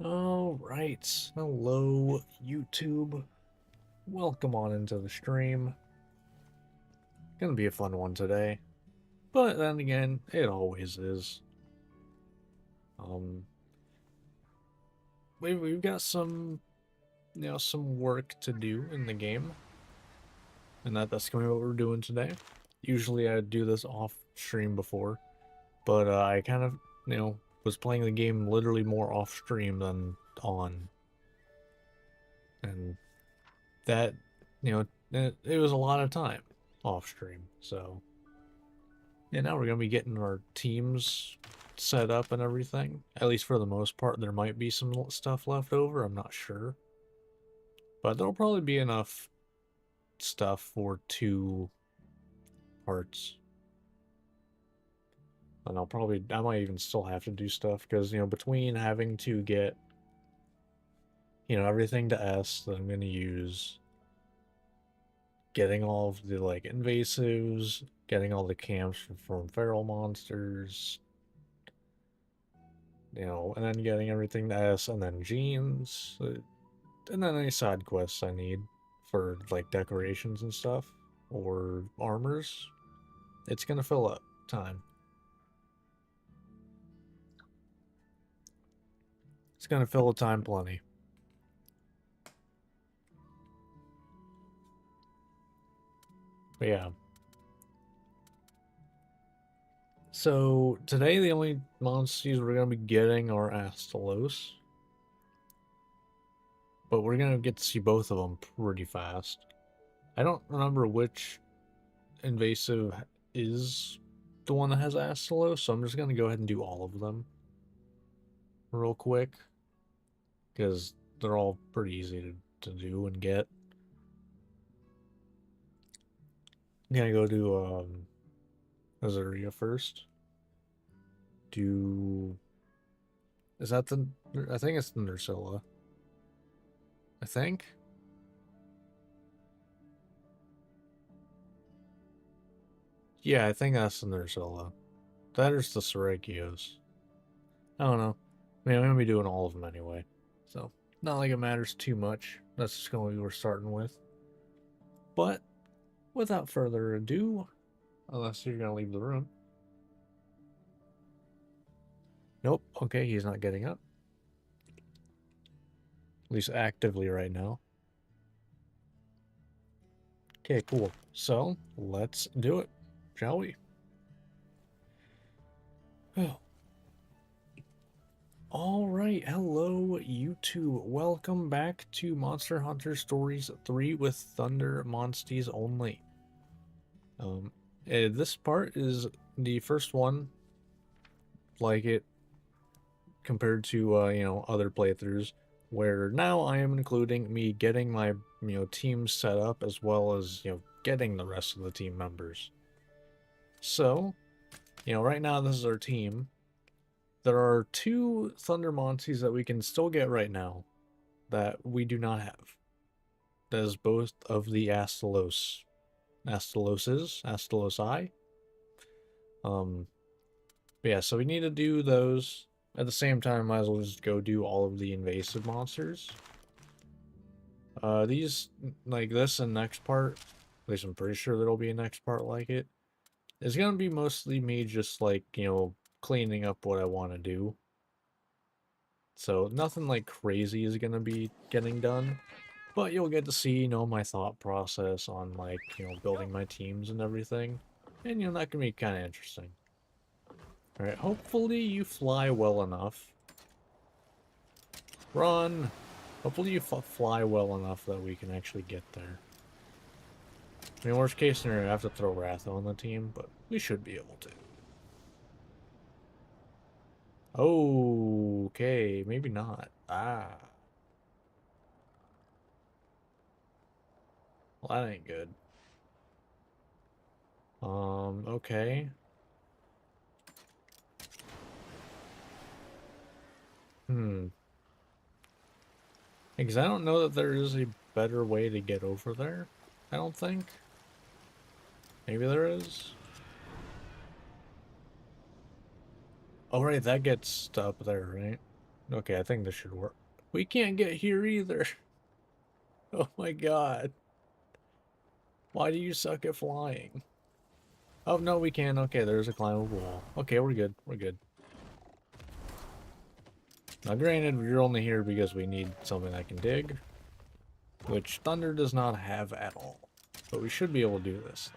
All right. Hello, YouTube. Welcome on into the stream. Gonna be a fun one today. But then again, it always is. Um, we've got some work to do in the game. And that's gonna be what we're doing today. Usually I do this off stream before, but I kind of, was playing the game literally more off stream than on. And that, it was a lot of time off stream. So, yeah, now we're going to be getting our teams set up and everything. At least for the most part, there might be some stuff left over. I'm not sure. But there'll probably be enough stuff for 2 parts. And I might even still have to do stuff because, between having to get, everything to S that I'm going to use, getting all of the like invasives, getting all the camps from feral monsters, and then getting everything to S, and then genes, and then any side quests I need for like decorations and stuff or armors. It's gonna fill up time. It's gonna fill the time plenty. But yeah. So today the only monsters we're gonna be getting are Astalos. But we're gonna get to see both of them pretty fast. I don't remember which invasive is the one that has Astalos, so I'm just gonna go ahead and do all of them real quick because they're all pretty easy to do and get. I'm gonna go to Azuria first. Do is that the? I think it's the Nursilla. I think. Yeah, I think that's the Nursilla. That is the Serakios. I don't know. I mean, I'm gonna be doing all of them anyway, so not like it matters too much. That's just gonna be what we're starting with. But without further ado, unless you're gonna leave the room. Nope. Okay, he's not getting up. At least actively right now. Okay, cool. So let's do it, shall we? Oh. Alright, hello YouTube. Welcome back to Monster Hunter Stories 3 with Thunder Monsties only. This part is the first one like it compared to other playthroughs, where now I am including me getting my team set up as well as getting the rest of the team members. So right now this is our team. There are 2 Thunder Monsties that we can still get right now that we do not have. That is both of the Astaloses, Astalosi. But yeah, so we need to do those. At the same time, might as well just go do all of the invasive monsters. These, like this and next part, at least I'm pretty sure there'll be a next part like it, is gonna be mostly me just like, cleaning up what I want to do. So nothing like crazy is gonna be getting done, but you'll get to see, my thought process on like, building my teams and everything. And, that can be kind of interesting. Alright, hopefully you fly well enough. Run! Hopefully you fly well enough that we can actually get there. I mean, worst case scenario, I have to throw Ratho on the team, but we should be able to. Okay, maybe not. Ah. Well, that ain't good. Okay. Hmm. Because I don't know that there is a better way to get over there. I don't think. Maybe there is. Oh, right, that gets to up there, right? Okay, I think this should work. We can't get here either. Oh my god. Why do you suck at flying? Oh, no, we can. Okay, there's a climbable wall. Okay, we're good. We're good. Now, granted, we're only here because we need something that can dig, which Thunder does not have at all. But we should be able to do this.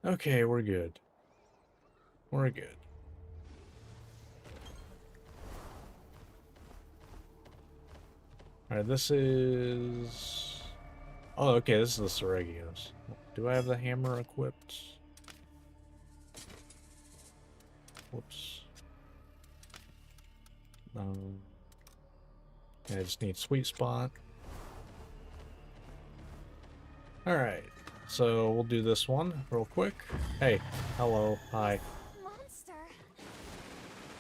Okay, we're good. We're good. Alright, this is... Oh, okay, this is the Seregios. Do I have the hammer equipped? Whoops. Yeah, I just need sweet spot. Alright, so we'll do this one real quick. Hey, hello, hi. Monster.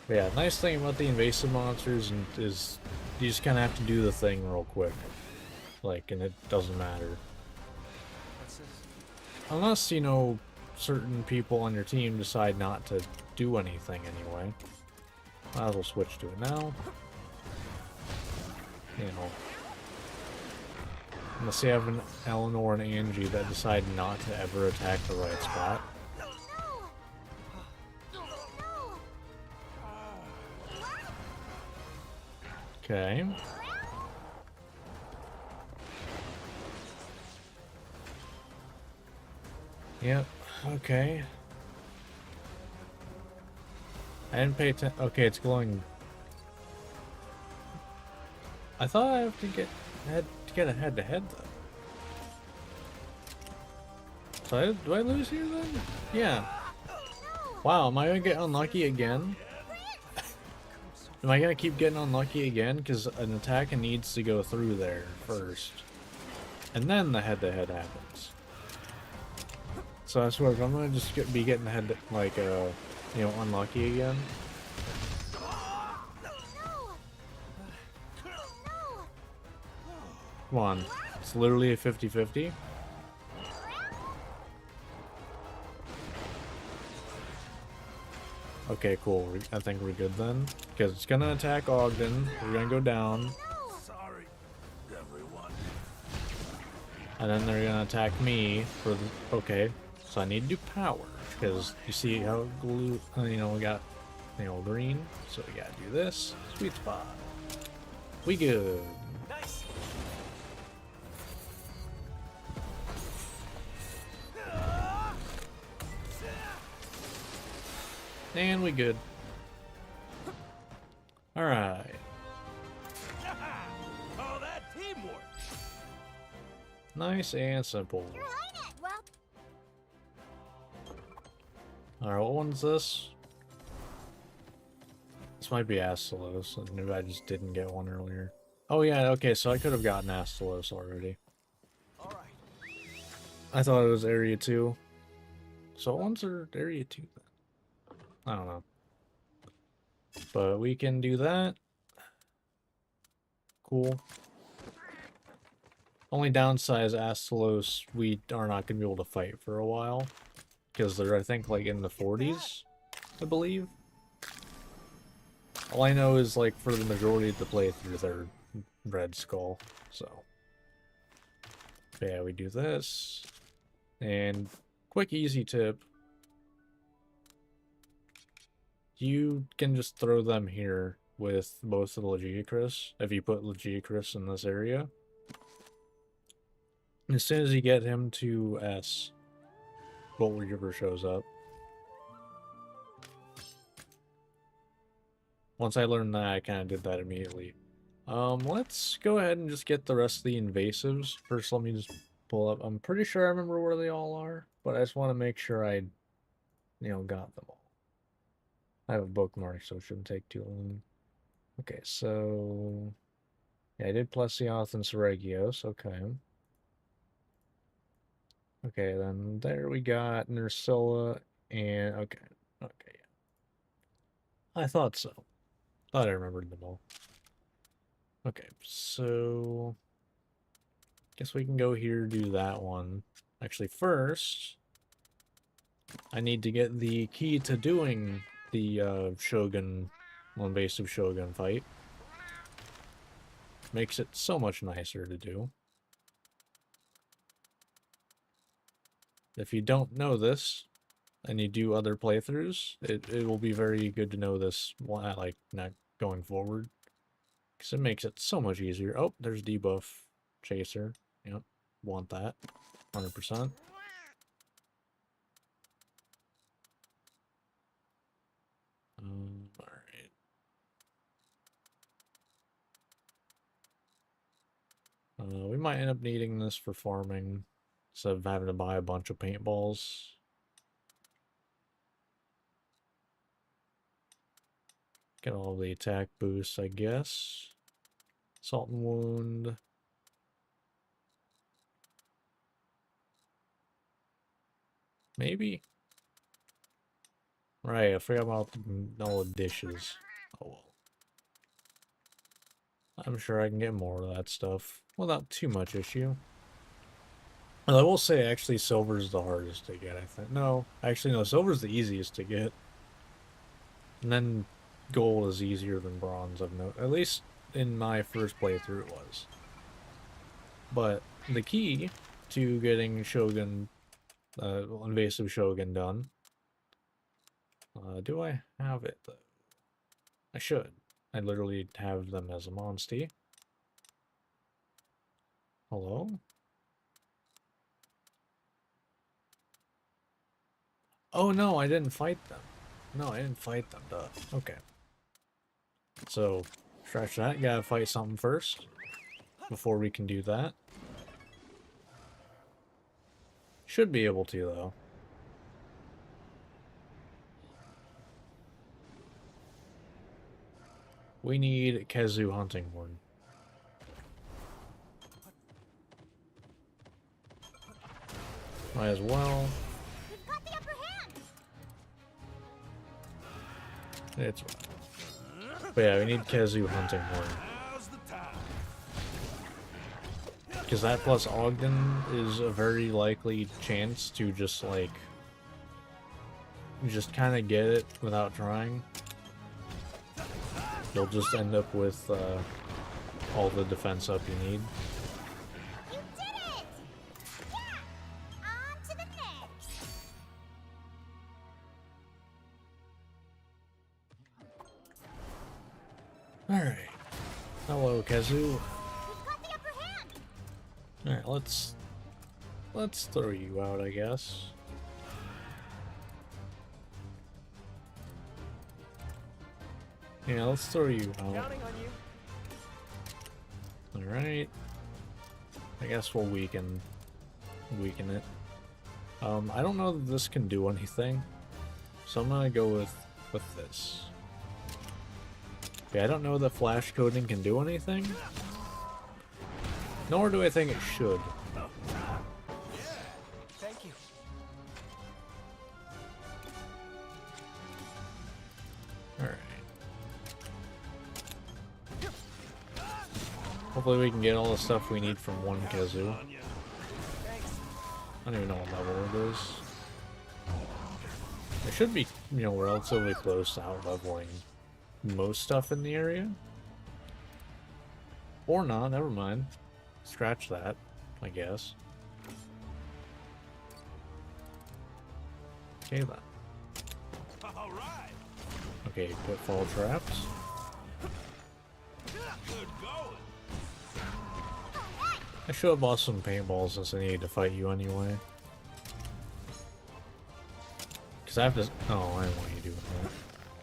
But yeah, nice thing about the invasive monsters is you just kind of have to do the thing real quick. Like, and it doesn't matter. What's this? Unless, you know, certain people on your team decide not to do anything anyway. Might as well switch to it now. You know. Unless you have an Eleanor and Angie that decide not to ever attack the right spot. Okay. Yep. Okay. I didn't pay attention. Okay, it's glowing. I thought I have to get a head-to-head though. So do I lose here then? Yeah. Wow, am I gonna get unlucky again? Am I gonna keep getting unlucky again? Because an attack needs to go through there first. And then the head-to-head happens. So I swear, if I'm gonna just be getting head like, you know, unlucky again. Come on. It's literally a 50-50. Okay, cool. I think we're good then. Because it's gonna attack Ogden. We're gonna go down. Sorry, everyone. And then they're gonna attack me for the... Okay. So I need to do power. Because you see how glue... You know, we got, you know, green. So we gotta do this. Sweet spot. We good. Nice. And we good. Alright. Call that teamwork. Nice and simple. Well, Alright, what one's this? This might be Astalos. Maybe I just didn't get one earlier. Oh yeah, okay, so I could have gotten Astalos already. All right. I thought it was Area 2. So what ones are Area 2 then? I don't know. But we can do that. Cool. Only downside is Astalos, we are not going to be able to fight for a while. Because they're, I think, like in the 40s, I believe. All I know is, like, for the majority of the playthrough, they're Red Skull, so. But yeah, we do this. And quick, easy tip. You can just throw them here with both of the Legiacris, if you put Legiacris in this area. As soon as you get him to S, Bolt Reaver shows up. Once I learned that, I kind of did that immediately. Let's go ahead and just get the rest of the invasives. First, let me just pull up. I'm pretty sure I remember where they all are, but I just want to make sure I, you know, got them all. I have a bookmark, so it shouldn't take too long. Okay, so... Yeah, I did Plesioth and Seregios, okay. Okay, then there we got Nursilla and... Okay, okay, yeah. I thought so. Thought I remembered them all. Okay, so... Guess we can go here, do that one. Actually, first... I need to get the key to doing the Shogun, invasive Shogun fight. Makes it so much nicer to do. If you don't know this, and you do other playthroughs, it will be very good to know this, like, not going forward. Because it makes it so much easier. Oh, there's debuff chaser. Yep, want that. 100%. Alright. We might end up needing this for farming, instead of having to buy a bunch of paintballs. Get all the attack boosts, I guess. Salt and wound. Maybe? Right, I forgot about all the dishes. Oh well. I'm sure I can get more of that stuff without too much issue. And I will say, actually, silver's the hardest to get, I think. No, actually, no, silver's the easiest to get. And then gold is easier than bronze, I've noticed. At least in my first playthrough it was. But the key to getting Shogun, invasive Shogun done, do I have it, though? I should. I literally have them as a Monstie. Hello? Oh no, I didn't fight them. No, I didn't fight them, duh. Okay. So, scratch that. Gotta fight something first before we can do that. Should be able to, though. We need Kazu Hunting Horn. Might as well. We've got the upper hand. It's but yeah, we need Kazu Hunting Horn. Now's the time. Because that plus Ogden is a very likely chance to just, like, just kind of get it without trying. You'll just end up with all the defense up you need. You did it! Yeah! On to the next. Alright. Hello, Kazu. We've got the upper hand. Alright, let's throw you out, I guess. Yeah, let's throw you out. Counting on you. Alright. I guess we'll weaken it. I don't know that this can do anything, so I'm gonna go with this. Okay, I don't know that flash coding can do anything, nor do I think it should. Thank you. Alright. Hopefully we can get all the stuff we need from one Kazu. On you. Thanks. I don't even know what level it is. It should be, you know, relatively close to out-leveling most stuff in the area. Or not, never mind. Scratch that, I guess. Okay then. All right. Okay, pitfall traps. Good going. I should have bought some paintballs since I needed to fight you anyway. Because I have to... Oh, I didn't want you doing that.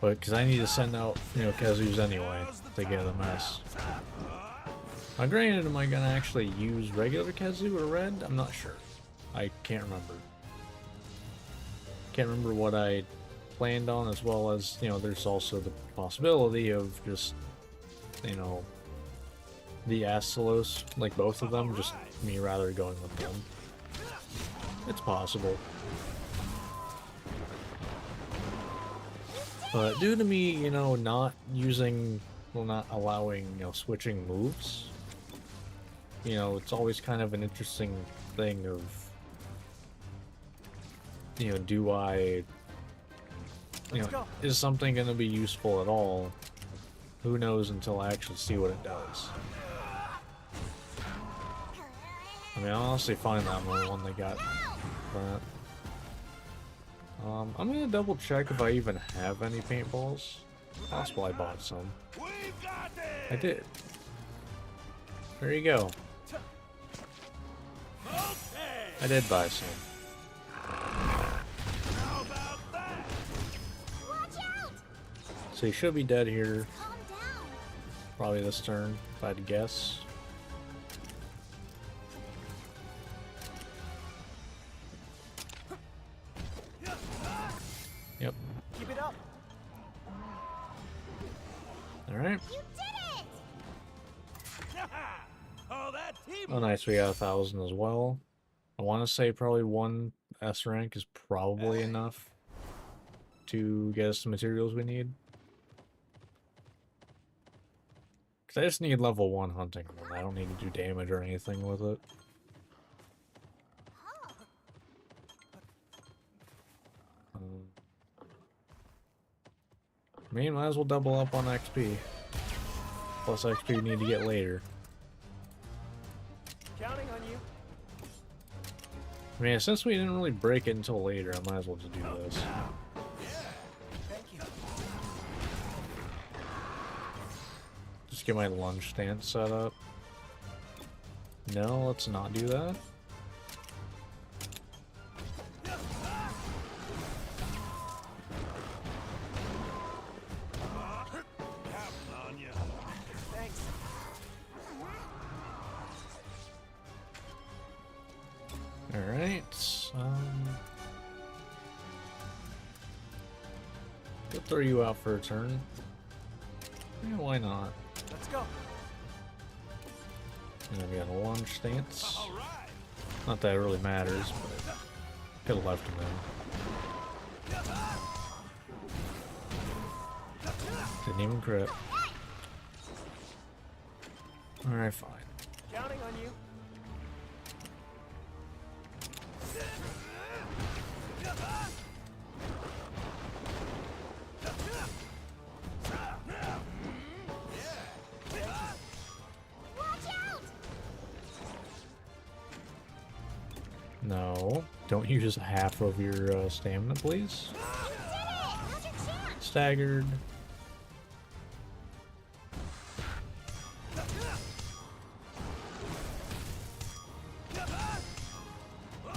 But because I need to send out, you know, Kazus anyway to get a mess. Now granted, am I going to actually use regular Kazu or red? I'm not sure. I can't remember. Can't remember what I planned on, as well as, you know, there's also the possibility of just, you know, the Astalos, like both of them, just me rather going with them. It's possible. But due to me, you know, not using, well, not allowing, you know, switching moves, you know, it's always kind of an interesting thing of, do I, Let's go. is something going to be useful at all? Who knows until I actually see what it does. I mean, I honestly find that one they got that. I'm gonna double check if I even have any paintballs. Possible I bought some. We've got this. I did. There you go. Okay. I did buy some. How about that? Watch out! So he should be dead here. Calm down. Probably this turn, if I had to guess. Yep. Keep it up. Alright. You did it! Oh, that team. Oh, nice. We got 1,000 as well. I want to say probably one S rank is probably enough to get us the materials we need. Because I just need level 1 hunting. I don't need to do damage or anything with it. I mean, might as well double up on XP. Plus XP we need to get later. Counting on you. I mean, since we didn't really break it until later, I might as well just do this. Thank you. Just get my lunge stance set up. No, let's not do that. Counting on you. Thanks. Alright, we'll throw you out for a turn. Yeah, why not? Let's go. And then we got a lunge stance. All right. Not that it really matters, but could have left him in. Didn't even crit. Alright, fine. Counting on you. Watch out! No, don't use half of your stamina, please. You did it! Now's your chance! Staggered.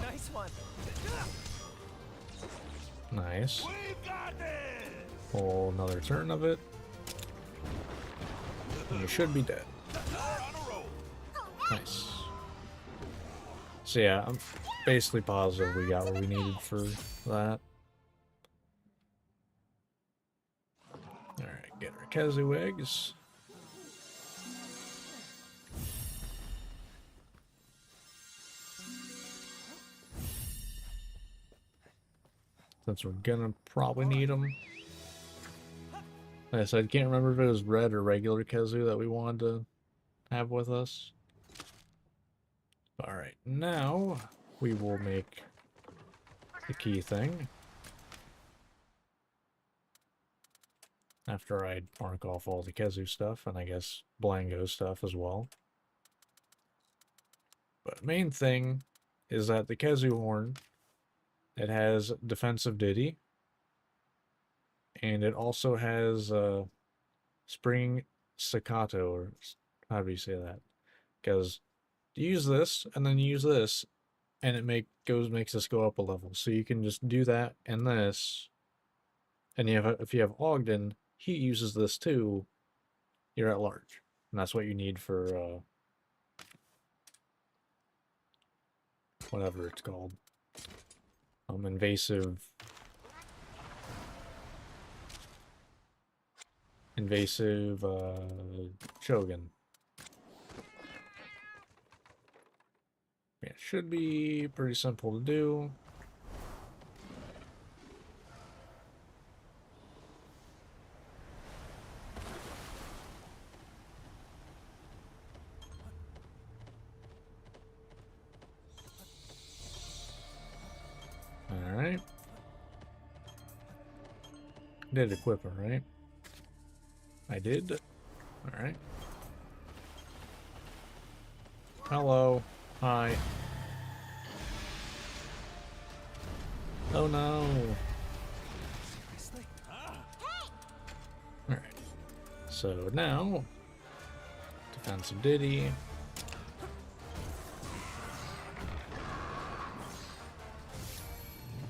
Nice one. Nice. We've got this. Pull another turn of it. And you should be dead. We're on a roll. Nice. So yeah, I'm basically positive we got what we needed for that. Alright, get our Kezu eggs. Since we're gonna probably need them. Like I said, I can't remember if it was red or regular Kezu that we wanted to have with us. Alright, now we will make the key thing. After I mark off all the Kezu stuff, and I guess Blango stuff as well. But main thing is that the Kezu horn, it has defensive ditty, and it also has spring staccato, or how do you say that? Because you use this, and then you use this, and it makes this go up a level. So you can just do that and this, and if you have Ogden, he uses this too. You're at large, and that's what you need for whatever it's called. Invasive Shogun. Yeah, should be pretty simple to do. All right. did equip her, right? I did. Alright. Hello. Hi. Oh no. Alright. So now, defensive Diddy.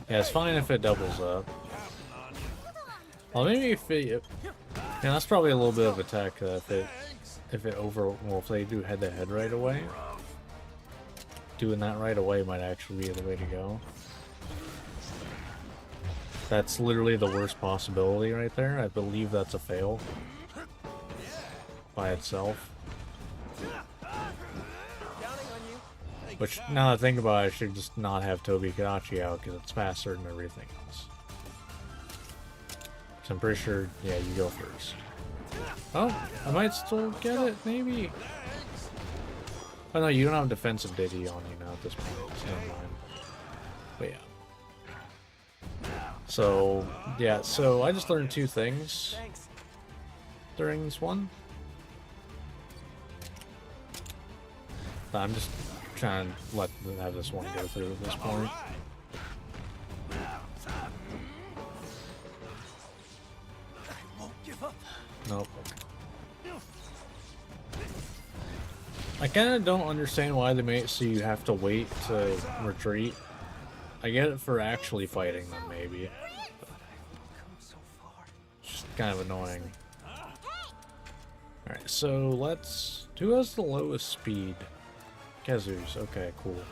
Yeah, it's fine if it doubles up. Well, maybe if it... Yeah, that's probably a little bit of attack if it over... Well, if they do head-to-head right away. Doing that right away might actually be the way to go. That's literally the worst possibility right there. I believe that's a fail. By itself. Which, now that I think about it, I should just not have Tobi Kadachi out because it's faster than everything else. So I'm pretty sure, yeah, you go first. Oh, I might still get it, maybe. Oh no, you don't have defensive Diddy on you now at this point, so never mind. But yeah. So, yeah, so I just learned 2 things during this one. I'm just trying to have this one go through at this point. Nope. I kind of don't understand why they made it so you have to wait to retreat. I get it for actually fighting them, maybe. It's just kind of annoying. Alright, so let's... Who has the lowest speed? Kazu's. Okay, cool.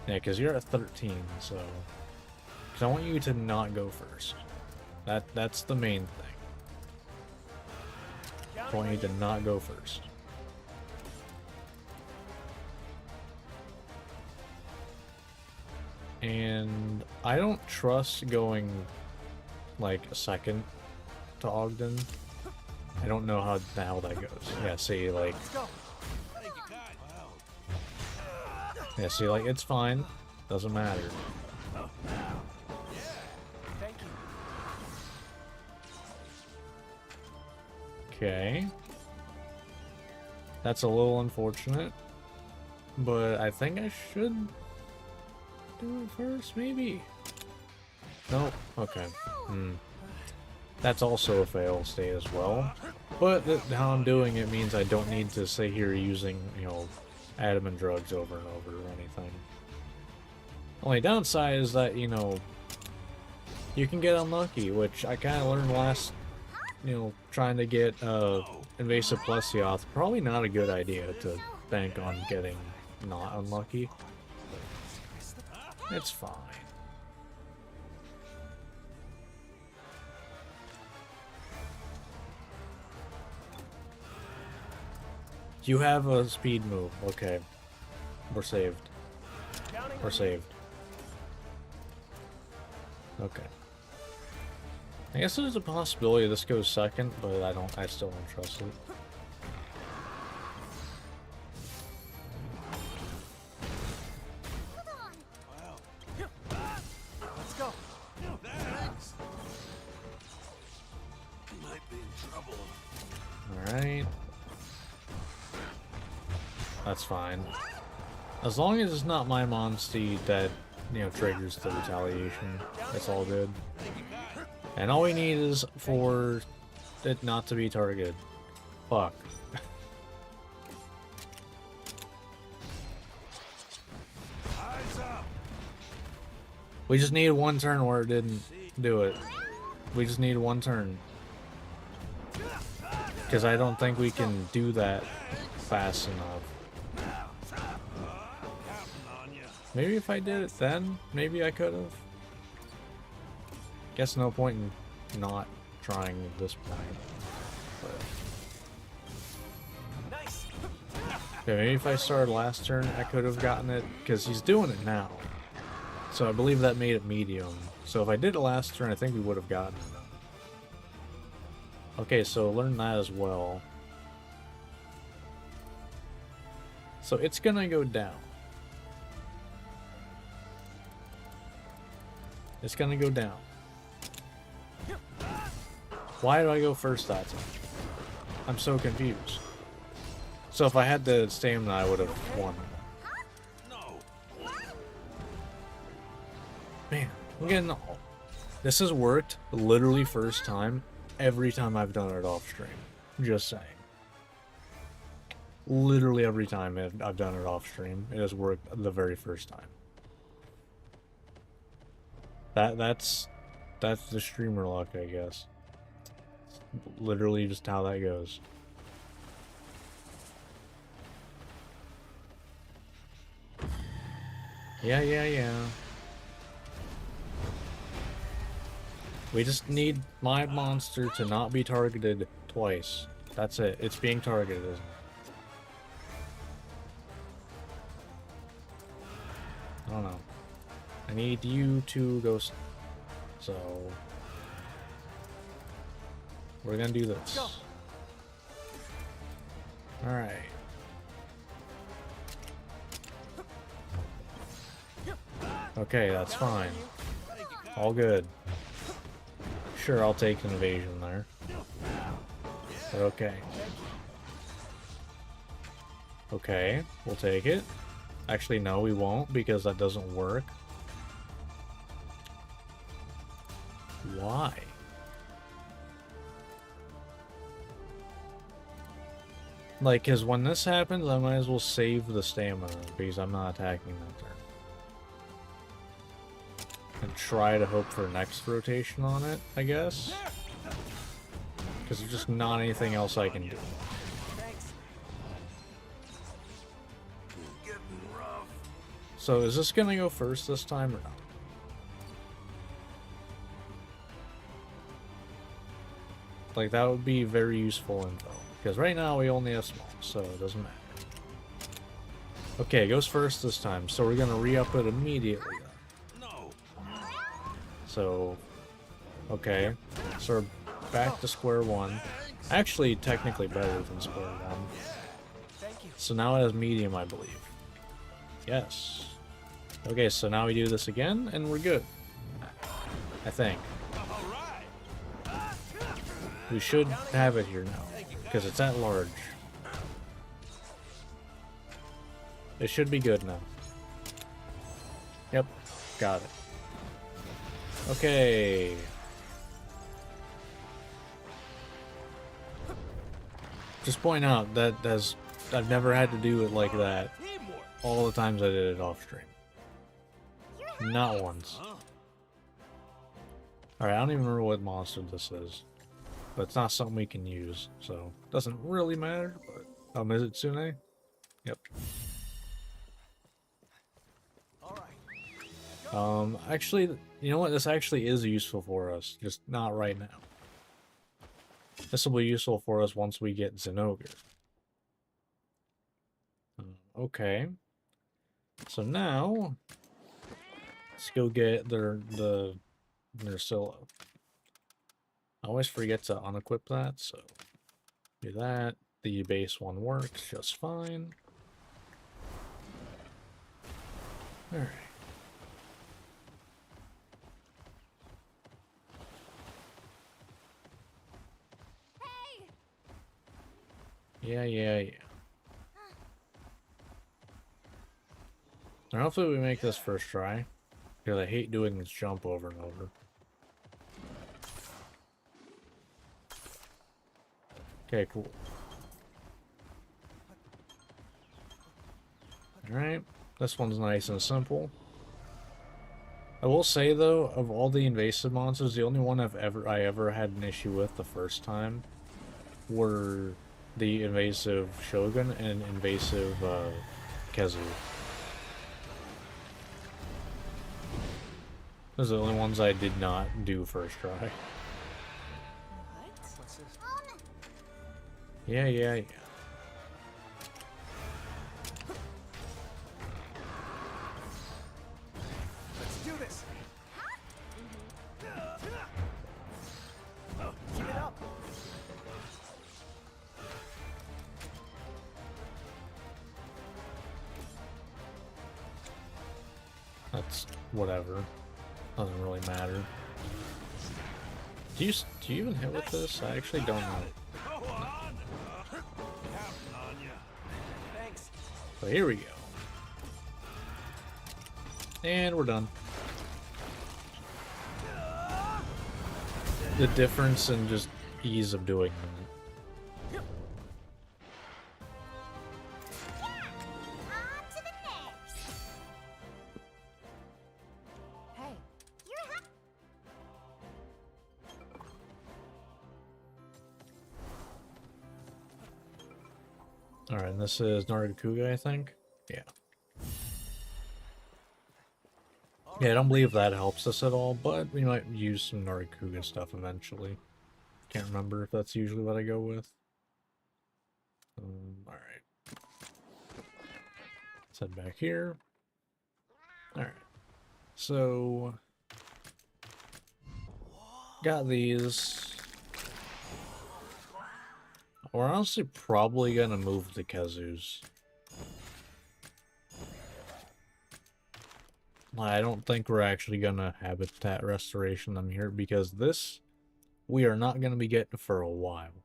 Yeah, because you're at 13, so... Because I want you to not go first. That's the main thing. I want you to not go first. And I don't trust going like a second to Ogden. I don't know how the hell that goes. Yeah, see, like... Yeah, see, like, it's fine. Doesn't matter. Okay. That's a little unfortunate. But I think I should do it first, maybe? Nope. Okay. That's also a fail state as well. But how I'm doing it means I don't need to sit here using, you know, adamant drugs over and over or anything. Only downside is that, you know, you can get unlucky, which I kind of learned last, you know, trying to get invasive Plesioth. Probably not a good idea to bank on getting not unlucky. It's fine. You have a speed move. Okay. We're saved. We're saved. Okay. I guess there's a possibility this goes second, but I still don't trust it. Let's go. Thanks. You might be in trouble. Alright. That's fine. As long as it's not my Monstie that, you know, triggers the retaliation, it's all good. And all we need is for it not to be targeted. Fuck. We just need one turn where it didn't do it. We just need one turn. Because I don't think we can do that fast enough. Maybe if I did it then, maybe I could have. Guess no point in not trying at this point. But... Yeah, maybe if I started last turn, I could have gotten it, because he's doing it now. So I believe that made it medium. So if I did it last turn, I think we would have gotten it. Okay, so learn that as well. So it's gonna go down. It's gonna go down. Why did I go first that time? I'm so confused. So if I had the stamina, I would have won. No. Man, I'm getting... This has worked literally first time every time I've done it off stream. Just saying. Literally every time I've done it off stream, it has worked the very first time. That's the streamer luck, I guess. Literally just how that goes. Yeah. We just need my monster to not be targeted twice. That's it. It's being targeted, isn't it? I don't know. I need you to go... So... We're gonna do this. Alright. Okay, that's fine. All good. Sure, I'll take an evasion there. But okay. Okay, we'll take it. Actually, no, we won't, because that doesn't work. Why? Like, because when this happens, I might as well save the stamina, because I'm not attacking that turn. And try to hope for next rotation on it, I guess. Because there's just not anything else I can do. So is this gonna go first this time or not? Like, that would be very useful info. Because right now we only have small, so it doesn't matter. Okay, it goes first this time, so we're gonna re-up it immediately then. So, okay, so we're back to square one. Actually, technically better than square one. So now it has medium, I believe. Yes. Okay, so now we do this again, and we're good. I think. We should have it here now, because it's at large. It should be good now. Yep, got it. Okay. Just point out that I've never had to do it like that all the times I did it off stream. Not once. Alright, I don't even remember what monster this is. But it's not something we can use, so it doesn't really matter, but is it Tsune? Yep. Actually, you know what? This actually is useful for us, just not right now. This will be useful for us once we get Zinogre. Okay. So now, let's go get their solo. I always forget to unequip that, so do that. The base one works just fine. Alright. Yeah. And hopefully we make this first try, because I hate doing this jump over and over. Okay, cool. Alright, this one's nice and simple. I will say though, of all the invasive monsters, the only one I ever had an issue with the first time were the invasive Shogun and invasive Kezu. Those are the only ones I did not do first try. Yeah. Let's do this. Keep it up. That's whatever. Doesn't really matter. Do you even hit with this? I actually don't know. Go on. Counting on you. Thanks. But here we go. And we're done. The difference in just ease of doing that. Yeah, on to the next. Hey, you're ha- Alright, and this is Nargacuga, I think? Yeah. Yeah, I don't believe that helps us at all, but we might use some Nargacuga stuff eventually. Can't remember if that's usually what I go with. Alright. Let's head back here. Alright. So... got these. We're honestly probably gonna move the Kazoos. I don't think we're actually gonna habitat restoration them here because this we are not gonna be getting for a while.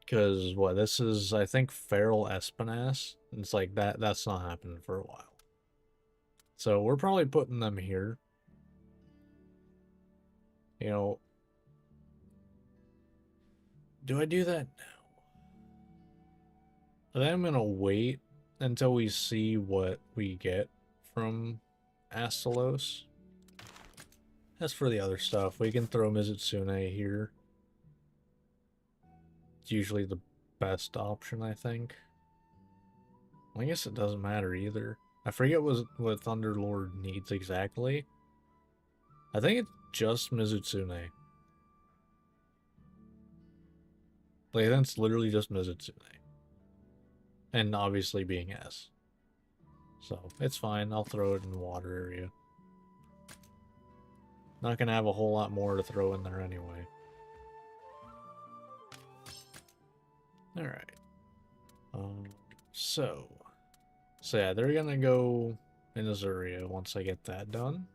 Because what this is, I think Feral Espinas. It's like that's not happening for a while. So we're probably putting them here. You know, do I do that now? I think I'm gonna wait until we see what we get from Astalos. As for the other stuff, we can throw Mizutsune here. It's usually the best option, I think. I guess it doesn't matter either. I forget what Thunderlord needs exactly. I think it's just Mizutsune. Like, that's literally just Mizutsune. And obviously being S. So, it's fine. I'll throw it in the water area. Not gonna have a whole lot more to throw in there anyway. Alright. So yeah, they're gonna go in Azuria once I get that done.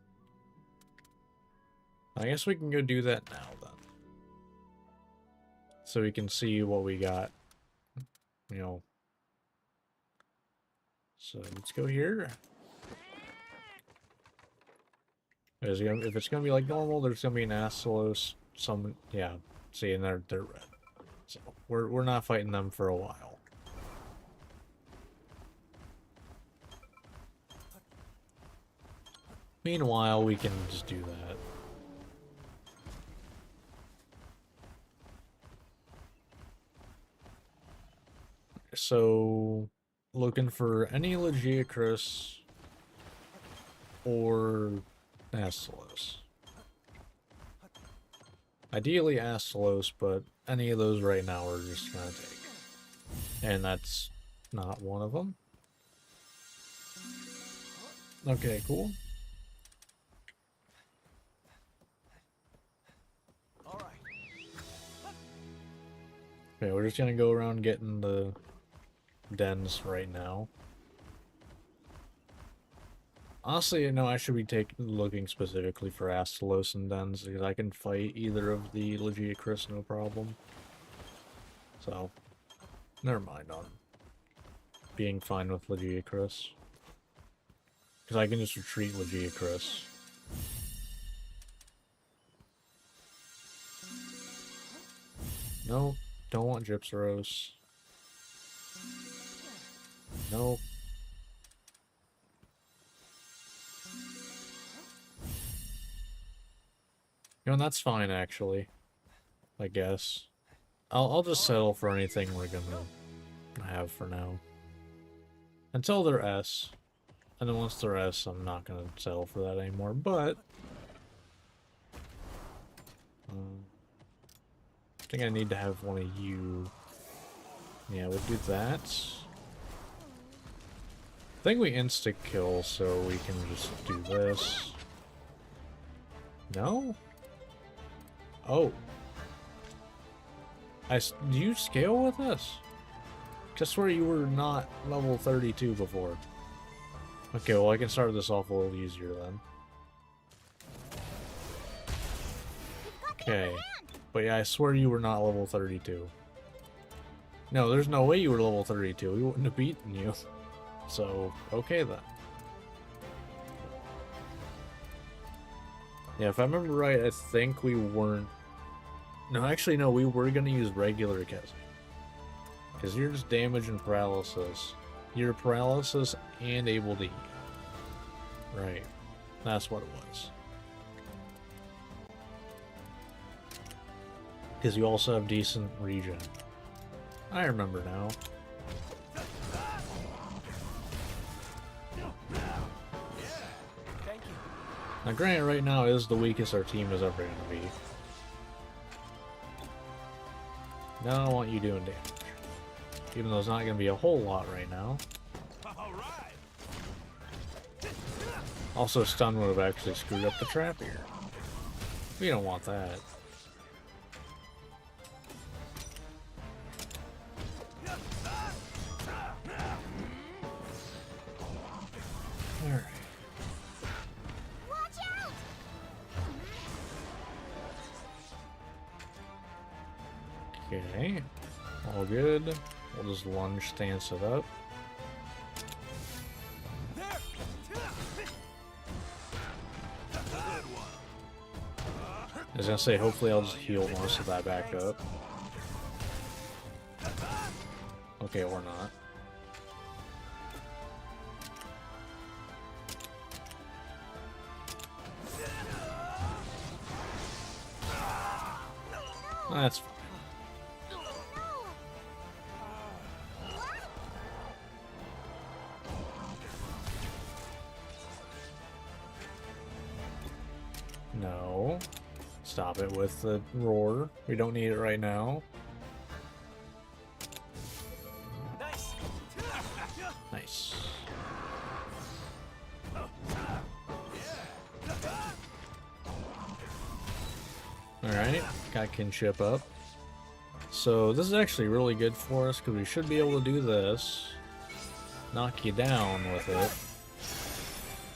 I guess we can go do that now then. So we can see what we got. You know. So let's go here. If it's gonna be like normal, there's gonna be an Astalos, some yeah. See, and they're red. So we're not fighting them for a while. Meanwhile, we can just do that. So, looking for any Legiacris or Astalos. Ideally Astalos, but any of those right now we're just gonna take. And that's not one of them. Okay, cool. All right. Okay, we're just gonna go around getting the dens right now. Honestly, you know, I should be looking specifically for Astalos and dens because I can fight either of the Legiacris no problem. So, never mind on being fine with Legiacris. Because I can just retreat Legiacris. No, don't want Gypsaros. Nope. You know, that's fine actually. I guess. I'll just settle for anything we're gonna have for now. Until they're S. And then once they're S, I'm not gonna settle for that anymore, but I think I need to have one of you. Yeah, we'll do that. I think we insta-kill, so we can just do this. No? Oh. Do you scale with this? Just where you were not level 32 before. Okay, well I can start this off a little easier then. We've got Okay. But yeah, I swear you were not level 32. No, there's no way you were level 32. We wouldn't have beaten you. So, okay then. Yeah, if I remember right, I think we weren't... No, actually, no, we were going to use regular Kezi. Because you're just damage and paralysis. You're paralysis and able to eat. Right. That's what it was. Because you also have decent regen. I remember now. Thank you. Now, granted, right now is the weakest our team is ever going to be. Now I want you doing damage. Even though it's not going to be a whole lot right now. All right. Also, stun would have actually screwed up the trap here. We don't want that. Alright. Watch out! Okay. All good. We'll just lunge stance it up. There. Good one. I was gonna say, hopefully I'll just heal most of that back up. Okay, or not. That's fine. No. Stop it with the roar. We don't need it right now. Nice. Nice. Alright, got kinship up. So this is actually really good for us because we should be able to do this. Knock you down with it.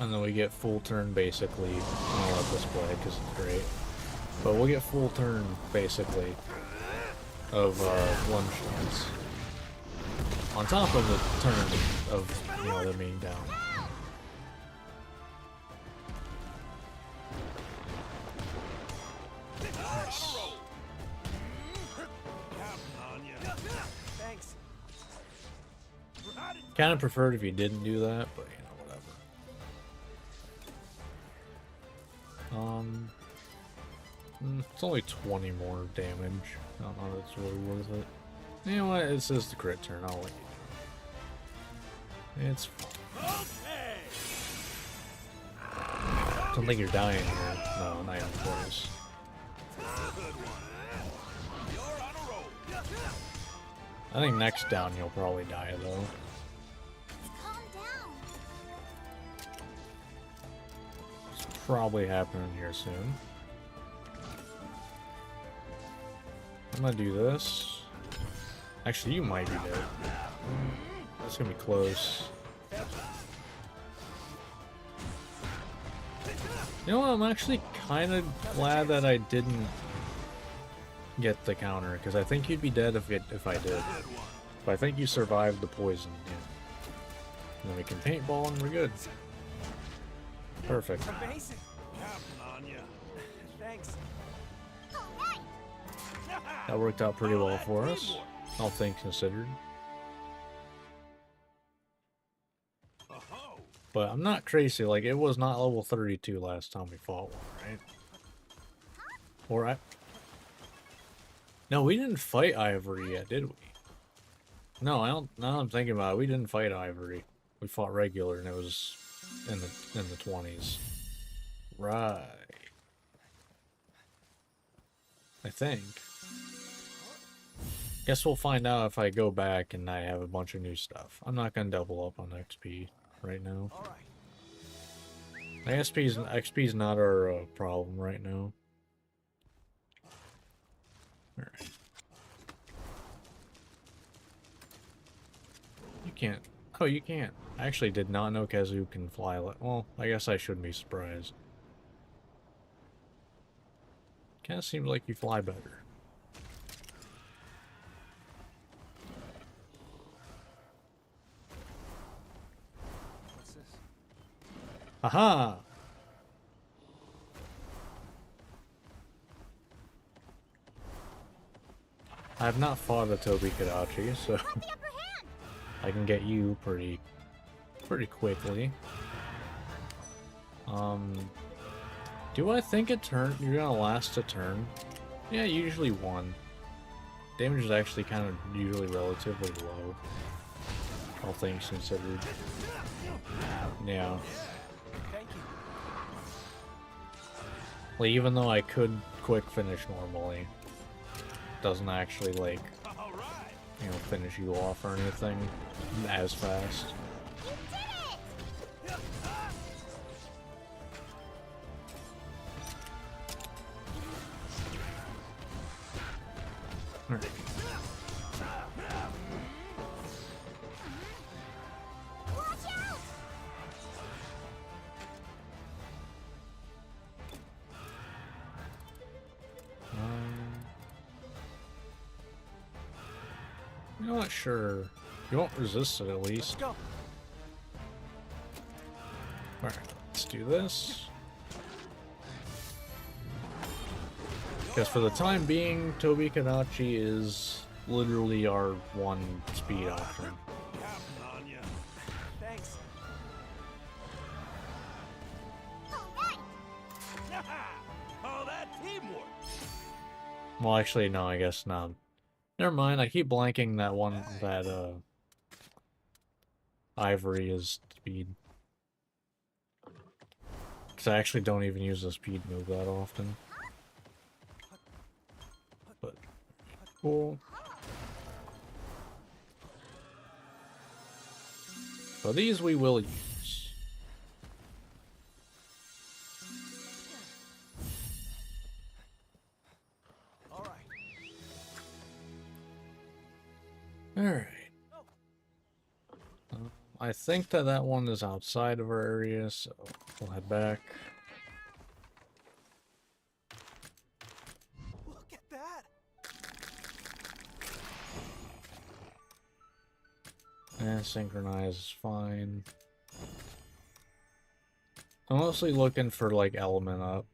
And then we get full turn basically. I'll let this play because it's great. But we'll get full turn basically of lunge stance. On top of the turn of, you know, them being down. Nice. Thanks. Kind of preferred if you didn't do that, but you know, whatever. It's only 20 more damage. I don't know if it's really worth it. You know what? It says the crit turn. I'll let you do it. It's fine. Okay. I don't think you're dying here. No, not even close. Good one. You're on a roll. I think next down you'll probably die though. Calm down. It's probably happening here soon. I'm gonna do this. Actually, you might be dead. That's gonna be close. You know what? I'm actually kind of glad that I didn't get the counter, because I think you'd be dead if I did. But I think you survived the poison. Yeah. And then we can paintball and we're good. Perfect. Amazing. Counting on you. Thanks. All right. That worked out pretty well for us, all things considered. Oh, But I'm not crazy, like, it was not level 32 last time we fought one, right? Or I... No, we didn't fight Ivory yet, did we? No, I don't... Now I'm thinking about it, we didn't fight Ivory. We fought regular, and it was in the 20s. Right. I think. Guess we'll find out if I go back and I have a bunch of new stuff. I'm not gonna double up on XP right now. all right. XP's not our problem right now. Alright. You can't. Oh, you can't. I actually did not know Kazu can fly. Well, I guess I shouldn't be surprised. Kind of seems like you fly better. What's this? Aha! I have not fought a Toby Kadachi, so Got the upper hand. I can get you pretty quickly. Do I think a turn you're gonna last a turn? Yeah, usually one. Damage is actually kind of usually relatively low, all things considered. Yeah. Thank you. Like, even though I could quick finish normally, doesn't actually, like, All right. you know, finish you off or anything as fast. You did it! Alright. Watch out! You know what? Sure. You won't resist it at Let's least. go. Alright, let's do this. Because for the time being, Toby Kadachi is literally our one speed option. Counting on you. Thanks. Alright! Oh, that teamwork. Well, actually, no, I guess not. Never mind, I keep blanking that one, that, Ivory is speed. Because I actually don't even use the speed move that often. But, cool. So these we will use. All right. Alright. I think that one is outside of our area, so we'll head back. Look at that. And synchronize is fine. I'm mostly looking for, like, element up.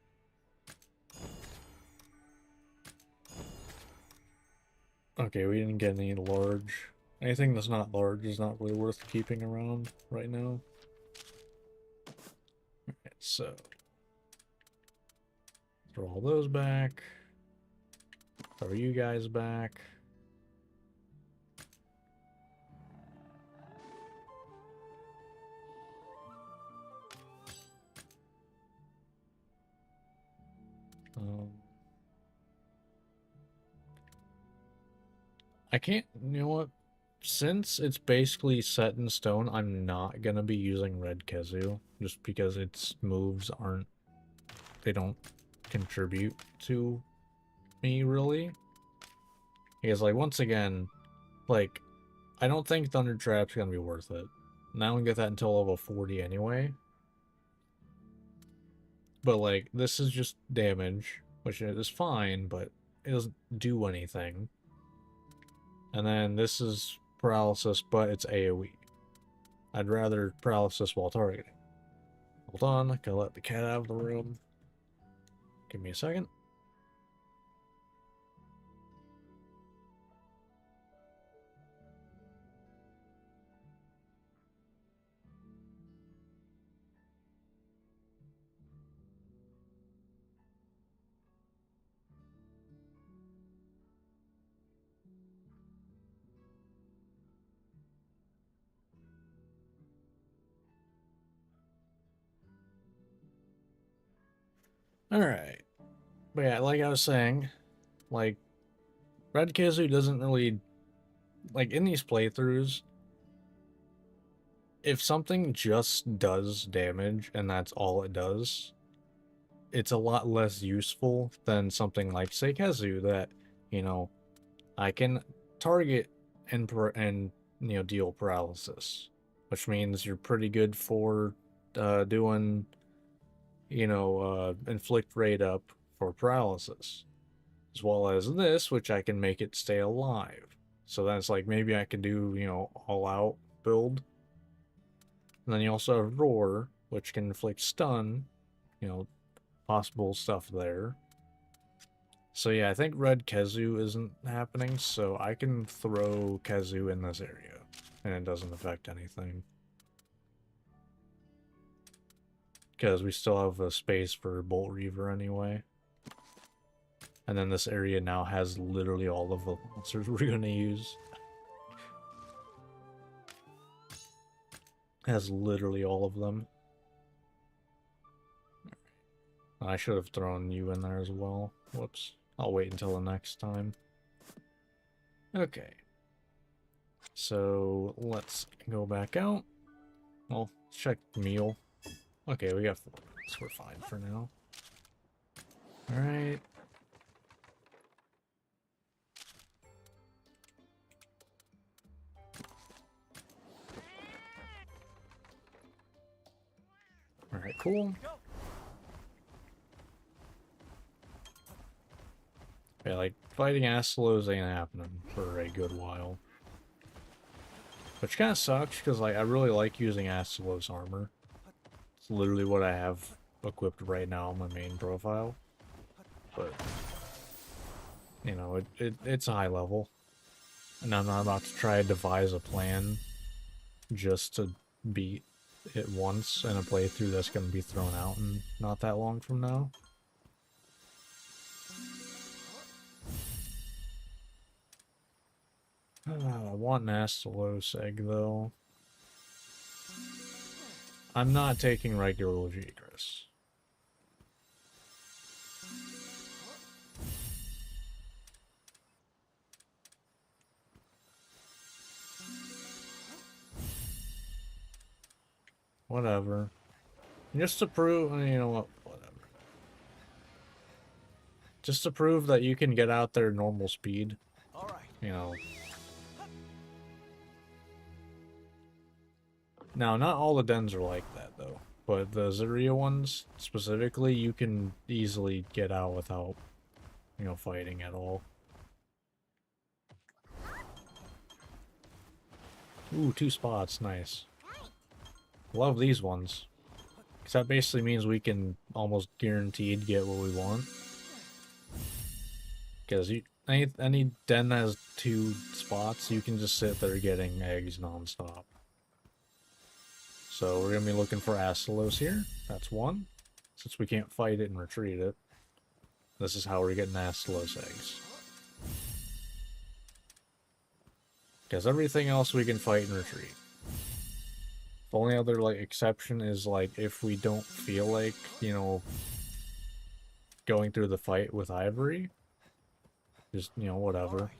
Okay, we didn't get any large. Anything that's not large is not really worth keeping around right now. Alright, so throw all those back. Throw you guys back. I can't, you know what? Since it's basically set in stone, I'm not gonna be using Red Kezu, just because its moves aren't, they don't contribute to me, really. Because, like, once again, like, I don't think Thunder Trap's gonna be worth it. And I don't get that until level 40 anyway. But, like, this is just damage, which is fine, but it doesn't do anything. And then this is paralysis, but it's AoE. I'd rather paralysis while targeting. Hold on, I gotta let the cat out of the room. Give me a second. Alright. But yeah, like I was saying, like, Red Kizu doesn't really, like, in these playthroughs, if something just does damage and that's all it does, it's a lot less useful than something like, say, Kezu that, you know, I can target and you know, deal paralysis, which means you're pretty good for doing, you know, inflict rate up for paralysis. As well as this, which I can make it stay alive. So that's like, maybe I could do, you know, all out build. And then you also have Roar, which can inflict stun, you know, possible stuff there. So yeah, I think red Kezu isn't happening, so I can throw Kezu in this area, and it doesn't affect anything. Because we still have a space for Bolt Reaver anyway. And then this area now has literally all of the monsters we're going to use. Has literally all of them. I should have thrown you in there as well. Whoops. I'll wait until the next time. Okay. So, let's go back out. Well, check meal. Okay, we got 4 minutes. We're fine for now. Alright. Alright, cool. Yeah, like, fighting Astalos ain't happening for a good while. Which kind of sucks, because, like, I really like using Astalos armor. It's literally what I have equipped right now on my main profile. But, you know, it's high level. And I'm not about to try to devise a plan just to beat it once in a playthrough that's going to be thrown out in not that long from now. I want an Astalos egg, though. I'm not taking regular Legigris. Whatever. Just to prove, you know what, whatever. Just to prove that you can get out there normal speed. All right. You know. Now, not all the dens are like that, though. But the Zeria ones, specifically, you can easily get out without, you know, fighting at all. Ooh, 2 spots, nice. Love these ones. Because that basically means we can almost guaranteed get what we want. Because any den that has 2 spots, you can just sit there getting eggs non-stop. So we're going to be looking for Astalos here. That's 1. Since we can't fight it and retreat it. This is how we're getting Astalos eggs. Because everything else we can fight and retreat. The only other, like, exception is, like, if we don't feel like, you know, going through the fight with Ivory. Just, you know, whatever.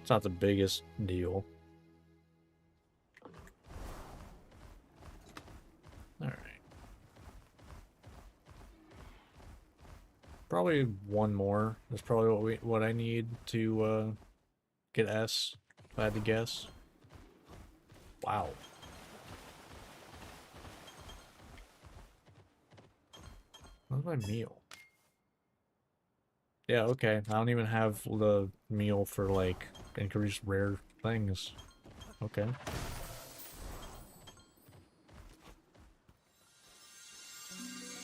It's not the biggest deal. Alright. Probably 1 more. That's probably what I need to get S, if I had to guess. Wow. What's my meal? Yeah, okay. I don't even have the meal for, like, increased rare things. Okay.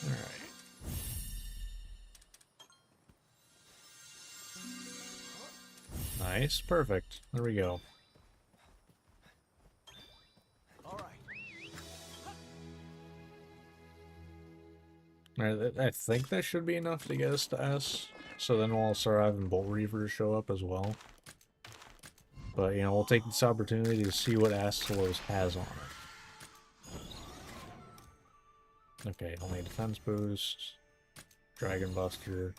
Alright. Nice. Perfect. There we go. Alright, I think that should be enough to get us to S. So then we'll start having Bolt Reaver show up as well. But, you know, we'll take this opportunity to see what Astalos has on it. Okay, only defense boost. Dragon Buster.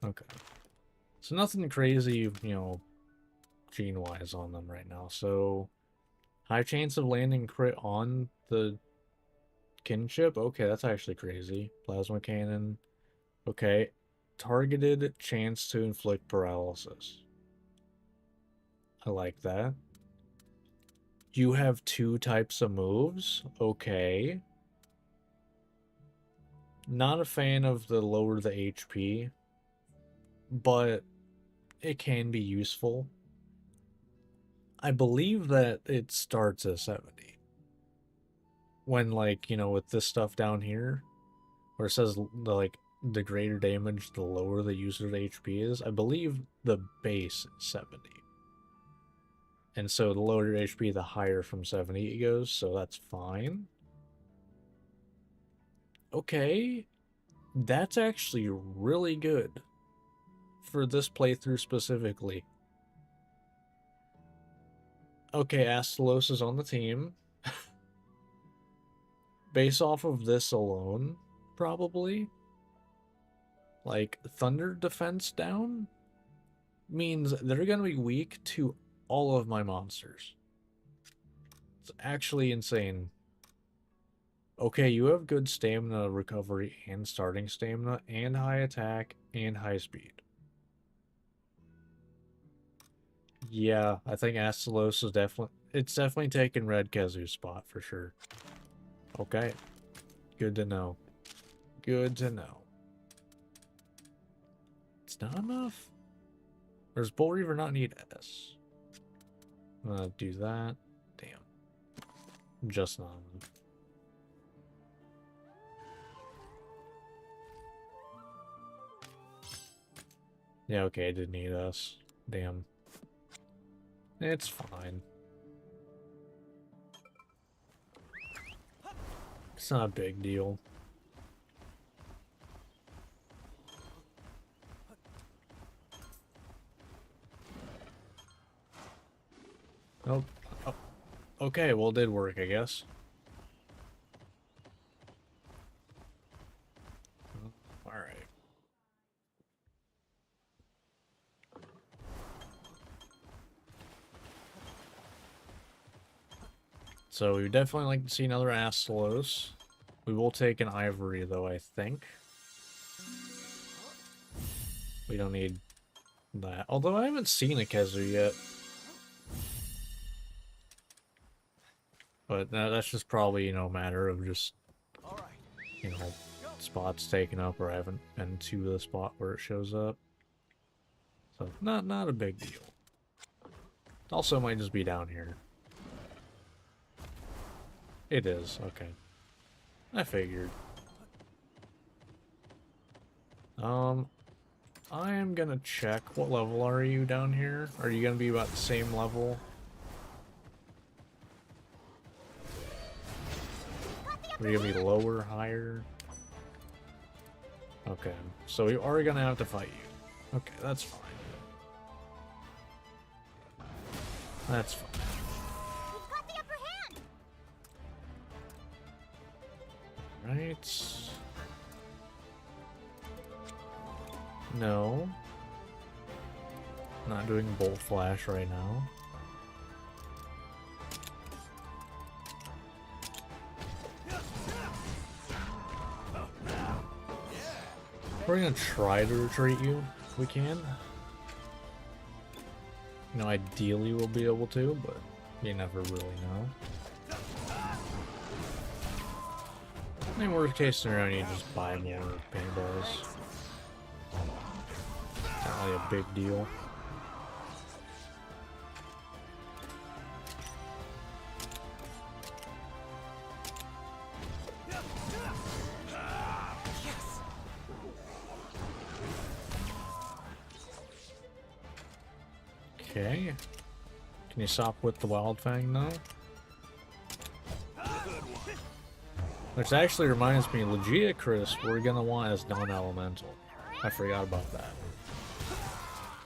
Okay. So nothing crazy, you know, gene-wise on them right now. So, high chance of landing crit on the kinship? Okay, that's actually crazy. Plasma Cannon. Okay. Targeted chance to inflict paralysis. I like that. You have 2 types of moves? Okay. Not a fan of the lower the HP, but it can be useful. I believe that it starts at 70. When, like, you know, with this stuff down here, where it says the greater damage, the lower the user's HP is, I believe the base is 70. And so the lower your HP, the higher from 70 it goes, so that's fine. Okay, that's actually really good for this playthrough specifically. Okay, Astalos is on the team. Based off of this alone, probably. Like, Thunder defense down means they're gonna be weak to all of my monsters. It's actually insane. Okay, you have good stamina recovery and starting stamina and high attack and high speed. Yeah, I think Astalos is definitely taking Red Kezu's spot for sure. Okay. Good to know. Good to know. It's not enough? Or does Bull Reaver not need S? I'm gonna do that. Damn. Just not enough. Yeah, okay, I did need S. Damn. It's fine. It's not a big deal. Nope. Oh. Okay, well, it did work, I guess. Alright. So we would definitely like to see another Astalos. We will take an Ivory, though, I think. We don't need that. Although I haven't seen a Kezu yet. But that's just probably, you know, a matter of just, you know, spots taken up, or I haven't been to the spot where it shows up. So, not a big deal. Also might just be down here. It is, okay. I figured. I am gonna check. What level are you down here? Are you gonna be about the same level? Are you gonna be lower, higher? Okay, so we are gonna have to fight you. Okay, that's fine. That's fine. We've got the upper hand. Right. No. Not doing Bolt Flash right now. We're gonna try to retreat you if we can. You know, ideally we'll be able to, but you never really know. I mean, worst case scenario, you just buy more paintballs. Not really a big deal. Okay. Can you stop with the Wild Fang though? Which actually reminds me, Legia Chris, we're gonna want as non-elemental. I forgot about that.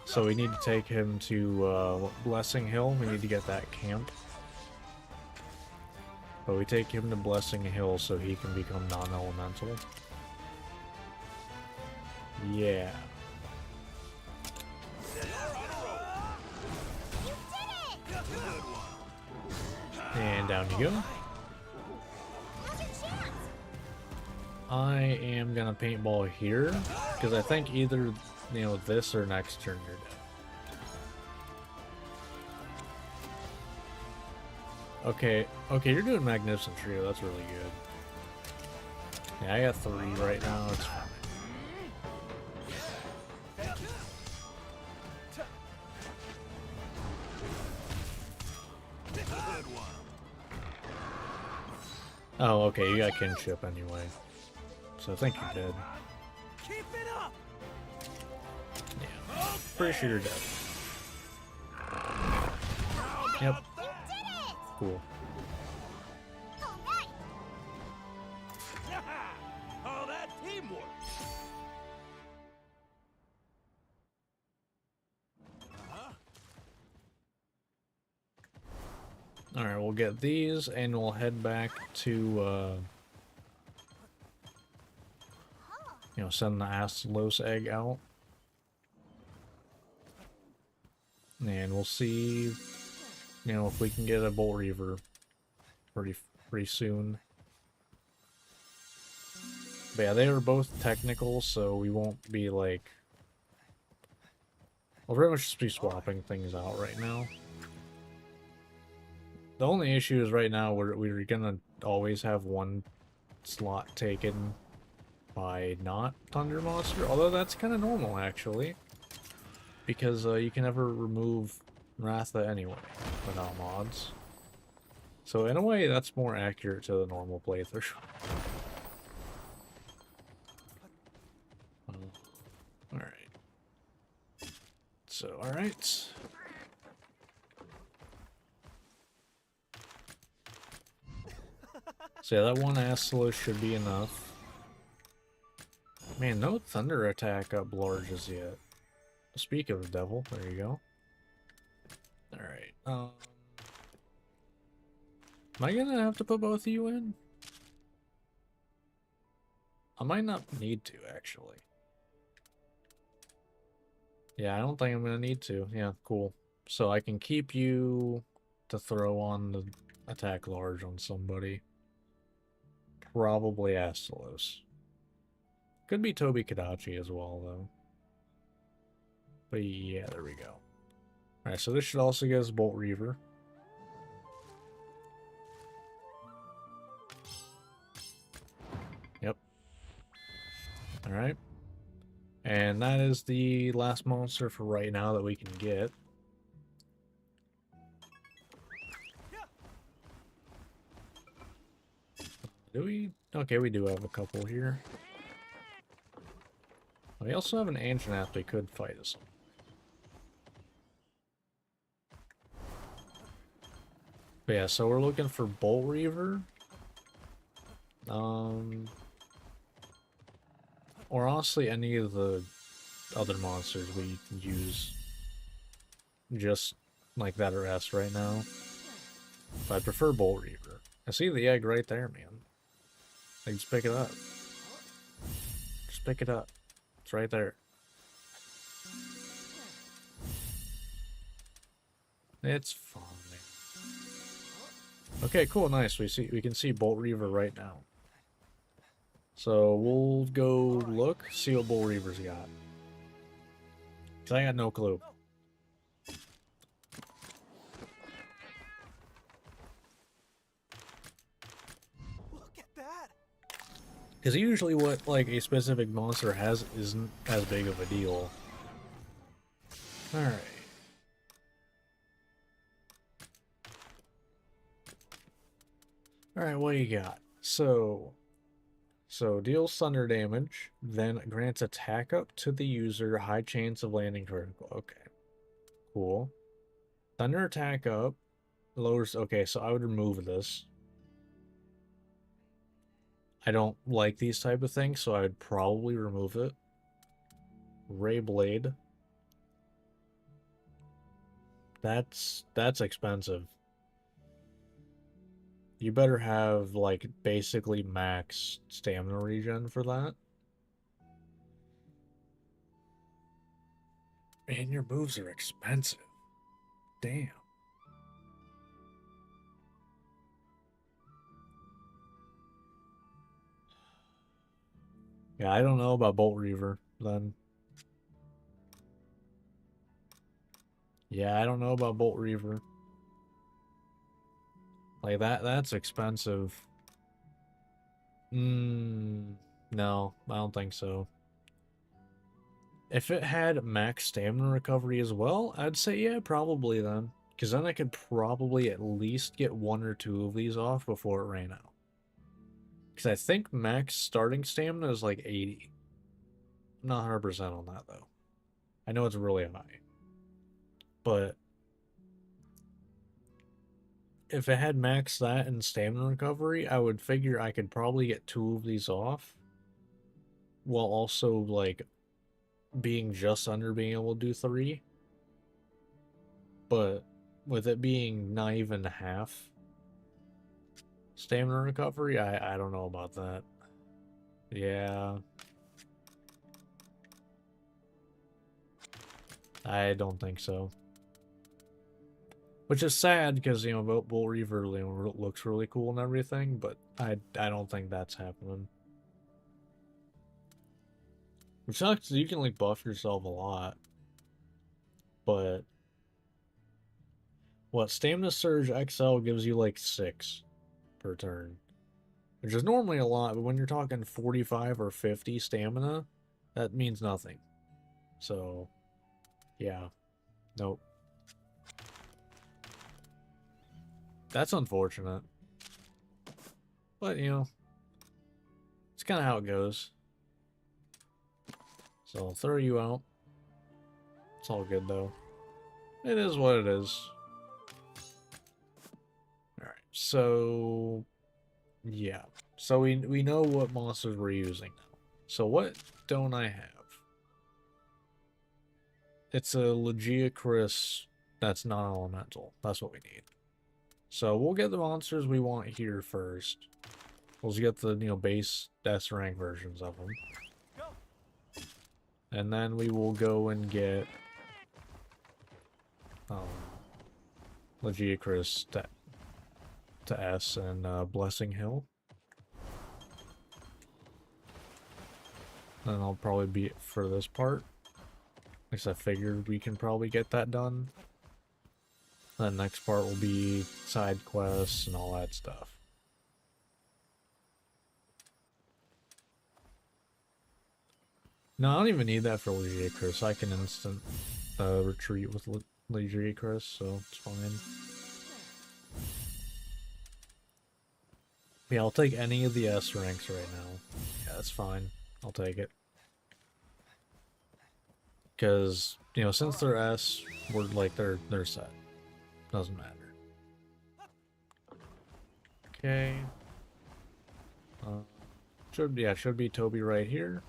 So we need to take him to Blessing Hill. We need to get that camp. But we take him to Blessing Hill so he can become non-elemental. Yeah. And down you go. Now's your chance. I am gonna paintball here because I think either, you know, this or next turn you're dead. Okay, okay, you're doing Magnificent Trio. That's really good. Yeah, I got 3 right now. It's fine. Good one. Oh, okay, you got kinship anyway. So I think you're dead. Keep it up. Yeah. Pretty sure you're dead. Yep. You did it! Cool. All right. Oh, that teamwork. Alright, we'll get these and we'll head back to, you know, send the Astalos egg out. And we'll see, you know, if we can get a Bolt Reaver pretty soon. But yeah, they are both technical, so we won't be like... We'll pretty much just be swapping things out right now. The only issue is right now we're gonna always have one slot taken by not Thunder Monster, although that's kind of normal actually, because you can never remove Ratha anyway without mods. So in a way, that's more accurate to the normal playthrough. All right. So all right. So yeah, that one Astalos should be enough. Man, no thunder attack up larges yet. Speak of the devil, there you go. Alright, am I gonna have to put both of you in? I might not need to, actually. Yeah, I don't think I'm gonna need to. Yeah, cool. So I can keep you to throw on the attack large on somebody. Probably Astalos. Could be Toby Kadachi as well, though. But yeah, there we go. Alright, so this should also get us Bolt Reaver. Yep. Alright. And that is the last monster for right now that we can get. Do we? Okay, we do have a couple here. We also have an Anjanath they could fight us. But yeah, so we're looking for Bolt Reaver. Or honestly, any of the other monsters we use just like that or S right now. But I prefer Bolt Reaver. I see the egg right there, man. Like, just pick it up. Just pick it up. It's right there. It's fine. Okay, cool, nice. We can see Bolt Reaver right now. So we'll go look, see what Bolt Reaver's got. Cause I got no clue. Look at that. Because usually what like a specific monster has isn't as big of a deal. Alright. Alright, what you got? So deals thunder damage, then grants attack up to the user, high chance of landing critical. Okay. Cool. Thunder attack up, lowers... Okay, so I would remove this. I don't like these type of things, so I would probably remove it. Ray Blade. That's expensive. You better have, like, basically max stamina regen for that. Man, your moves are expensive. Damn. Yeah, I don't know about Bolt Reaver, then. Yeah, I don't know about Bolt Reaver. Like, that's expensive. No, I don't think so. If it had max stamina recovery as well, I'd say yeah, probably then. Because then I could probably at least get 1 or 2 of these off before it ran out. Because I think max starting stamina is like 80. I'm not 100% on that though. I know it's really high. But if it had max that and stamina recovery, I would figure I could probably get 2 of these off. While also like being just under being able to do 3. But with it being not even half stamina recovery, I don't know about that. Yeah. I don't think so. Which is sad because, you know, Bolt Reaver, you know, looks really cool and everything, but I don't think that's happening. Which sucks, you can like buff yourself a lot. But what, Stamina Surge XL gives you like 6 per turn. Which is normally a lot, but when you're talking 45 or 50 stamina, that means nothing. So, yeah. Nope. That's unfortunate. But, you know, it's kind of how it goes. So I'll throw you out. It's all good, though. It is what it is. Alright, so... yeah. So we know what monsters we're using now. So what don't I have? It's a Legiacris that's non-elemental. That's what we need. So we'll get the monsters we want here first. We'll just get the, you know, base S rank versions of them. And then we will go and get Legiacris to S and Blessing Hill. And I'll probably be it for this part. Because I figured we can probably get that done. The next part will be side quests and all that stuff. No, I don't even need that for Legiacris. I can instant retreat with Legiacris, so it's fine. Yeah, I'll take any of the S ranks right now. Yeah, that's fine. I'll take it. Because, you know, since they're S, we're like, they're set. Doesn't matter. Okay. Should be Toby right here.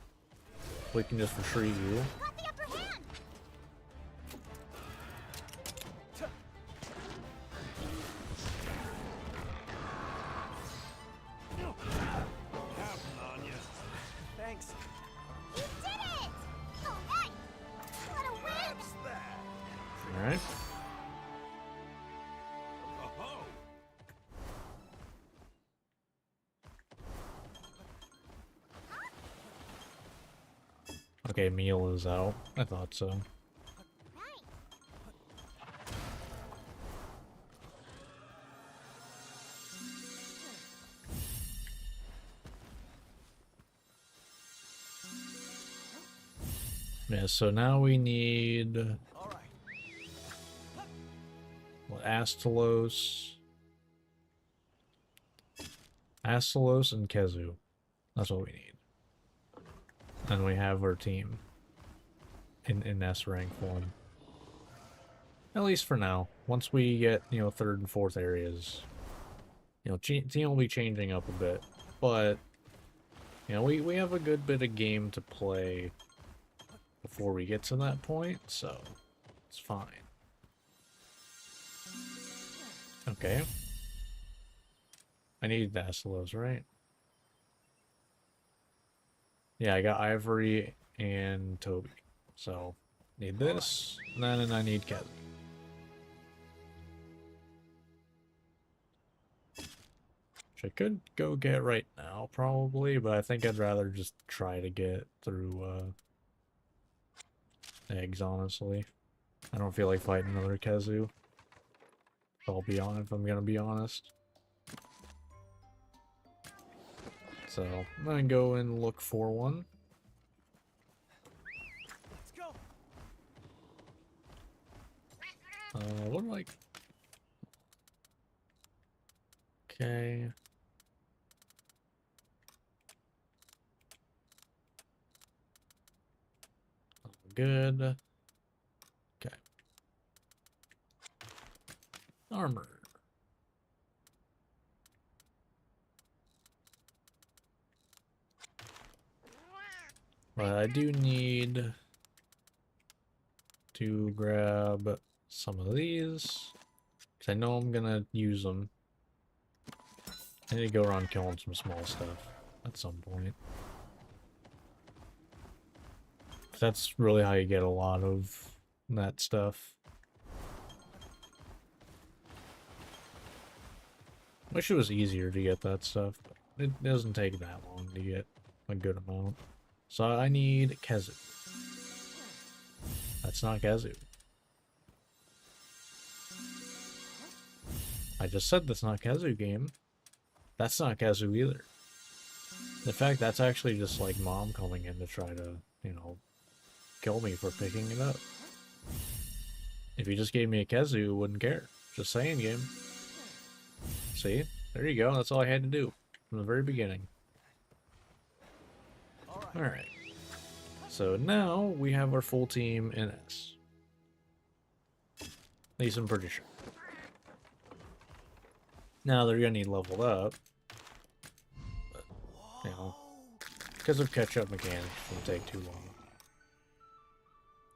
We can just retreat you. Got the upper hand. Counting on you. Thanks. You did it! All right. What a win! What's that? Alright. Oh-ho. Okay, meal is out. I thought so. Right. Yeah, so now we need All right. what, Astalos and Kezu. That's what we need. And we have our team in S rank form. At least for now. Once we get, you know, 3rd and 4th areas, you know, team will be changing up a bit. But, you know, we have a good bit of game to play before we get to that point, so it's fine. Okay. I need Dacilos, right? Yeah, I got Ivory and Toby. So, need this, and then I need Kevin. Which I could go get right now, probably, but I think I'd rather just try to get through, eggs, honestly. I don't feel like fighting another Kezu. If I'm gonna be honest. So I'm gonna go and look for one. Let's go. What do I... Okay. Good. Okay. Armor. But I do need to grab some of these, because I know I'm gonna use them. I need to go around killing some small stuff at some point. That's really how you get a lot of that stuff. Wish it was easier to get that stuff, but it doesn't take that long to get a good amount. So I need Kezu. That's not Kezu. I just said that's not Kezu game. That's not Kezu either. In fact, that's actually just like Mom coming in to try to, you know, kill me for picking it up. If you just gave me a Kezu, wouldn't care. Just saying, game. See? There you go. That's all I had to do from the very beginning. Alright. So now we have our full team in S. At least I'm pretty sure. Now they're gonna need leveled up. But, you know, because of catch-up mechanics, it won't take too long.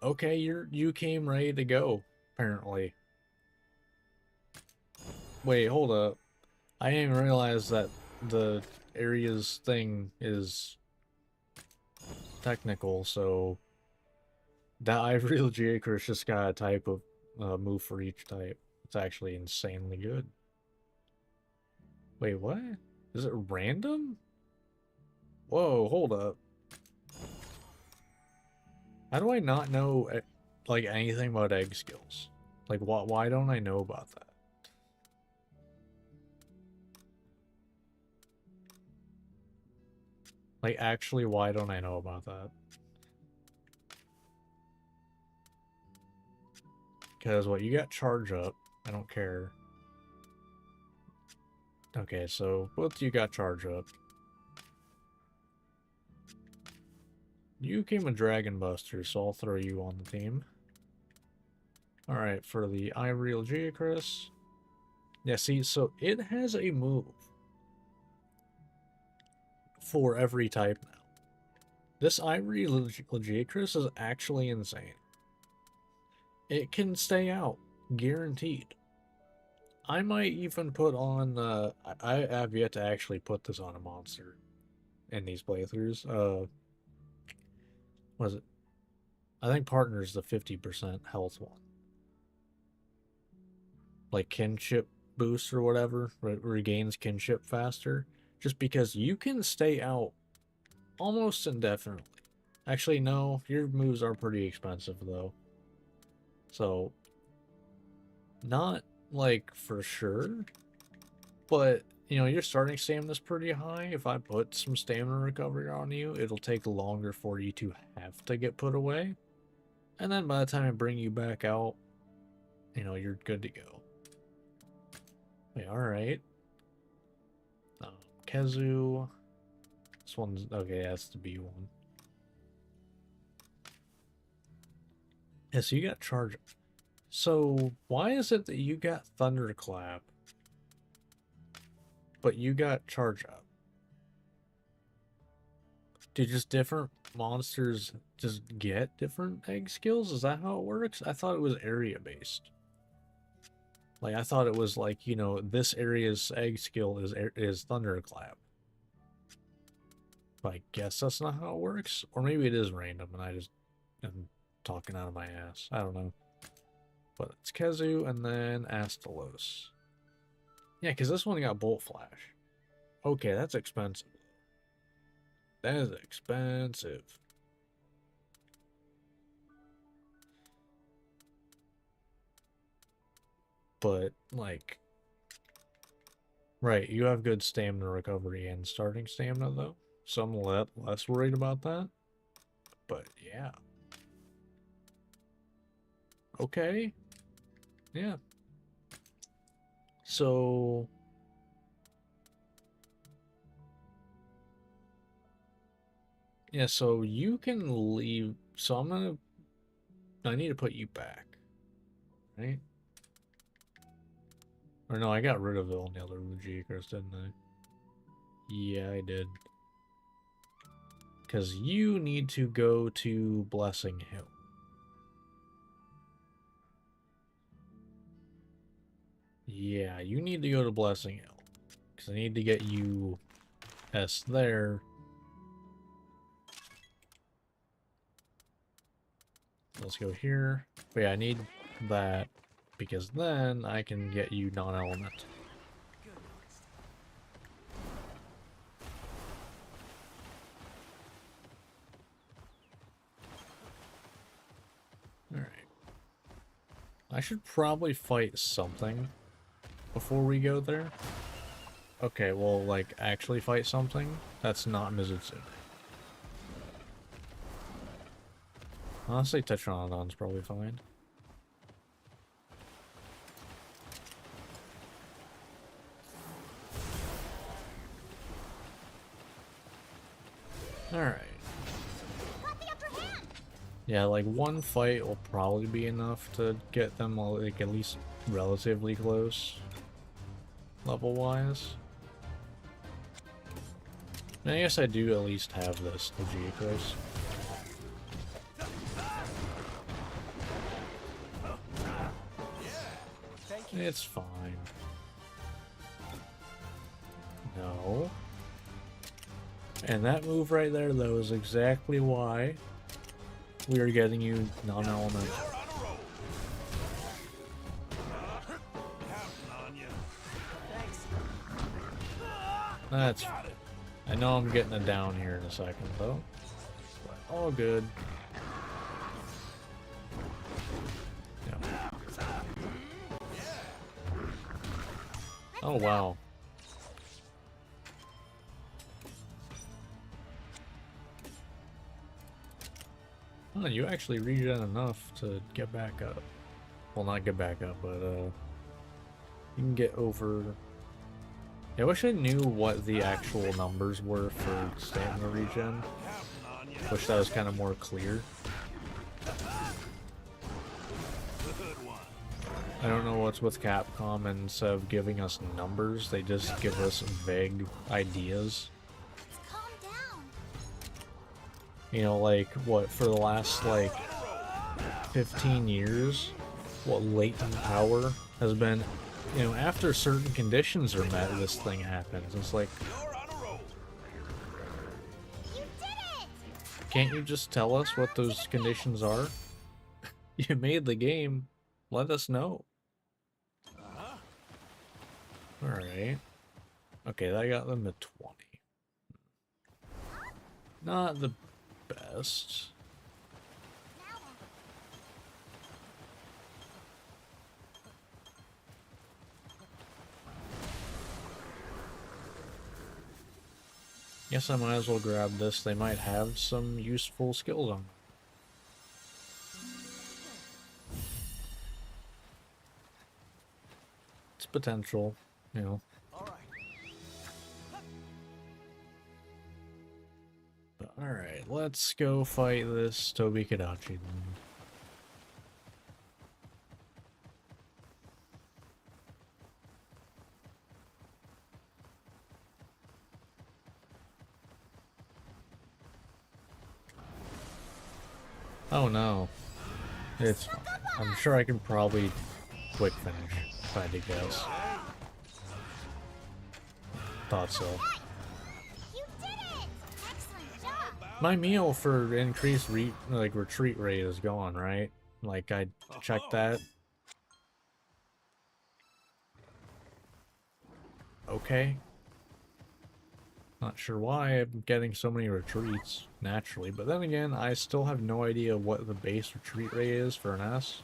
Okay, you came ready to go, apparently. Wait, hold up. I didn't even realize that the areas thing is technical, so that Ivory Legiacris just got a type of move for each type. It's actually insanely good. Wait, what? Is it random? Whoa, hold up. How do I not know like anything about egg skills? Like, why don't I know about that? Like, actually, why don't I know about that? Because, what, you got charge up. I don't care. Okay, so, both you got charge up. You came a Dragon Buster, so I'll throw you on the team. Alright, for the Ivory Legiacris. Yeah, see, so it has a move for every type now. This Ivory Legiacris is actually insane. It can stay out, guaranteed. I might even put on, I have yet to actually put this on a monster in these playthroughs. What is it? I think Partner's the 50% health one. Like kinship boost or whatever, regains kinship faster. Just because you can stay out almost indefinitely. Actually, no, your moves are pretty expensive though. So, not like for sure, but you know, your starting stamina is pretty high. If I put some stamina recovery on you, it'll take longer for you to have to get put away. And then by the time I bring you back out, you know, you're good to go. Wait, alright. Kezu. This one's, okay, that's the B one. Yeah, so you got charge. So, why is it that you got Thunderclap, but you got charge up? Do just different monsters just get different egg skills? Is that how it works? I thought it was area based. Like, I thought it was like, you know, this area's egg skill is Thunderclap. But I guess that's not how it works. Or maybe it is random and I just am talking out of my ass. I don't know. But it's Kezu and then Astalos. Yeah, because this one got Bolt Flash. Okay, that's expensive. That is expensive. But, like, Right, you have good stamina recovery and starting stamina, though. So I'm less worried about that. But yeah. Okay. Yeah. So... yeah, so you can leave. So I need to put you back. Right? Or no, I got rid of all the other Mujikers, didn't I? Yeah, I did. Because you need to go to Blessing Hill. Yeah, you need to go to Blessing Hill. Because I need to get you S there. Let's go here. But yeah, I need that. Because then I can get you non-element. Alright. I should probably fight something before we go there. Okay, well, like, actually fight something? That's not Mizutsu. Honestly, Tetranodon's probably fine. Alright. Yeah, like, one fight will probably be enough to get them, like, at least relatively close. Level-wise. I guess I do at least have this, the G-Chris. It's fine. No. And that move right there, though, is exactly why we are getting you non-element. That's fine. I know I'm getting it down here in a second, though. But all good. Yeah. Oh, wow. Oh, you actually regen enough to get back up. Well, not get back up, but, you can get over... I wish I knew what the actual numbers were for stamina regen. Wish that was kind of more clear. I don't know what's with Capcom, and instead of giving us numbers, they just give us vague ideas. Calm down. You know, like, what, for the last, like, 15 years, what latent power has been, you know, after certain conditions are met, this thing happens. It's like, You did it! can't you just tell us what those conditions are? You made the game. Let us know. Alright. Okay, that got them to 20. Not the best. Now then. Guess I might as well grab this. They might have some useful skills on them. It's potential, you know. But alright, let's go fight this Tobi Kadachi then. Oh no. It's fine. I'm sure I can probably quick finish, if I had to guess. Thought so. You did it! Excellent job. My meal for increased retreat rate is gone, right? Like, I checked that. Okay. Not sure why I'm getting so many retreats, naturally. But then again, I still have no idea what the base retreat rate is for an S.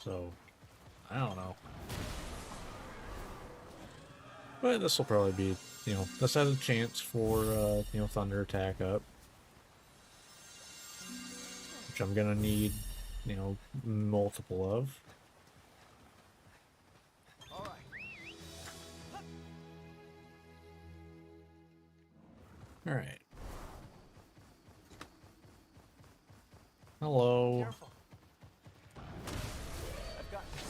So, I don't know. But this will probably be, this has a chance for, Thunder attack up. Which I'm gonna need, multiple of. Alright. Hello. Careful. I've got this.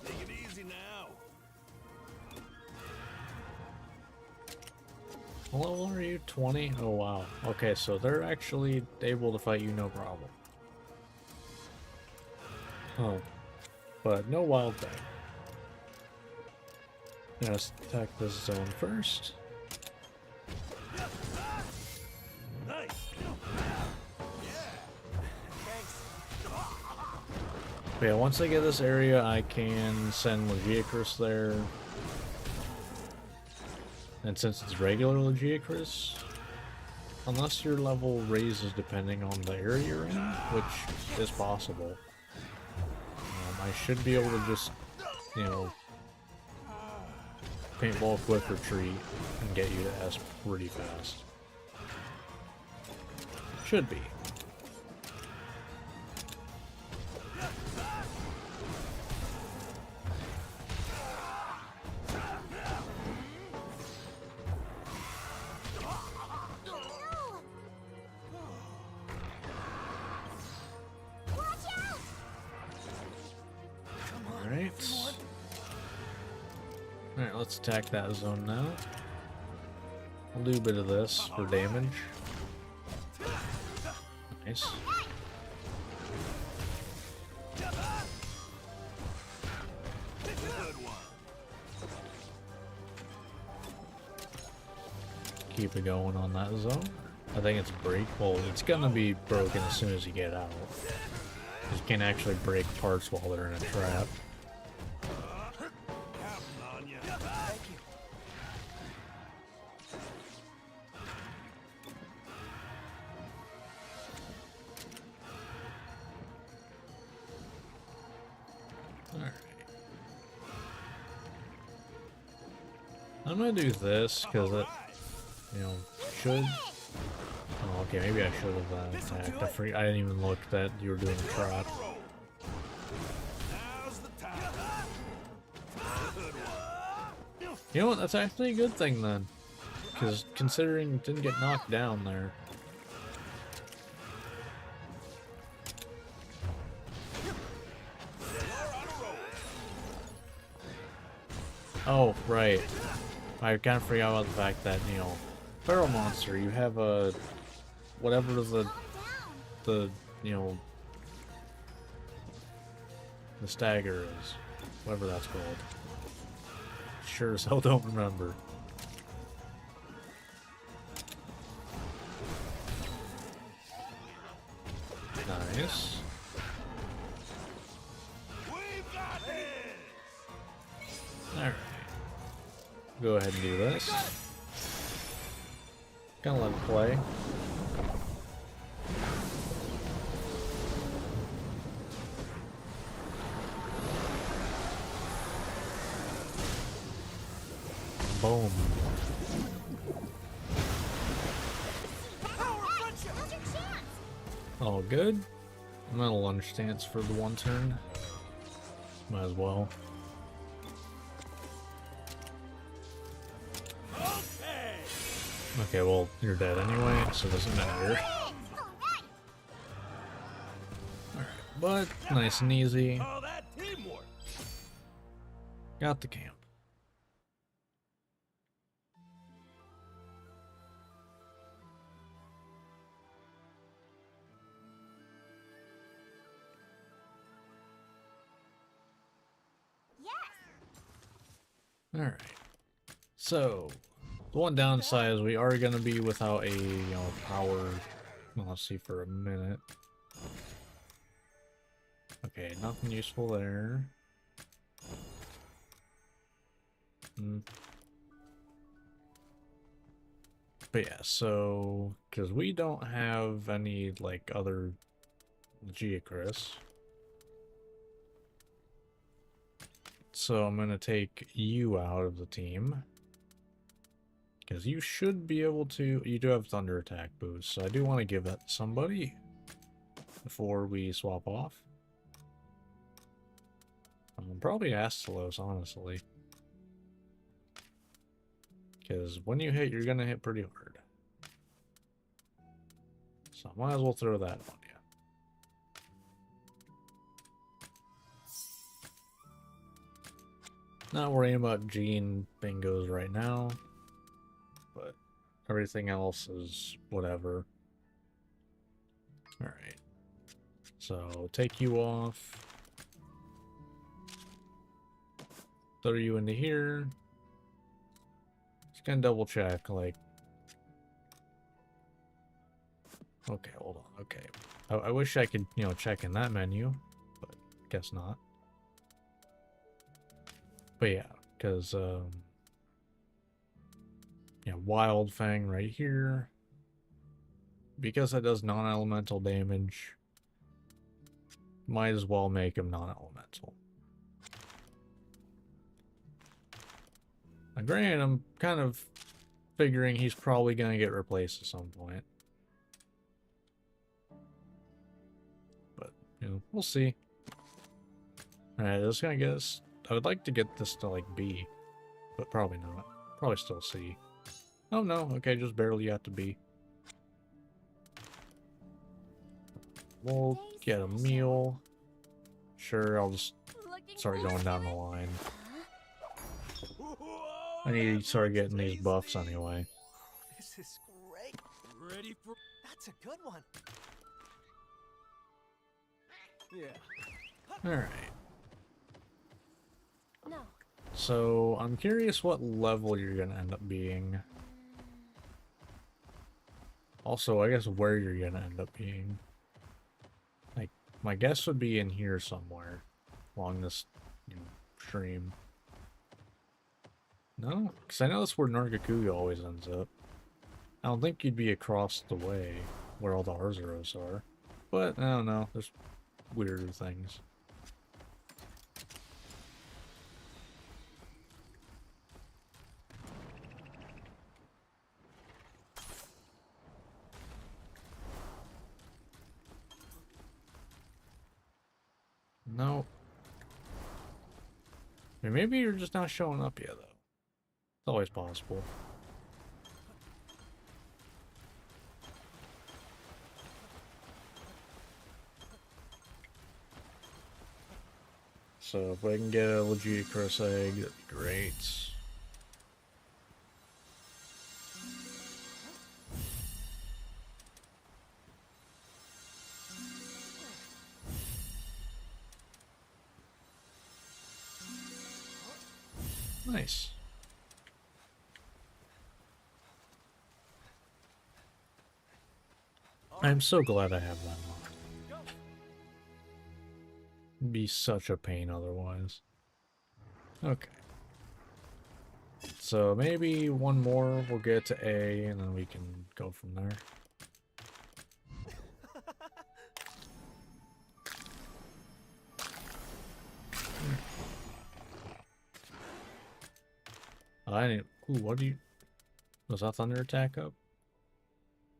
Take it easy now. What level are you? 20? Oh wow. Okay, so they're actually able to fight you no problem. Oh. But no wild thing. Let's attack this zone first. Nice. But yeah, once I get this area, I can send Legiacris there. And since it's regular Legiacris, unless your level raises depending on the area you're in, which is possible, I should be able to just, paintball quick retreat and get you to S pretty fast. Should be. Alright, let's attack that zone now. I'll do a bit of this for damage. Nice. Keep it going on that zone. I think it's break. Well, it's gonna be broken as soon as you get out. You can't actually break parts while they're in a trap. I'm gonna do this because it, should. Oh, okay, maybe I should have attacked. I didn't even look that you were doing a trap. You know what? That's actually a good thing then, because considering it didn't get knocked down there. Oh, right. I kind of forgot about the fact that, Feral Monster, you have a... whatever the the stagger is. Whatever that's called. Sure as hell don't remember. Nice. Alright. Go ahead and do this. Gonna let it play. Boom. All good. I'm at a lunch stance for the one turn. Might as well. Okay, well, you're dead anyway, so it doesn't matter. Alright, but nice and easy. Got the camp. Alright. So, the one downside is we are going to be without a, power... Well, let's see for a minute. Okay, nothing useful there. But yeah, so... Because we don't have any, other Geocris. So I'm going to take you out of the team. Because you should be able to... You do have Thunder Attack boost, so I do want to give that to somebody before we swap off. Probably Astalos, honestly. Because when you hit, you're going to hit pretty hard. So I might as well throw that on you. Not worrying about Gene bingos right now. But everything else is whatever. Alright. So take you off. Throw you into here. Just gonna double check, like... Okay, hold on, okay. I wish I could, you know, check in that menu, but guess not. But yeah, because, yeah, Wild Fang right here. Because that does non-elemental damage, might as well make him non-elemental. Now, granted, I'm kind of figuring he's probably going to get replaced at some point. But, you know, we'll see. Alright, this is going to get us... I would like to get this to, like, B. But probably not. Probably still C. Oh, no. Okay, just barely got to B. We'll get a meal. Sure, I'll just start going down the line. I need to start getting these buffs anyway. This is great. Ready for... That's a good one. Yeah. Alright. No. So, I'm curious what level you're going to end up being. Also, I guess where you're going to end up being. Like, my guess would be in here somewhere. Along this, you know, stream. No? Because I know that's where Nargacuga always ends up. I don't think you'd be across the way where all the Arzuros are. But, I don't know. There's weirder things. No. I mean, maybe you're just not showing up yet, though. It's always possible. So if I can get a Ludicrous egg, that'd be great. Nice. I'm so glad I have that locked. It'd be such a pain otherwise. Okay. So maybe one more, we'll get to A, and then we can go from there. I didn't... Ooh, what do you... Was that Thunder Attack up?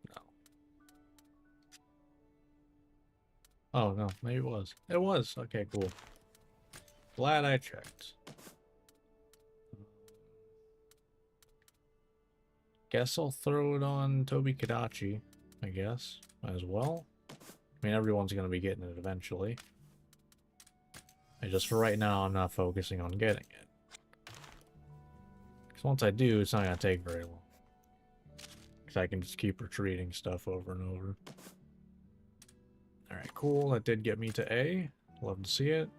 No. Oh, no. Maybe it was. It was. Okay, cool. Glad I checked. Guess I'll throw it on Tobi Kadachi, I guess. Might as well. I mean, everyone's going to be getting it eventually. And just for right now, I'm not focusing on getting it. Because once I do, it's not going to take very long. Because I can just keep retreating stuff over and over. Alright, cool. That did get me to A. Love to see it.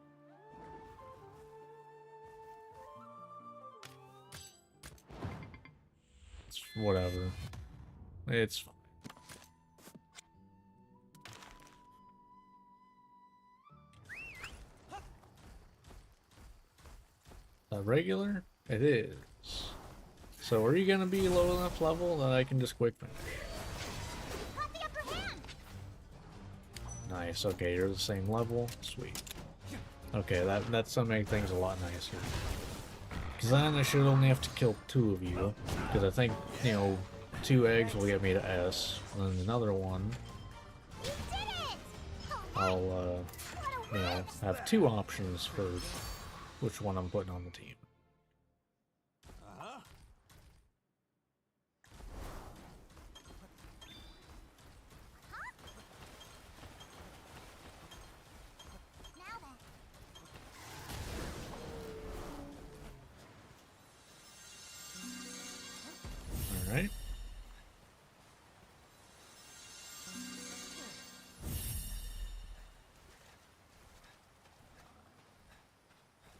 It's whatever. It's fine. Is that regular? It is. So are you going to be low enough level that I can just quick finish? Caught the upper hand. Nice. Okay, you're the same level. Sweet. Okay, that's gonna make things a lot nicer. Because then I should only have to kill 2 of you. Because I think, you know, 2 eggs will get me to S. And then another one, You did it! All right. I'll, What a you know, win! have 2 options for which one I'm putting on the team. Uh-huh. Now then. Alright.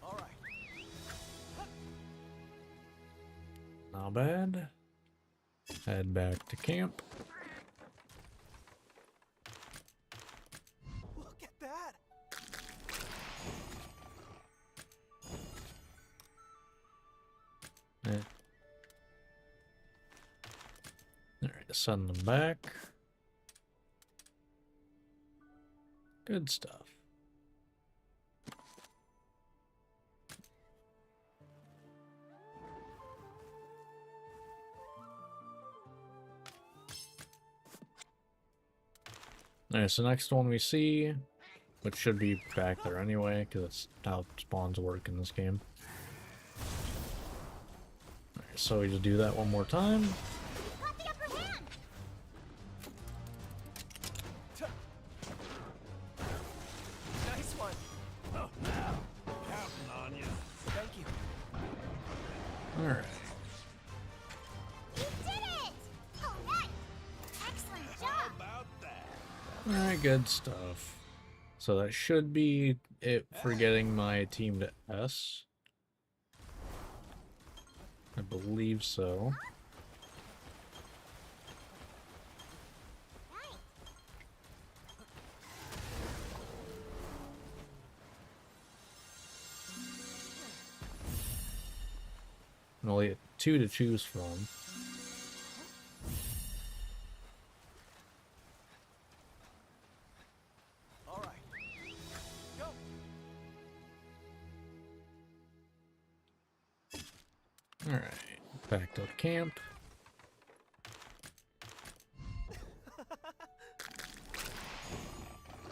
All right. Not bad. Head back to camp. Look at that. Eh. Alright, send them back. Good stuff. Alright, so next one we see, which should be back there anyway, because it's how spawns work in this game. Alright, so we just do that one more time. You've got the upper hand! Nice one. Oh, now. Counting on you. Thank you. Alright. You did it! All right. Excellent How job. about that? Alright, good stuff. So that should be it for getting my team to S. I believe so. Right. And only 2 to choose from. All right. Go. Alright, back to camp.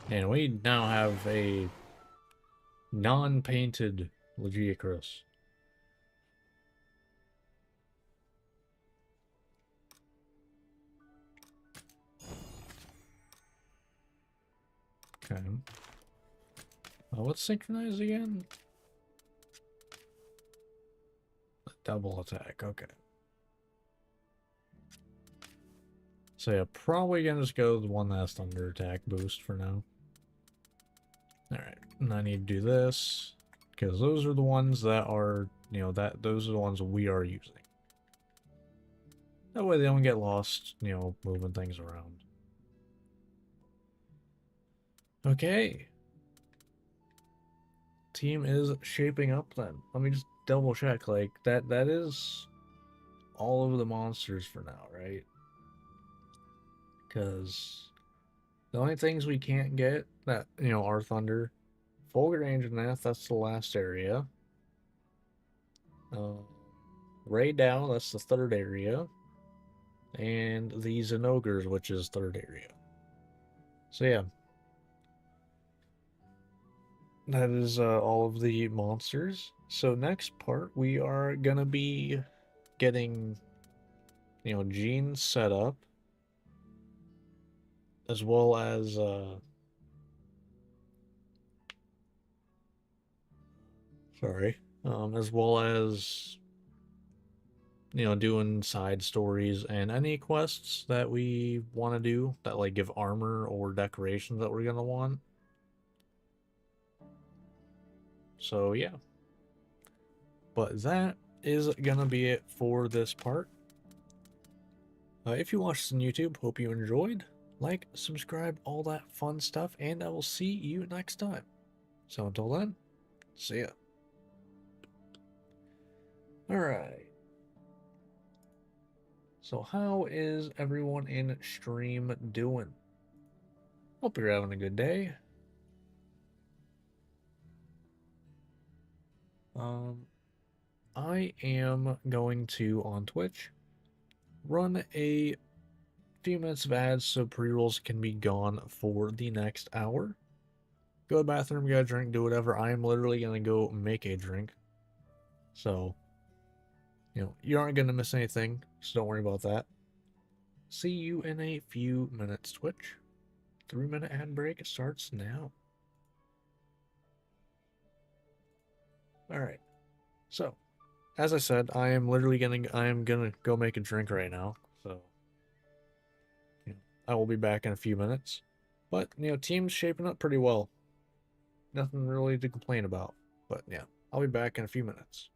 And we now have a non-painted Legiacrus. Okay. Let's synchronize again. Double attack, okay. So yeah, probably gonna just go with the one that has Thunder attack boost for now. Alright, and I need to do this, because those are the ones that are, you know, those are the ones we are using. That way they don't get lost, you know, moving things around. Okay. Team is shaping up then. Let me just double check, like, that is all of the monsters for now, right? Because the only things we can't get that, you know, are Thunder, Fulgur Nath, that's the last area. Ray Dow, that's the third area. And the Zenogres, which is third area. So yeah. That is all of the monsters. So next part, we are gonna be getting, you know, Gene set up. As well as, sorry, as well as, you know, doing side stories and any quests that we want to do that like give armor or decorations that we're gonna want. So yeah, but that is gonna be it for this part. If you watched this on YouTube, hope you enjoyed. Like, subscribe, all that fun stuff, and I will see you next time. So until then, see ya. Alright. So how is everyone in stream doing? Hope you're having a good day. I am going to, on Twitch, run a few minutes of ads so pre-rolls can be gone for the next hour. Go to the bathroom, get a drink, do whatever. I am literally going to go make a drink. So, you aren't going to miss anything, so don't worry about that. See you in a few minutes, Twitch. 3-minute ad break starts now. Alright. So, as I said, I am gonna go make a drink right now. So, I will be back in a few minutes. But, team's shaping up pretty well. Nothing really to complain about. But yeah, I'll be back in a few minutes.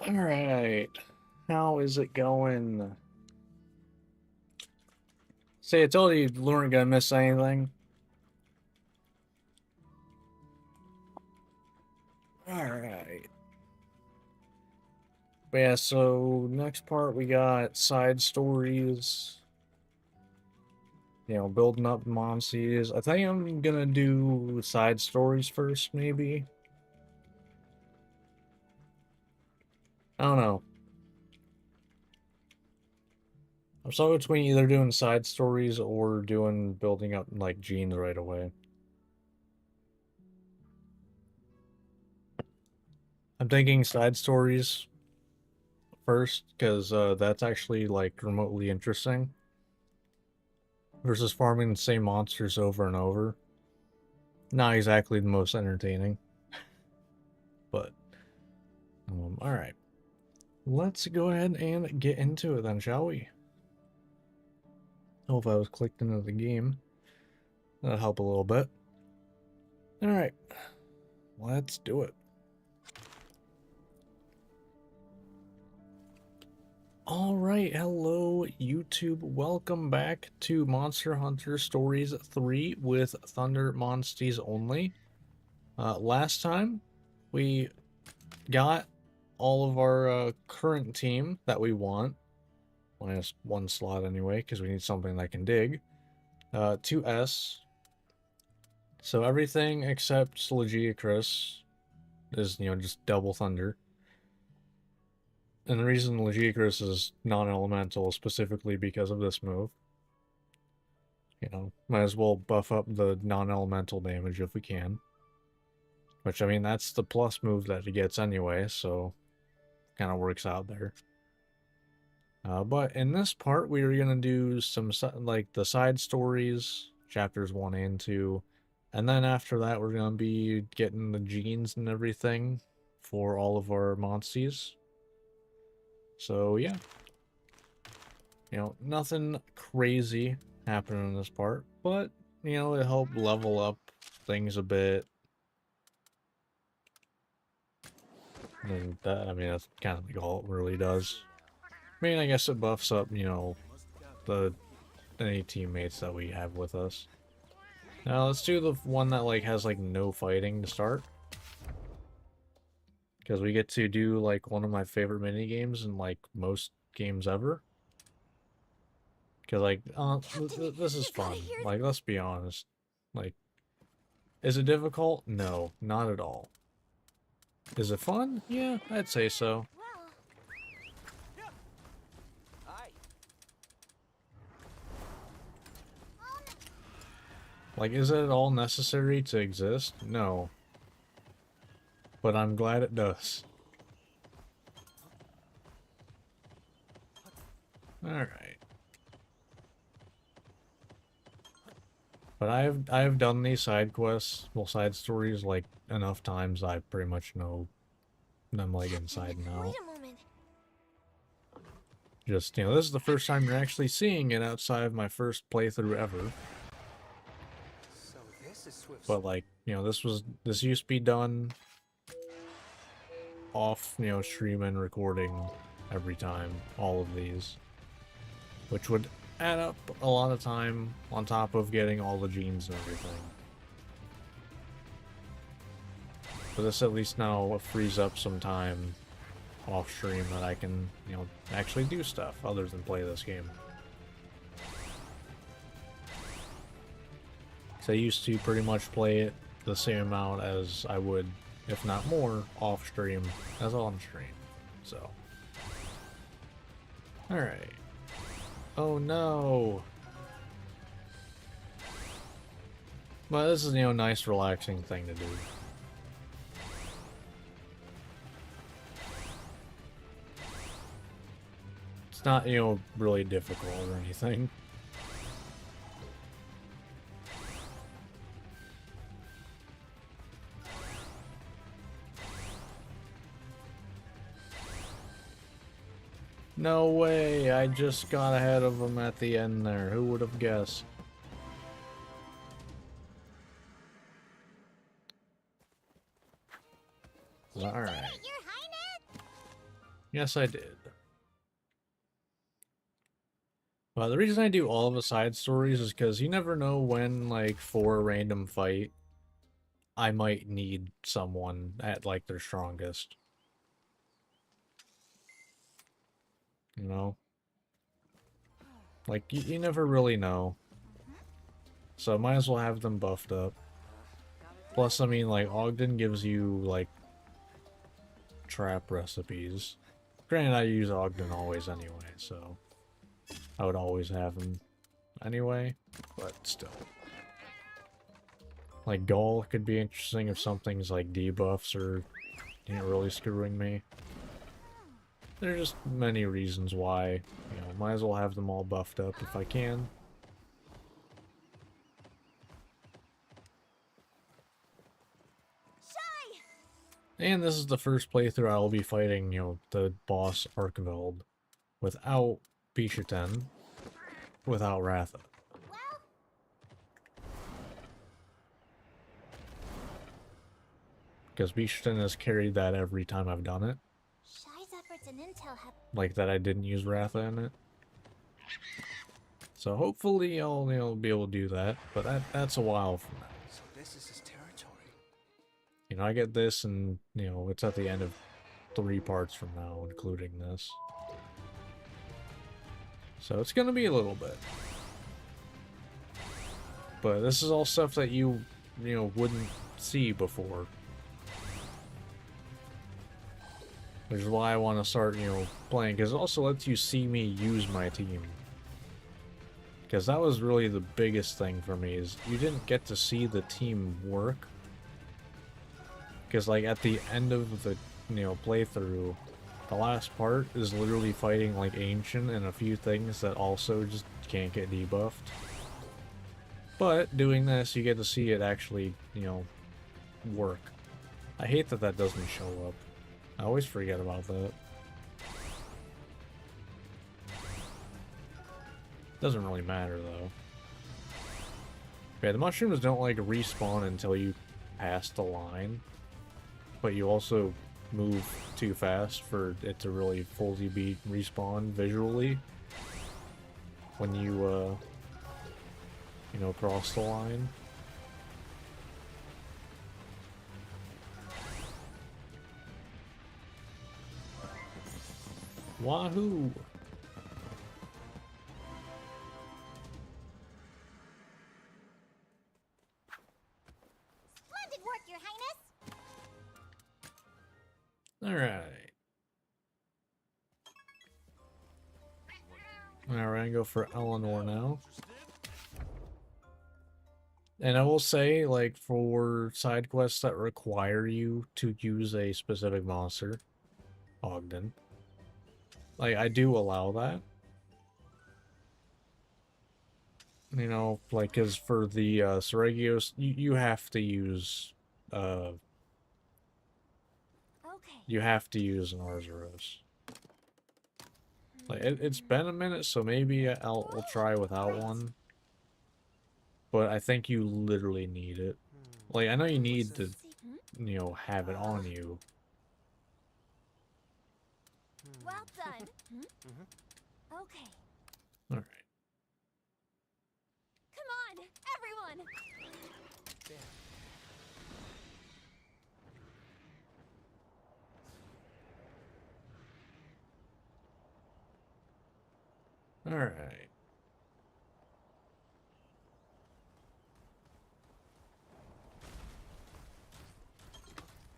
Alright. How is it going? See, I told you you weren't gonna miss anything. Alright. But yeah, so next part we got side stories. Building up Monsties. I think I'm gonna do side stories first, maybe. I don't know. I'm so between either doing side stories or doing building up like genes right away. I'm thinking side stories first, because that's actually like remotely interesting versus farming the same monsters over and over. Not exactly the most entertaining, but all right. Let's go ahead and get into it then, shall we? Oh, if I was clicked into the game, that'd help a little bit. All right, let's do it. Alright, hello YouTube. Welcome back to Monster Hunter Stories 3 with Thunder Monsties only. Last time, we got all of our current team that we want. Minus one slot anyway, because we need something that can dig. 2S. So everything except Legiacris is, just double Thunder. And the reason Legiacris is non-elemental is specifically because of this move. Might as well buff up the non-elemental damage if we can. Which, I mean, that's the plus move that it gets anyway, so kind of works out there. But in this part, we are going to do some, like, the side stories, chapters 1 and 2. And then after that, we're going to be getting the genes and everything for all of our monsties. So, yeah. Nothing crazy happening in this part, but, it helped level up things a bit. And that, I mean, that's kind of like all it really does. I mean, I guess it buffs up, any teammates that we have with us. Now, let's do the one that, like, has, like, no fighting to start. Because we get to do, like, one of my favorite mini games in, like, most games ever. Because, like, this is fun. Like, let's be honest. Like, is it difficult? No, not at all. Is it fun? Yeah, I'd say so. Like, is it at all necessary to exist? No. But I'm glad it does. Alright. But I have done these side quests, well, side stories, like, enough times I pretty much know them, like, inside and out. Wait a moment. Just, this is the first time you're actually seeing it outside of my first playthrough ever. So this is Swift's. But, like, this used to be done off, stream and recording every time, all of these. Which would add up a lot of time on top of getting all the genes and everything. But this at least now frees up some time off stream that I can, actually do stuff other than play this game. So I used to pretty much play it the same amount as I would, if not more, off stream as on stream. So. Alright. Oh no! But this is, a nice relaxing thing to do. It's not, really difficult or anything. No way, I just got ahead of him at the end there. Who would have guessed? Alright. Your Highness? Yes, I did. Well, the reason I do all of the side stories is because you never know when, like, for a random fight, I might need someone at, like, their strongest. Like, you never really know. So might as well have them buffed up. Plus, I mean, like, Ogden gives you, like, trap recipes. Granted, I use Ogden always anyway, so I would always have him anyway, but still. Like, Gaul could be interesting if something's, like, debuffs or ain't really screwing me. There's just many reasons why, you know, might as well have them all buffed up if I can. And this is the first playthrough I will be fighting, you know, the boss Arkveld without Bishuten, without Ratha. Well, Because Bishuten has carried that every time I've done it. Shy's efforts and intel have. Like that I didn't use Ratha in it. So hopefully I'll, you know, be able to do that, but that's a while from now. So this is his territory. You know, I get this and, you know, it's at the end of 3 parts from now, including this. So it's gonna be a little bit. But this is all stuff that you know, wouldn't see before. Which is why I want to start, you know, playing, because it also lets you see me use my team. Because that was really the biggest thing for me, is you didn't get to see the team work. Because, like, at the end of the, you know, playthrough, the last part is literally fighting, like, Ancient and a few things that also just can't get debuffed. But, doing this, you get to see it actually, you know, work. I hate that that doesn't show up. I always forget about that. Doesn't really matter, though. Okay, the mushrooms don't, like, respawn until you pass the line. But you also move too fast for it to really fully be respawn visually. When you, you know, cross the line. Wahoo! Splendid work, Your Highness! Alright. Alright, I go for Eleanor now. And I will say, like, for side quests that require you to use a specific monster, Ogden, like, I do allow that. You know, like, because for the Seregios, you have to use, Okay. you have to use an Arzuros. Like, it's been a minute, so maybe I'll try without one. But I think you literally need it. Like, I know you need to, you know, have it on you. Well done. Okay. Alright. Come on, everyone! Alright.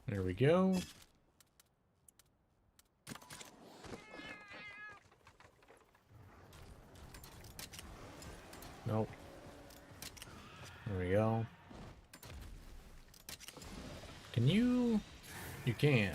There we go. Nope. There we go. Can you? You can.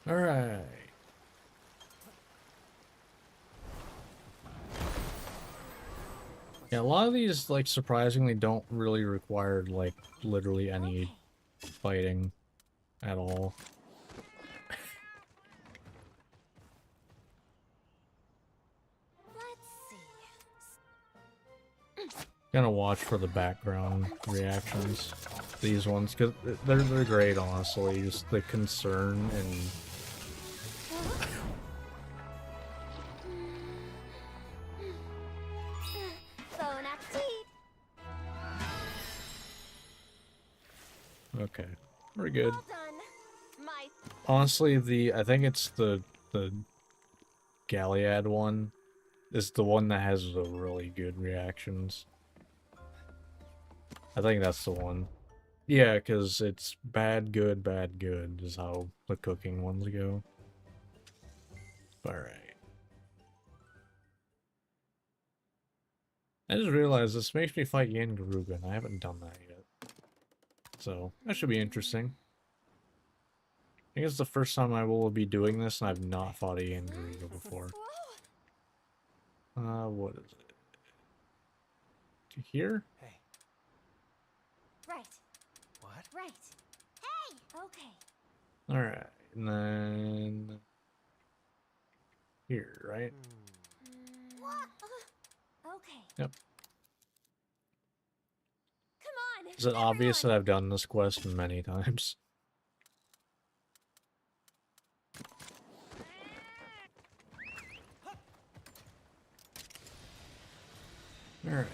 Alright. Yeah, a lot of these, like, surprisingly don't really require, like, literally any fighting at all. Let's see. Gonna watch for the background reactions. These ones, because they're great, honestly. Just the concern and... Bon appetit! Okay, we're good. Well done. My Honestly, I think it's the Galliad one is the one that has the really good reactions. I think that's the one. Yeah, because it's bad, good is how the cooking ones go. Alright. I just realized this makes me fight Yen Garuga, and I haven't done that yet. So, that should be interesting. I think it's the first time I will be doing this, and I've not fought a Yen Garuga before. What is it? Here? Hey. Right. What? Right. Hey! Okay. Alright, and then... here, right? What? Okay. Yep. Come on! Is it obvious that everyone! I've done this quest many times? Alright.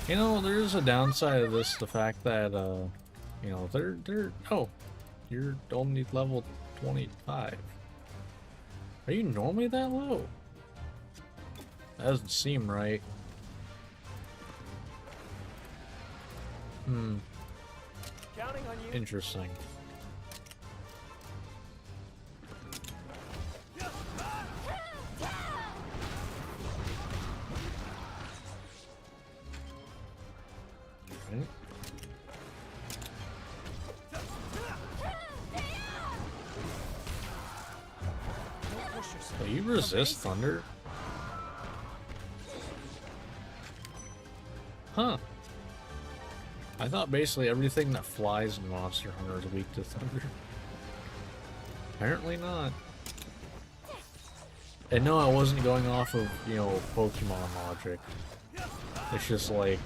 You know, there is a downside of this, the fact that, you know, oh, you're only level 25. Are you normally that low? That doesn't seem right. Counting on you. Interesting. Right. Don't push yourself. So you resist thunder? Huh. I thought basically everything that flies in Monster Hunter is weak to thunder. Apparently not. And no, I wasn't going off of, you know, Pokemon logic. It's just like,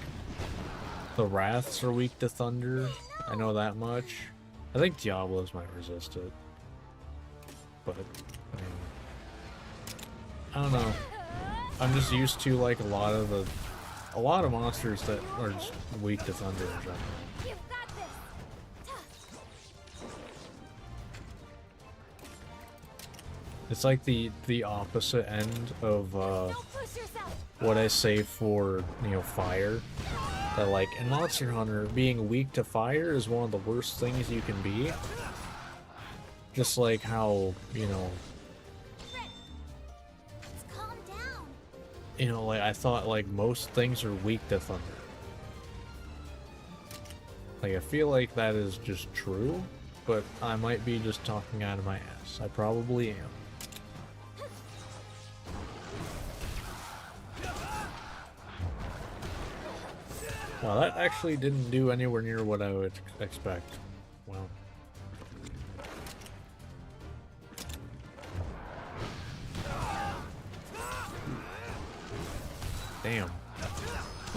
the Wraths are weak to thunder. I know that much. I think Diablos might resist it. But, I mean, I don't know. I'm just used to, like, a lot of monsters that are just weak to thunder in general. You've got this! It's like the opposite end of Don't push yourself! what I say for, you know, fire. That, like, in Monster Hunter, being weak to fire is one of the worst things you can be. Just like how, you know, Let's calm down. you know, like, I thought, like, most things are weak to thunder. Like, I feel like that is just true, but I might be just talking out of my ass. I probably am. Well, that actually didn't do anywhere near what I would expect. Well. Damn.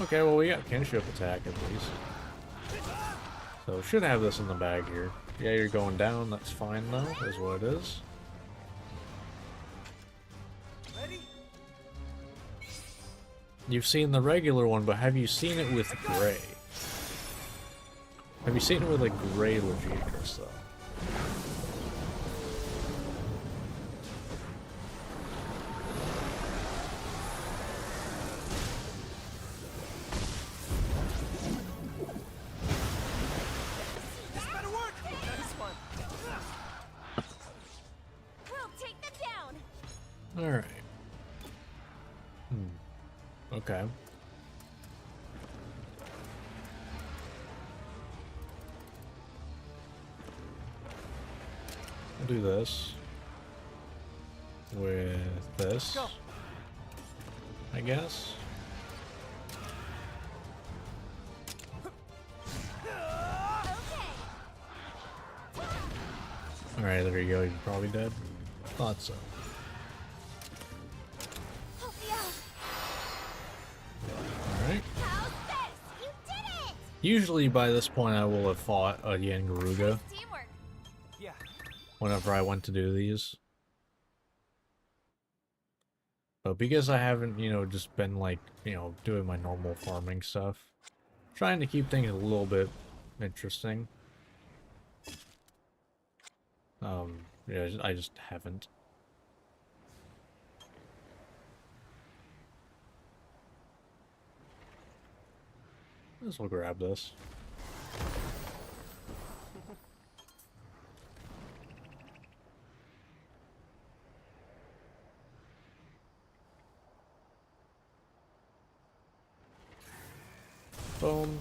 Okay, well, we got kinship attack at least. So, should have this in the bag here. Yeah, you're going down, that's fine though, is what it is. Ready? You've seen the regular one, but have you seen it with gray? Have you seen it with a gray Legionnaires, though? This better work. Nice one. We'll take them down! Alright. Okay. I'll do this. With this. Go. I guess. Okay! Alright, there you go. You're probably dead. Thought so. Help me out! Alright. How's this? You did it! Usually by this point I will have fought a Yen Garuga Teamwork! Yeah. whenever I went to do these. But because I haven't, you know, just been like, you know, doing my normal farming stuff, trying to keep things a little bit interesting. Yeah, I just haven't. Might as well grab this. Boom.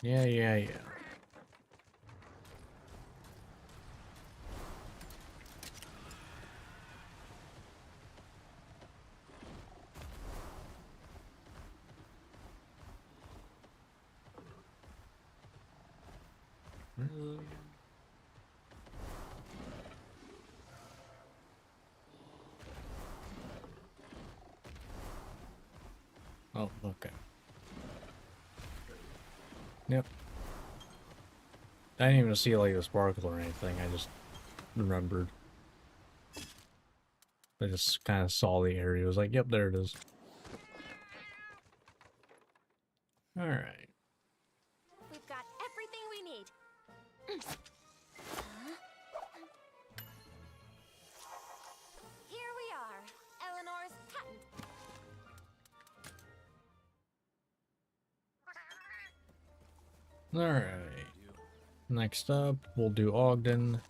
Yeah. Oh, okay. Yep. I didn't even see like a sparkle or anything. I just remembered. I just kind of saw the area. I was like, yep, there it is. All right. We've got everything we need. Here we are, Eleanor's patent. All right. Next up, we'll do Ogden.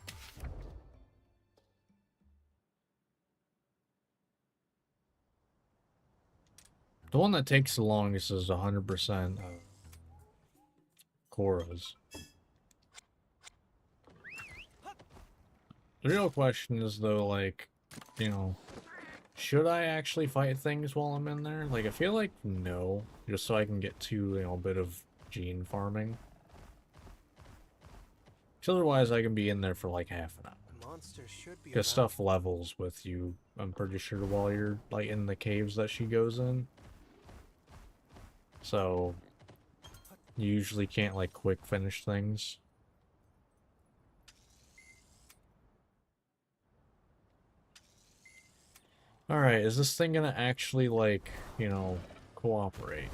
The one that takes the longest is 100% Korra's. The real question is though, like, you know, should I actually fight things while I'm in there? Like, I feel like no, just so I can get to, you know, a bit of gene farming. Because otherwise I can be in there for like half an hour. Monster should be Because stuff levels with you, I'm pretty sure, while you're like in the caves that she goes in. So, you usually can't like quick finish things. Alright, is this thing gonna actually like, you know, cooperate?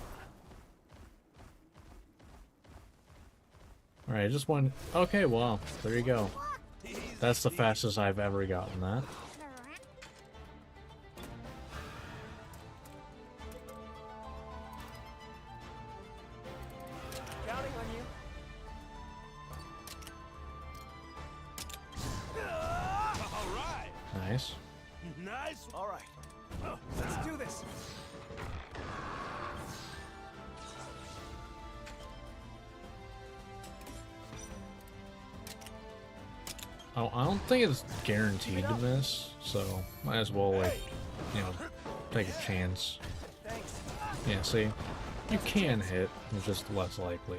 Alright, just one. Okay, well, there you go. That's the fastest I've ever gotten that. counting on you. All right. Nice. Nice. All right. Let's do this. Oh, I don't think it's guaranteed to miss, so might as well, like, you know, take a chance. Thanks. Yeah, see? You can hit, it's just less likely.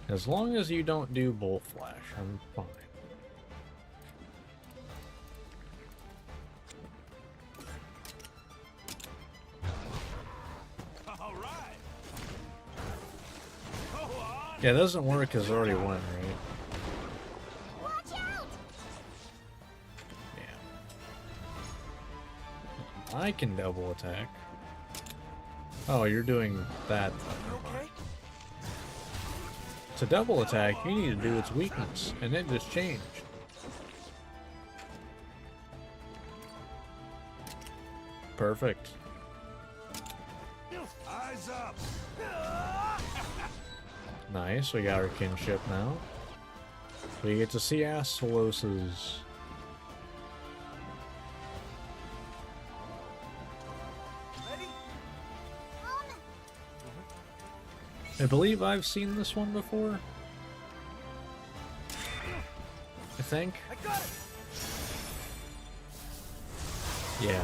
As long as you don't do Bolt Flash, I'm fine. All right. Go on. Yeah, it doesn't work because it already went, right? Watch out! Yeah. I can double attack. Oh, you're doing that. You okay? To double attack, you need to do its weakness, and it just changed. Perfect. Eyes up. Nice, we got our kinship now. We get to see Asolos's. Ready? I believe I've seen this one before. I think. I got it. Yeah.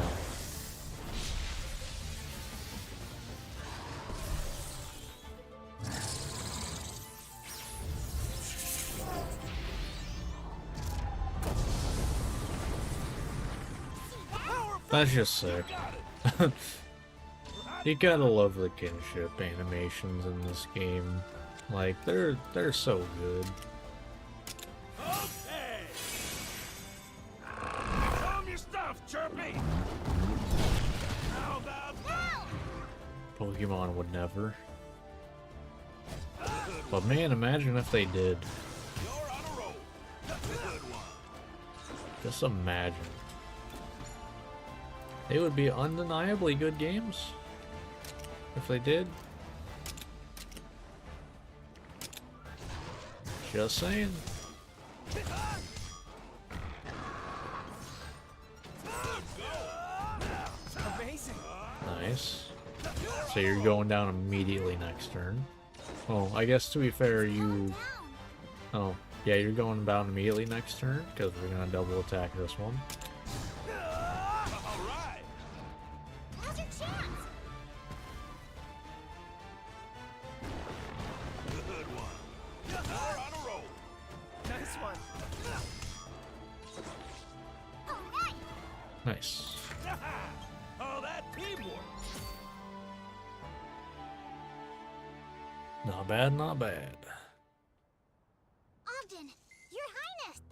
That's just sick. You gotta love the kinship animations in this game. Like, they're so good. Okay. Show 'em your stuff, Chirpy. How about that? Pokemon would never. But man, imagine if they did. You're on a roll. Good one. Just imagine. They would be undeniably good games if they did. Just saying. Amazing. Nice. So you're going down immediately next turn. Oh, I guess to be fair, you... Oh, yeah, you're going down immediately next turn, because we're going to double attack this one. All right. Now's your chance. Good one. You're on a roll. Nice one. All right. Nice. Oh, that teamwork. Not bad, not bad. Ogden, Your Highness.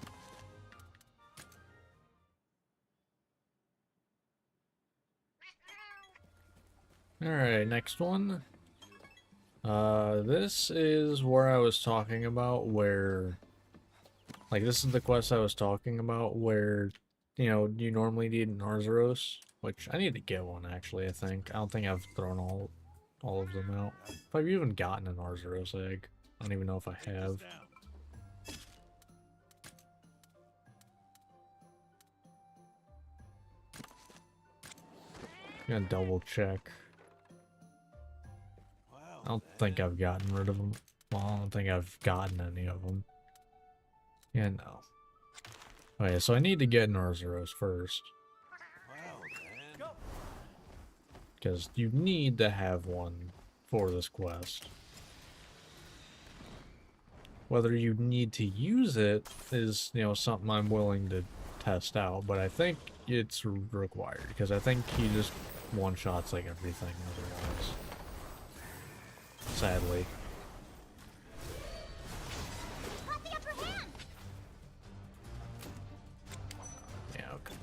Alright, next one. This is where I was talking about where... Like, this is the quest I was talking about where, you know, you normally need an Arzuros, which I need to get one, actually, I think. I don't think I've thrown all of them out. If I've even gotten an Arzuros egg. I don't even know if I have. I'm gonna double check. I don't think I've gotten rid of them. Well, I don't think I've gotten any of them. Yeah, no. Okay, so I need to get an Arzuros first. Well, then. Because you need to have one for this quest. Whether you need to use it is, you know, something I'm willing to test out, but I think it's required, because I think he just one-shots like everything otherwise. Sadly. Got the upper hand. Yeah, okay.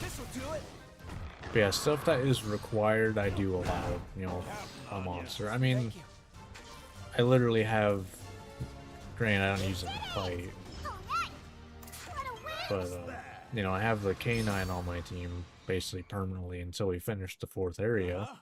This'll do it. But yeah, stuff that is required, I do allow, you know, a monster. I mean, Thank you. I literally have... Granted, I don't use it in fight, All right. What a win. but, you know, I have the K9 on my team basically permanently until we finish the 4th area. Now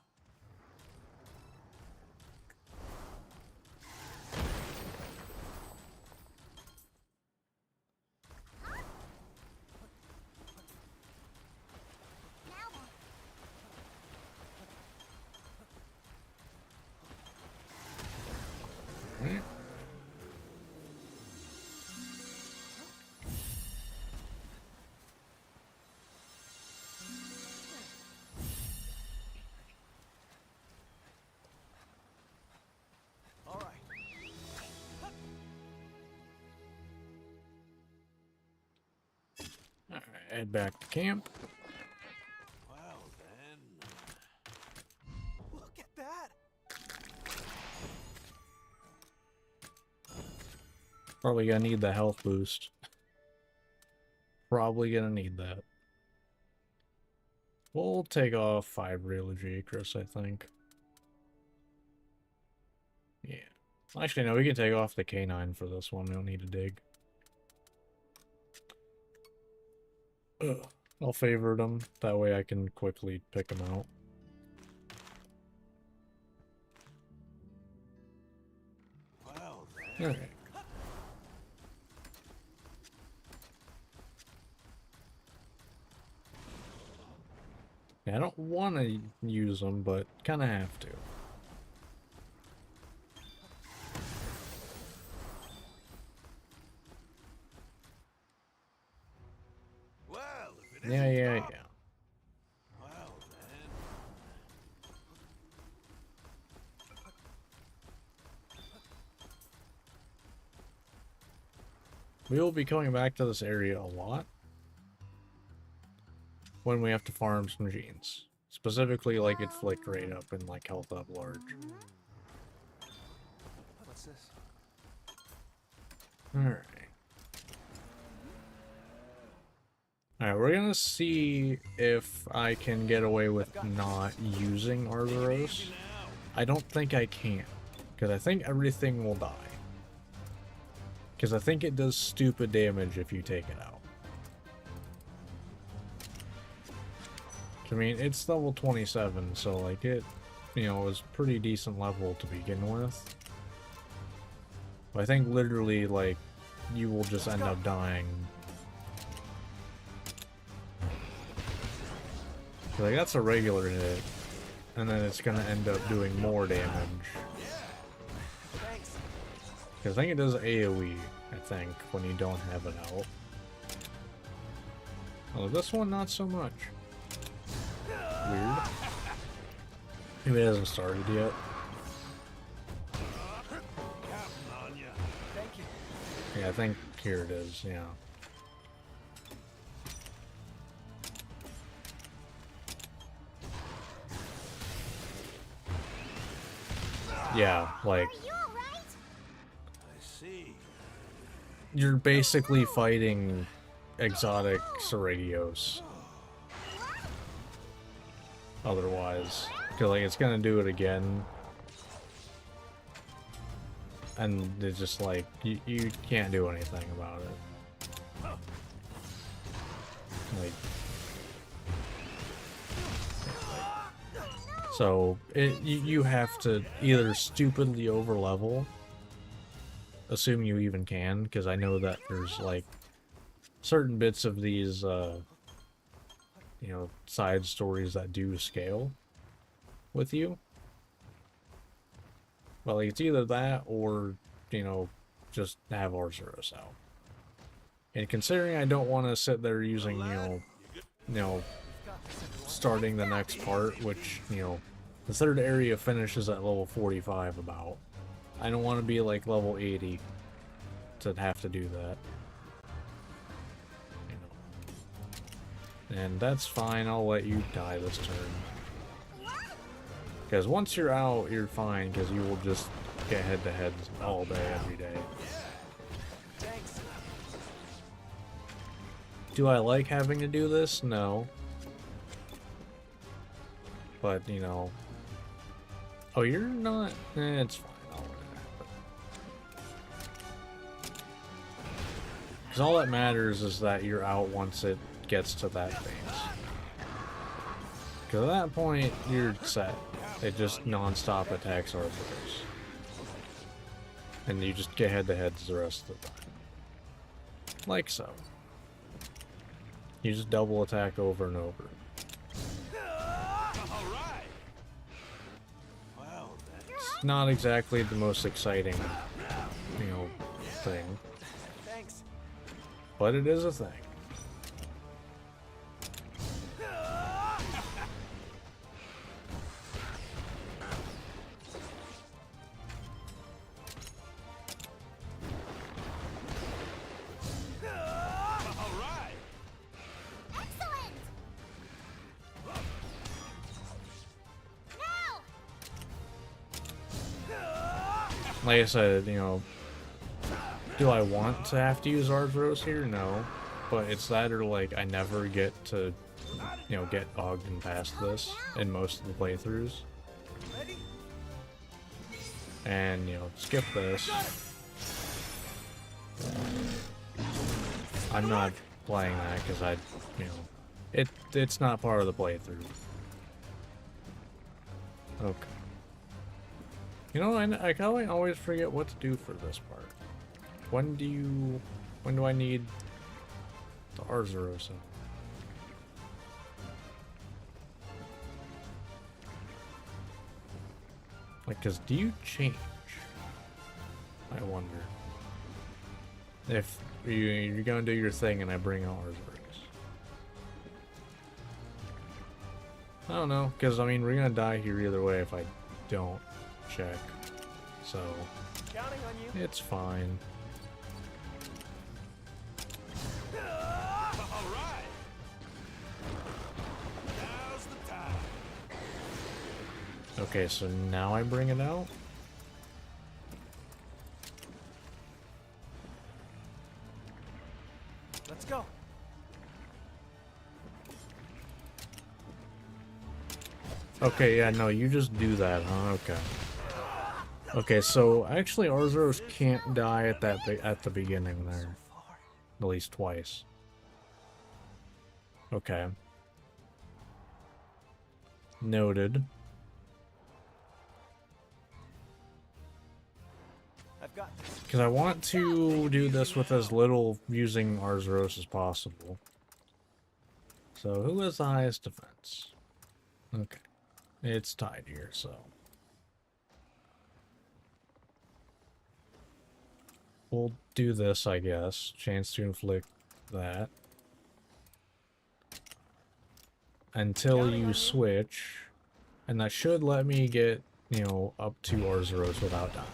Right. All right. Alright, head back to camp. Well, then. Look at that. Probably gonna need the health boost. Probably gonna need that. We'll take off 5 Real Chris, I think. Yeah. Actually, no, we can take off the K9 for this one. We don't need to dig. Ugh. I'll favorite them. That way I can quickly pick them out. Well, then. Alright. Yeah, I don't want to use them, but kind of have to. Well, if it Yeah, isn't yeah, Doc, yeah. well, then. We will be coming back to this area a lot when we have to farm some genes. Specifically, like it flicked right up and like health up large. What's this? Alright. Alright, we're gonna see if I can get away with not using Arzuros. I don't think I can, because I think everything will die. Because I think it does stupid damage if you take it out. I mean, it's level 27, so like it, you know, is pretty decent level to begin with. But I think literally, like, you will just end up dying. Like, that's a regular hit, and then it's gonna end up doing more damage. Because I think it does AoE, I think, when you don't have it out. Oh, this one, not so much. Weird. Maybe it hasn't started yet. Yeah, I think here it is, yeah. Yeah, like, Are you alright? I see. you're basically fighting exotic Seragios. Otherwise. Because, like, it's gonna do it again. And it's just like, you can't do anything about it. Like... So, you have to either stupidly overlevel, assuming you even can, because I know that there's, like, certain bits of these, you know, side stories that do scale with you. Well, like, it's either that or, you know, just have Arzuros out. And considering I don't want to sit there using, you know, starting the next part, which, you know, the third area finishes at level 45 about. I don't want to be like level 80 to have to do that. You know. And that's fine, I'll let you die this turn. Because once you're out, you're fine, because you will just get head-to-head all day, every day. Do I like having to do this? No. But, you know... Oh, you're not... it's fine, I'll let it happen. Because all that matters is that you're out once it gets to that phase. Because at that point, you're set. It just non-stop attacks Arzuros. And you just get head-to-heads the rest of the time. Like so. You just double attack over and over. It's not exactly the most exciting, you know, thing. But it is a thing. Excellent! Now! Like I said, you know, do I want to have to use Arzuros here? No. But it's that or, like, I never get to, you know, get Ogden past this in most of the playthroughs. And, you know, skip this. I'm not playing that because I, you know, it's not part of the playthrough. Okay. You know, I kind of always forget what to do for this part. When do I need the Arzuros in? Like, cause do you change? I wonder. If you're gonna do your thing and I bring out Arzuros. I don't know, cause I mean we're gonna die here either way if I don't check. So Counting on you. it's fine. Alright. Now's the time. Okay, so now I bring it out. Let's go. Okay, yeah, no, you just do that, huh? Okay. Okay, so actually Arzuros can't die at at the beginning there. At least twice. Okay. Noted. I've got this. Because I want to do this with as little using Arzuros as possible. So who has the highest defense? Okay. It's tied here, so. We'll do this, I guess. Chance to inflict that. Until you switch. And that should let me get, you know, up to Arzuros without dying.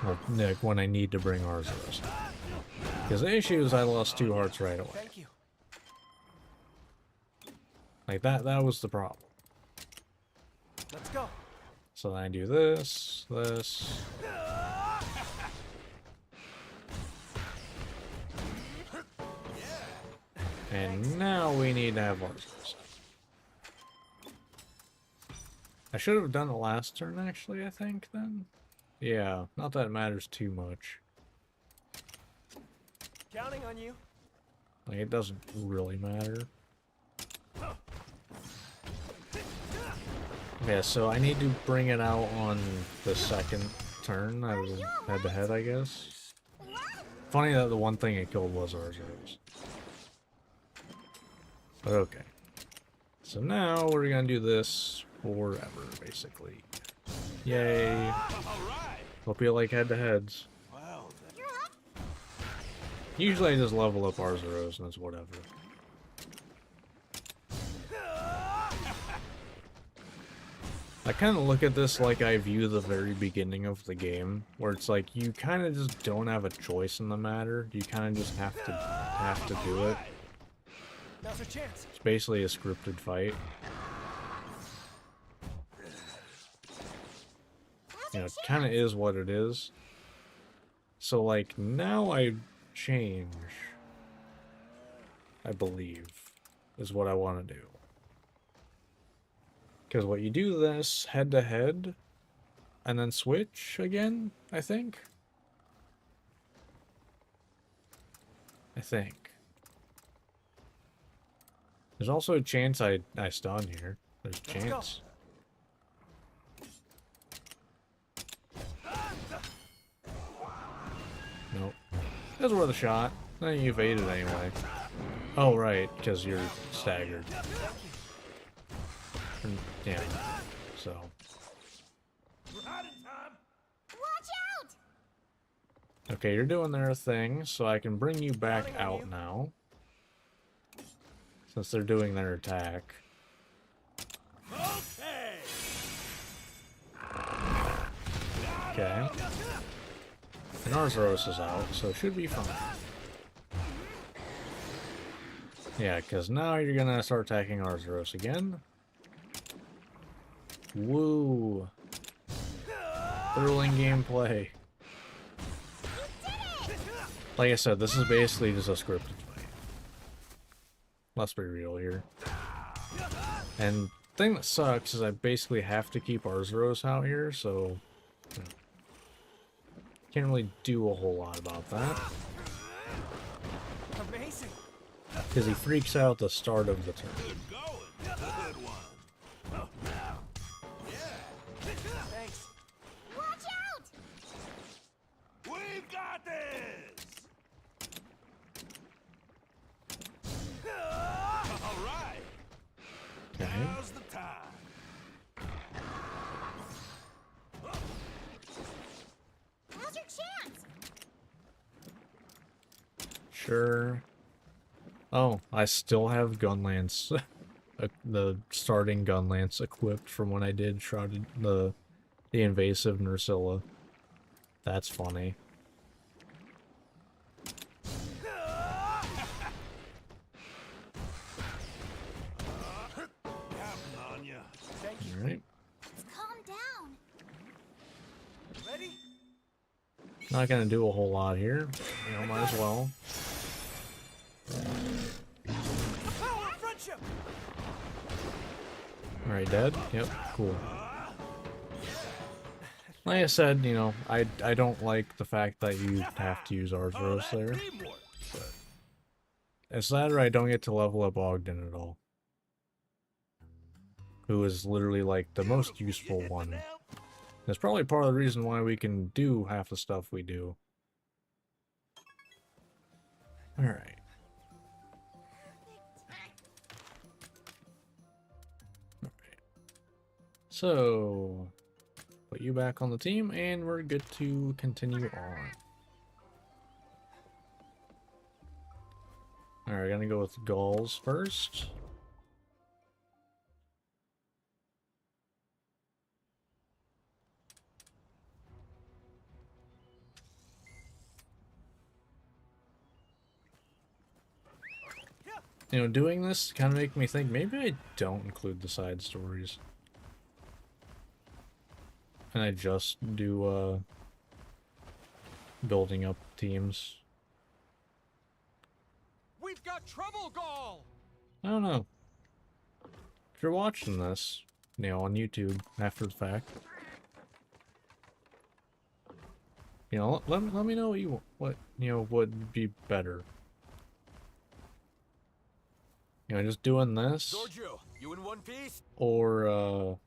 Well, Nick, when I need to bring Arzuros. Because the issue is I lost 2 hearts right away. Thank you. Like, that was the problem. Let's go. So then I do this, this. And now we need to have Arzuros. I should have done it last turn, actually, I think, then. Yeah, not that it matters too much. Counting on you. Like, it doesn't really matter. Yeah, so I need to bring it out on the second turn. I was head-to-head, I guess. Funny that the one thing it killed was Arzuros. But okay. So now we're gonna do this forever, basically. Yay. Hope you like head-to-heads. Usually I just level up Arzuros and it's whatever. I kind of look at this like I view the very beginning of the game, where it's like you kind of just don't have a choice in the matter. You kind of just have to do it. Now's your chance. It's basically a scripted fight. You know, it kind of is what it is. So like now I change, I believe, is what I want to do. Because what you do this head to head and then switch again, I think. There's also a chance I stun here. There's a chance. Nope. That's worth a shot. Then you evaded anyway. Oh, right, because you're staggered. Yeah, so. We're out of time. Watch out! Okay, you're doing their thing, so I can bring you back out now. Since they're doing their attack. Okay. And Arzuros is out, so it should be fine. Yeah, because now you're gonna start attacking Arzuros again. Woo! Thrilling gameplay. Like I said, this is basically just a scripted fight. Let's be real here. And the thing that sucks is I basically have to keep Arzuros out here, so you know, can't really do a whole lot about that. Amazing. Because he freaks out at the start of the turn. Thanks. Watch out! We've got this. All right. Okay. Now's the time. Now's your chance! Sure. Oh, I still have Gunlance. The starting Gunlance equipped from when I did Shrouded the invasive Nursilla. That's funny. Alright. Calm down. Ready? Not gonna do a whole lot here. You know, might as well. The power of friendship. Alright, dead? Yep, cool. Like I said, you know, I don't like the fact that you have to use Arthros there. But it's that or I don't get to level up Ogden at all. Who is literally like the most useful one. That's probably part of the reason why we can do half the stuff we do. Alright. So, put you back on the team, and we're good to continue on. Alright, gonna go with Gauls first. You know, doing this kind of make me think maybe I don't include the side stories. And I just do, building up teams. We've got trouble, Gaul! I don't know. If you're watching this, you know, on YouTube after the fact, you know, let me know what you know would be better. You know, just doing this, Giorgio, you in one piece? or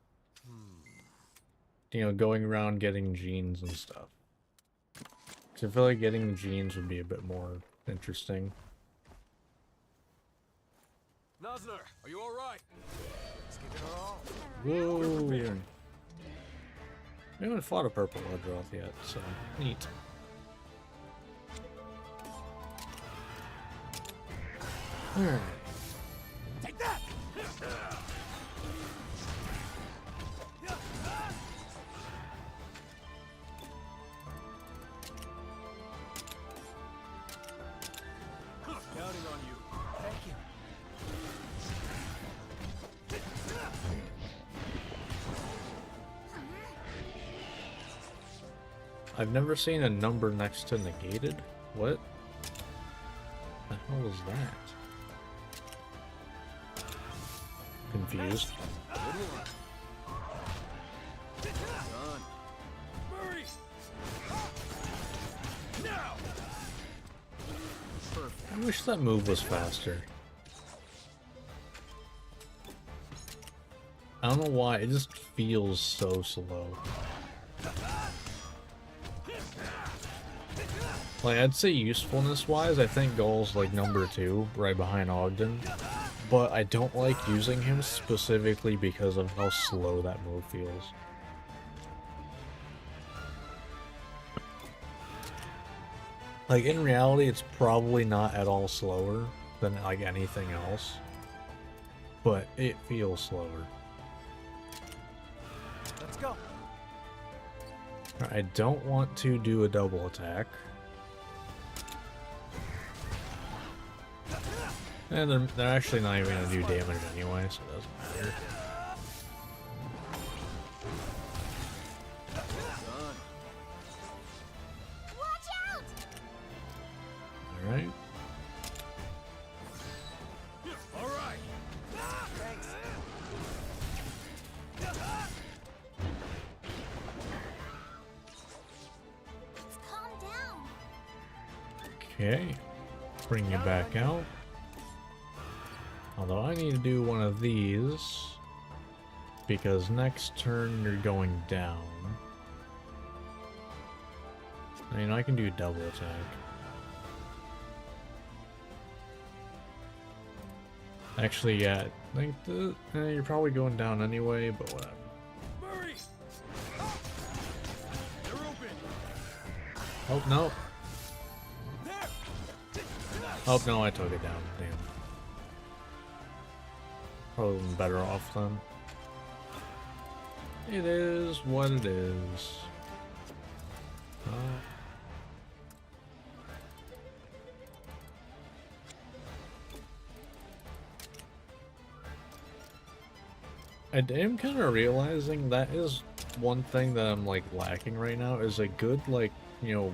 you know, going around getting genes and stuff. 'Cause I feel like getting genes would be a bit more interesting. Nosner, are you alright? Let's give it our all. Whoa! We haven't fought a purple Bloodroth yet, so neat. Alright. Take that! Counting on you. Thank you. I've never seen a number next to negated. What? The hell is that? Confused. Good one. Done. Murray! Now! Perfect. I wish that move was faster. I don't know why, it just feels so slow. Like, I'd say usefulness-wise, I think Gaul's like number 2, right behind Ogden. But I don't like using him specifically because of how slow that move feels. Like, in reality, it's probably not at all slower than, like, anything else. But it feels slower. Let's go. I don't want to do a double attack. And they're actually not even going to do damage anyway, so it doesn't matter. Done. Watch out! Alright. Alright. Thanks. Calm down. Okay. Bring you back out. Although I need to do one of these, because next turn you're going down. I mean, I can do double attack. Actually, yeah, I think you're probably going down anyway, but whatever. Murray! They're open. Oh, no. There. Oh, no, I took it down. Damn. Probably been better off then. It is what it is. I am kind of realizing that is one thing that I'm like lacking right now is a good like, you know,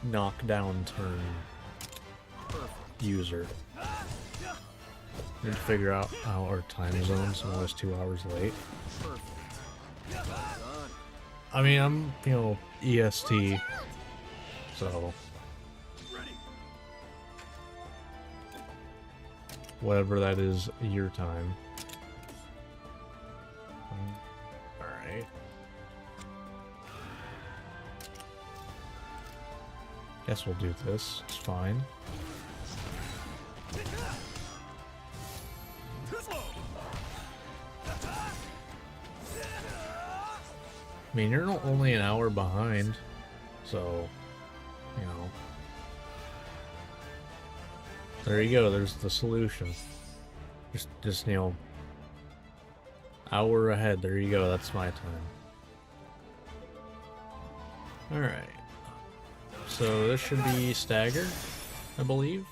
knockdown turn user. Need to figure out our time zone, so I'm always 2 hours late. Perfect. Well done. I mean, I'm, you know, EST, so Ready. whatever that is, your time. Alright. Guess we'll do this. It's fine. Too slow. I mean, you're only an hour behind, so, you know. There you go, there's the solution. Just, you know, hour ahead, there you go, that's my time. Alright. So this should be staggered, I believe.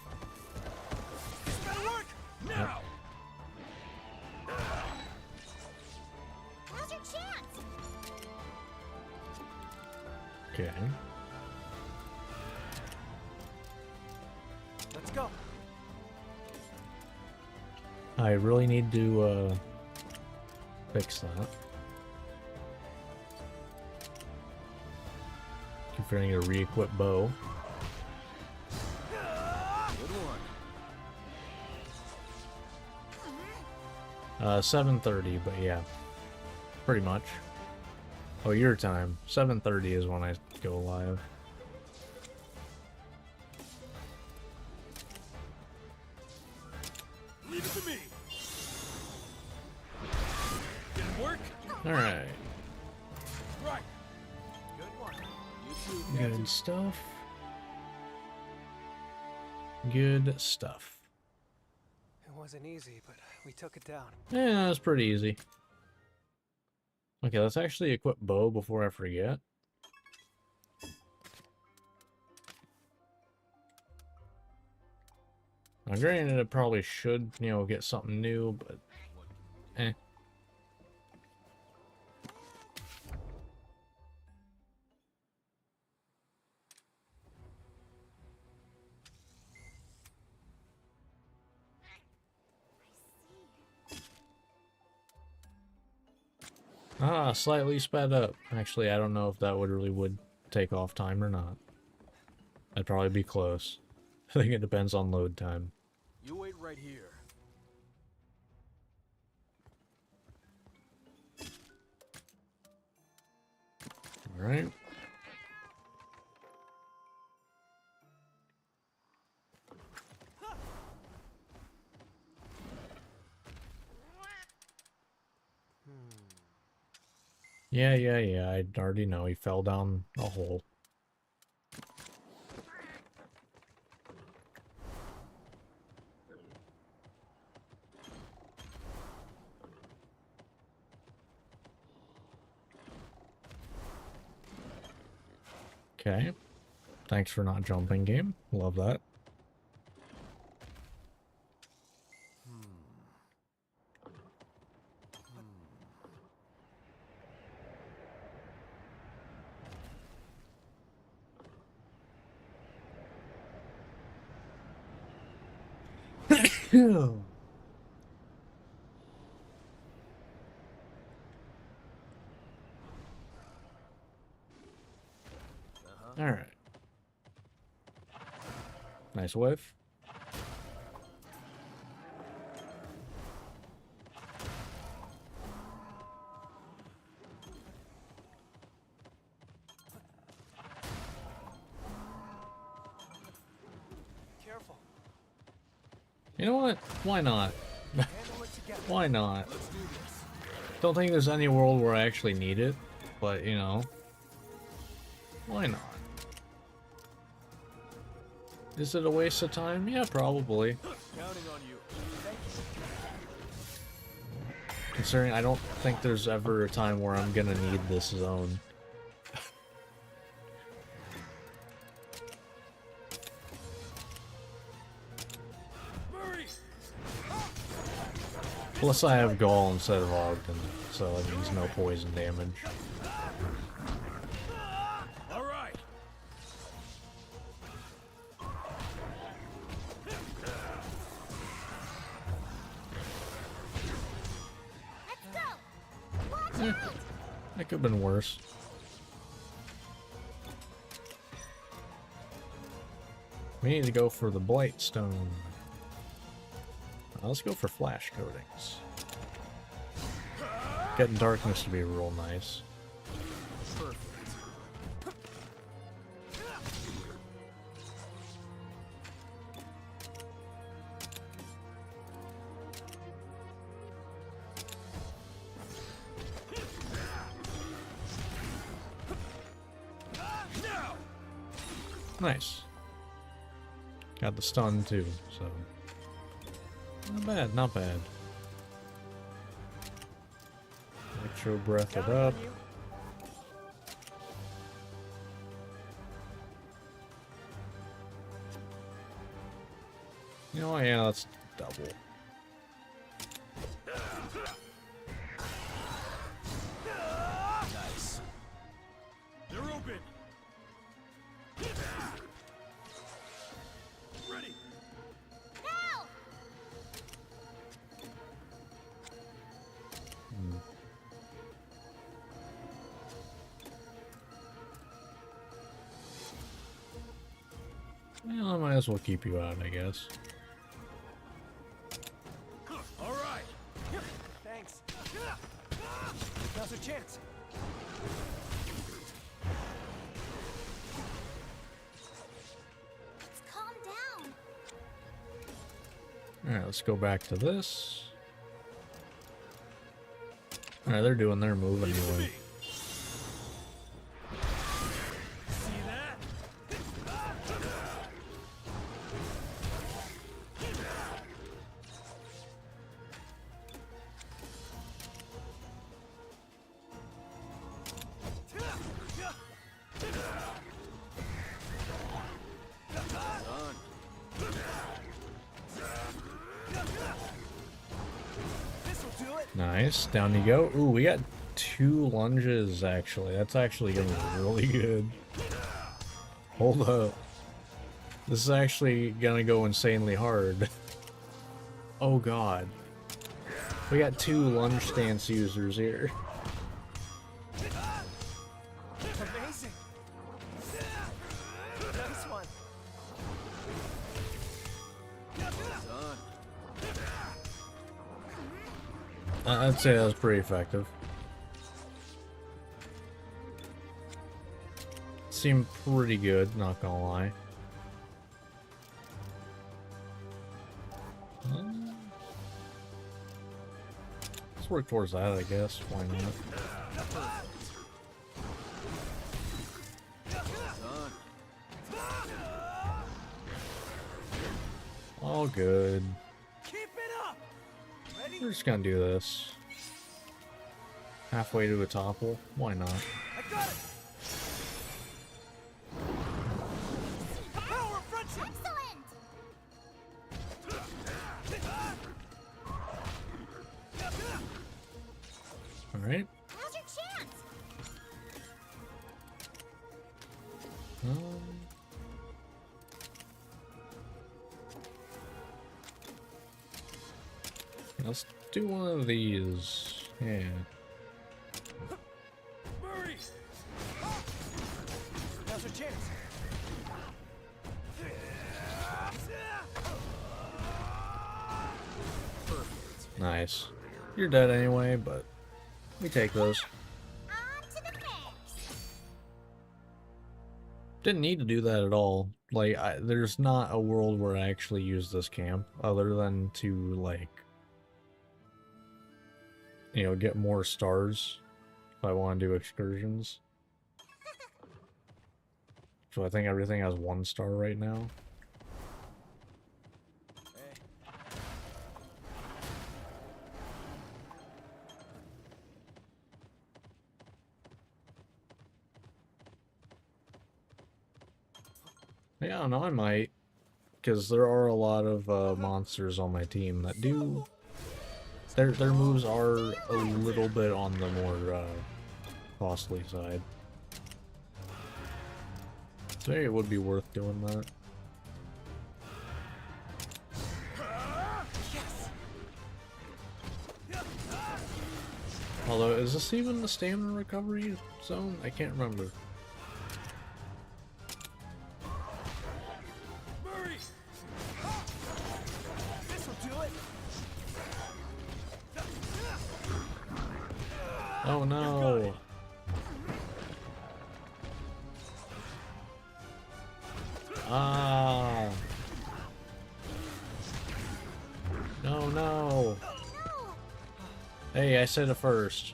This better work now. Now's your chance. Okay. Let's go. I really need to, fix that. Configuring a re-equip bow. Good one. 7:30, but yeah, pretty much. Oh, your time. 7:30 is when I go live. Leave it to me. Did it work? All right, Right. Good one. You two. good stuff. Good stuff. It wasn't easy, but we took it down. Yeah, that was pretty easy. Okay, let's actually equip bow before I forget. Now, granted, it probably should, you know, get something new, but eh. Ah, slightly sped up. Actually, I don't know if that would take off time or not. I'd probably be close. I think it depends on load time. You wait right here. All right. Yeah. I already know. He fell down a hole. Okay. Thanks for not jumping, game. Love that. All right. Nice whiff. Careful. You know what? Why not? Handle it together. Why not? Let's do this. Don't think there's any world where I actually need it, but you know, why not? Is it a waste of time? Yeah, probably. Counting on you. Considering I don't think there's ever a time where I'm gonna need this zone. Murray. Plus I have Gall instead of Ogden, so that means no poison damage. All right. That could have been worse. We need to go for the Blight Stone. Let's go for flash coatings. Getting darkness to be real nice. Nice. Got the stun too, so not bad, not bad. Electro breath it up. You know, yeah, that's double. Nice. They're open. Ready. Now! Well, I might as well keep you out, I guess. All right. Thanks. Now's our chance. Let's calm down. Alright, let's go back to this. Alright, they're doing their move anyway. See that? This'll do it. Nice, down you go. Ooh, we got 2 lunges actually. That's actually gonna be really good. Hold up. This is actually gonna go insanely hard. Oh god. We got 2 lunge stance users here. Amazing. Nice one. I'd say that was pretty effective. Seemed pretty good, not gonna lie. Let's work towards that, I guess. Why not? All good. Keep it up. Ready? We're just gonna do this. Halfway to a topple. Why not? I got it. Power fronting. Excellent! Alright. Now's your chance! Let's do one of these. Yeah. Murray. Now's your chance. Nice. You're dead anyway, but we take those. On to the next! Didn't need to do that at all. Like, there's not a world where I actually use this camp other than to, like, you know, get more stars if I want to do excursions. So I think everything has 1 star right now. Yeah, I don't know, I might. Because there are a lot of monsters on my team that do... Their moves are a little bit on the more costly side. So maybe it would be worth doing that. Yes. Although, is this even the stamina recovery zone? I can't remember. Murray! This'll do it. Oh no! Ah! No, no! Hey, I said it first.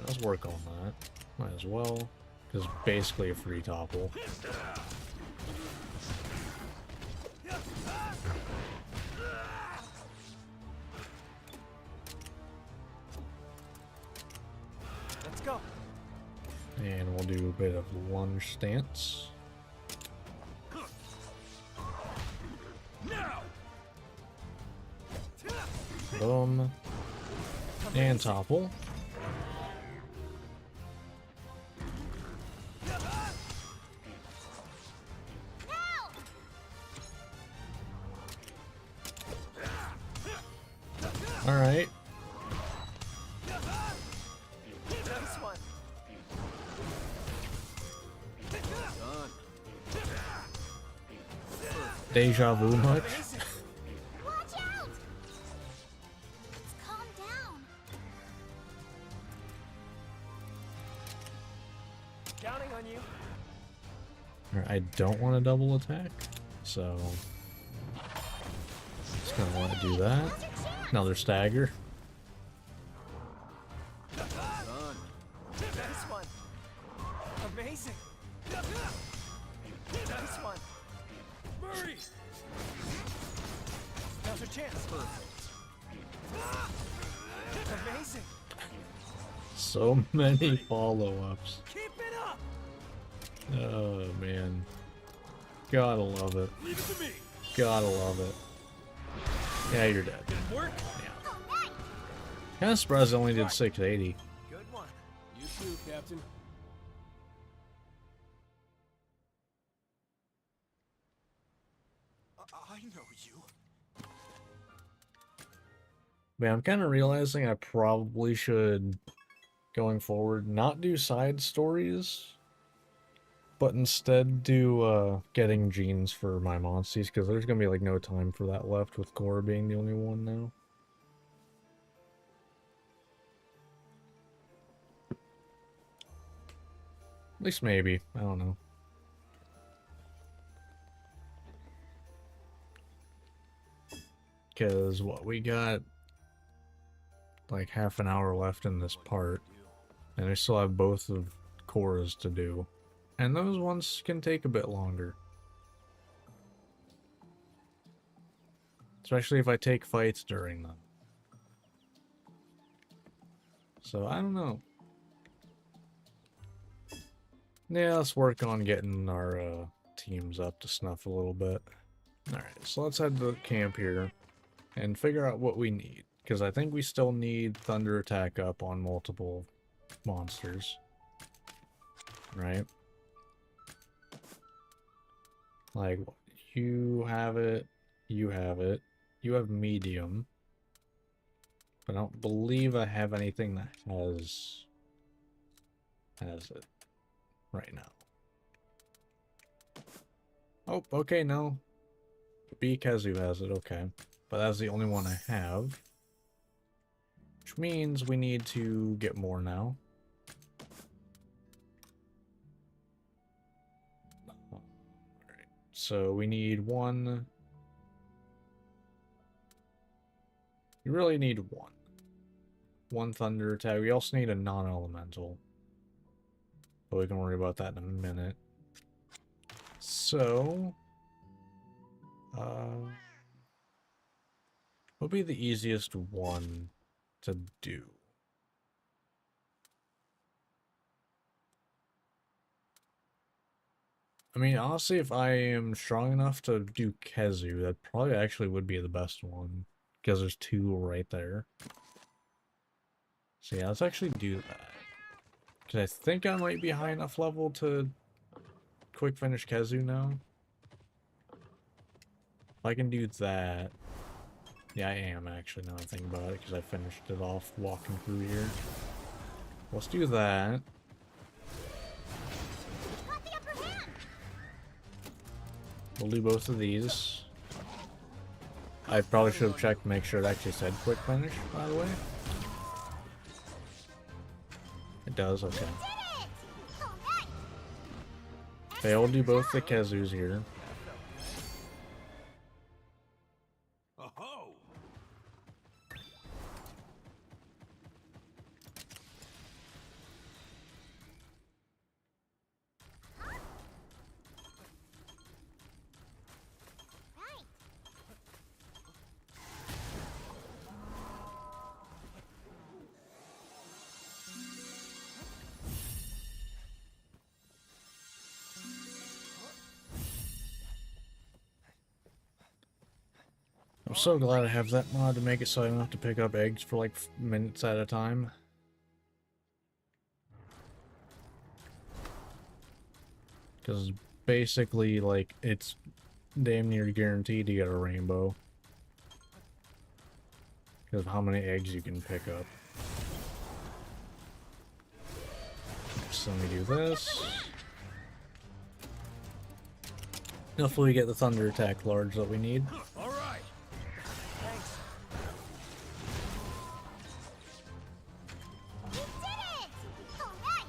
Let's work on that. Might as well. Because basically a free topple. Let's go. And we'll do a bit of lunge stance. Now! Boom. And topple. Alright. Nice one. Deja vu much? Amazing. Watch out! Let's calm down. Counting on you. Alright, I don't want to double attack, so just gonna want to do that. Now's your chance. Another stagger. Nice one. Amazing. Nice one. Murray! Now's your chance. Amazing. So many follow-ups. Keep it up! Oh man. Gotta love it. Leave it to me! Gotta love it. Yeah, you're dead. Didn't work? Yeah. All right. Kinda surprised I only did 680. Good one. You too, Captain. I know you. Man, I'm kind of realizing I probably should, going forward, not do side stories, but instead do getting genes for my Monsties, because there's gonna be like no time for that left with Cora being the only one now. At least maybe. I don't know. Because what we got like half an hour left in this part, and I still have both of Cora's to do, and those ones can take a bit longer, especially if I take fights during them. So I don't know. Yeah, let's work on getting our teams up to snuff a little bit. Alright, so let's head to camp here and figure out what we need. Because I think we still need Thunder Attack up on multiple monsters. Right? Like, you have it, you have it, you have medium. But I don't believe I have anything that has it right now. Oh, okay, no. Bikazu has it, okay. But that's the only one I have. Which means we need to get more now. Alright, so we need one. We really need one. One Thunder Attack. We also need a non-elemental. But we can worry about that in a minute. So, what would be the easiest one to do? I mean, honestly, if I am strong enough to do Kezu, that probably actually would be the best one. Because there's two right there. So yeah, let's actually do that. Because I think I might be high enough level to quick finish Kezu now. I can do that... Yeah, I am actually, now I think about it, because I finished it off walking through here. Let's do that. Got the upper hand. We'll do both of these. I probably should have checked to make sure it actually said quick finish, by the way. It does, okay. Did it! All right. Okay, I'll do both the Kazoos here. Oh-ho! Right. I'm so glad I have that mod to make it so I don't have to pick up eggs for like minutes at a time. Because basically, like, it's damn near guaranteed to get a rainbow. Because of how many eggs you can pick up. So let me do this. Hopefully we get the thunder attack large that we need. All right. Thanks. You did it! All right.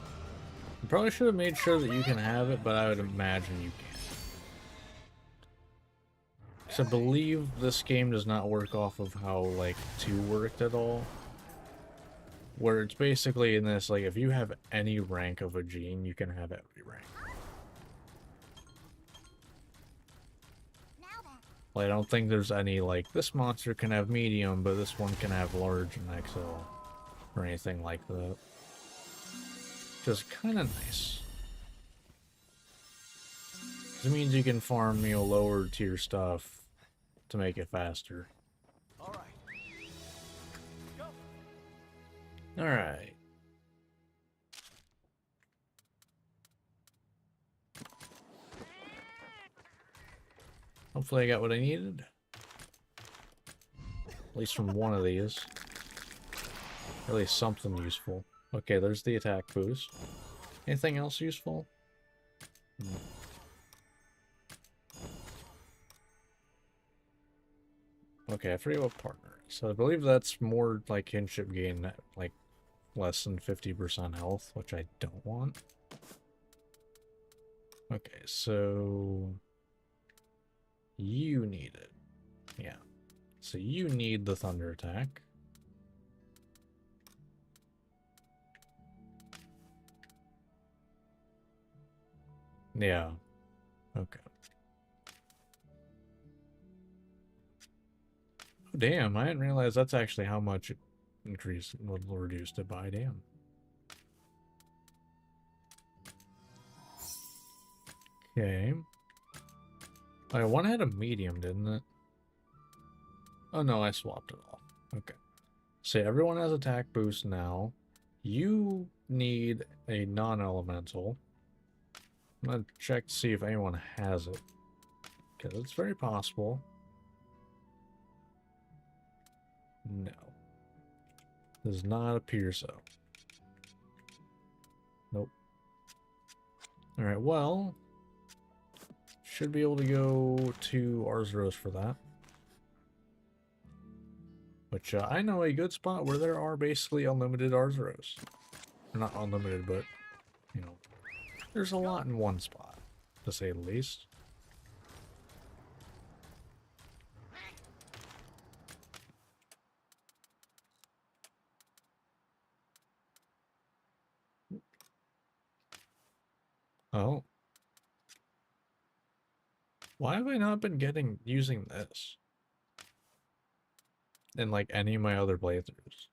You probably should have made sure that you can have it, but I would imagine you can. Because I believe this game does not work off of how, like, 2 worked at all. Where it's basically in this, like, if you have any rank of a gene, you can have every rank. Now then. Like, I don't think there's any, like, this monster can have medium, but this one can have large and XL. Or anything like that. Just kind of nice. 'Cause it means you can farm, you know, lower tier stuff to make it faster. All right. Go. Alright. Hopefully I got what I needed. At least from one of these. Or at least something useful. Okay, there's the attack boost. Anything else useful? Okay, I forget what partner. So I believe that's more like kinship gain, like less than 50% health, which I don't want. Okay, so you need it. Yeah. So you need the thunder attack. Yeah. Okay. Oh, damn, I didn't realize that's actually how much it increased, reduced it by. Damn. Okay. Oh, one had a medium, didn't it? Oh no, I swapped it off. Okay. So everyone has attack boost now. You need a non-elemental. I'm gonna check to see if anyone has it. Because it's very possible. No. Does not appear so. Nope. Alright, well... should be able to go to Arzuros for that. Which, I know a good spot where there are basically unlimited Arzuros. Not unlimited, but, you know, there's a lot in one spot, to say the least. Oh. Why have I not been using this? In, like, any of my other playthroughs?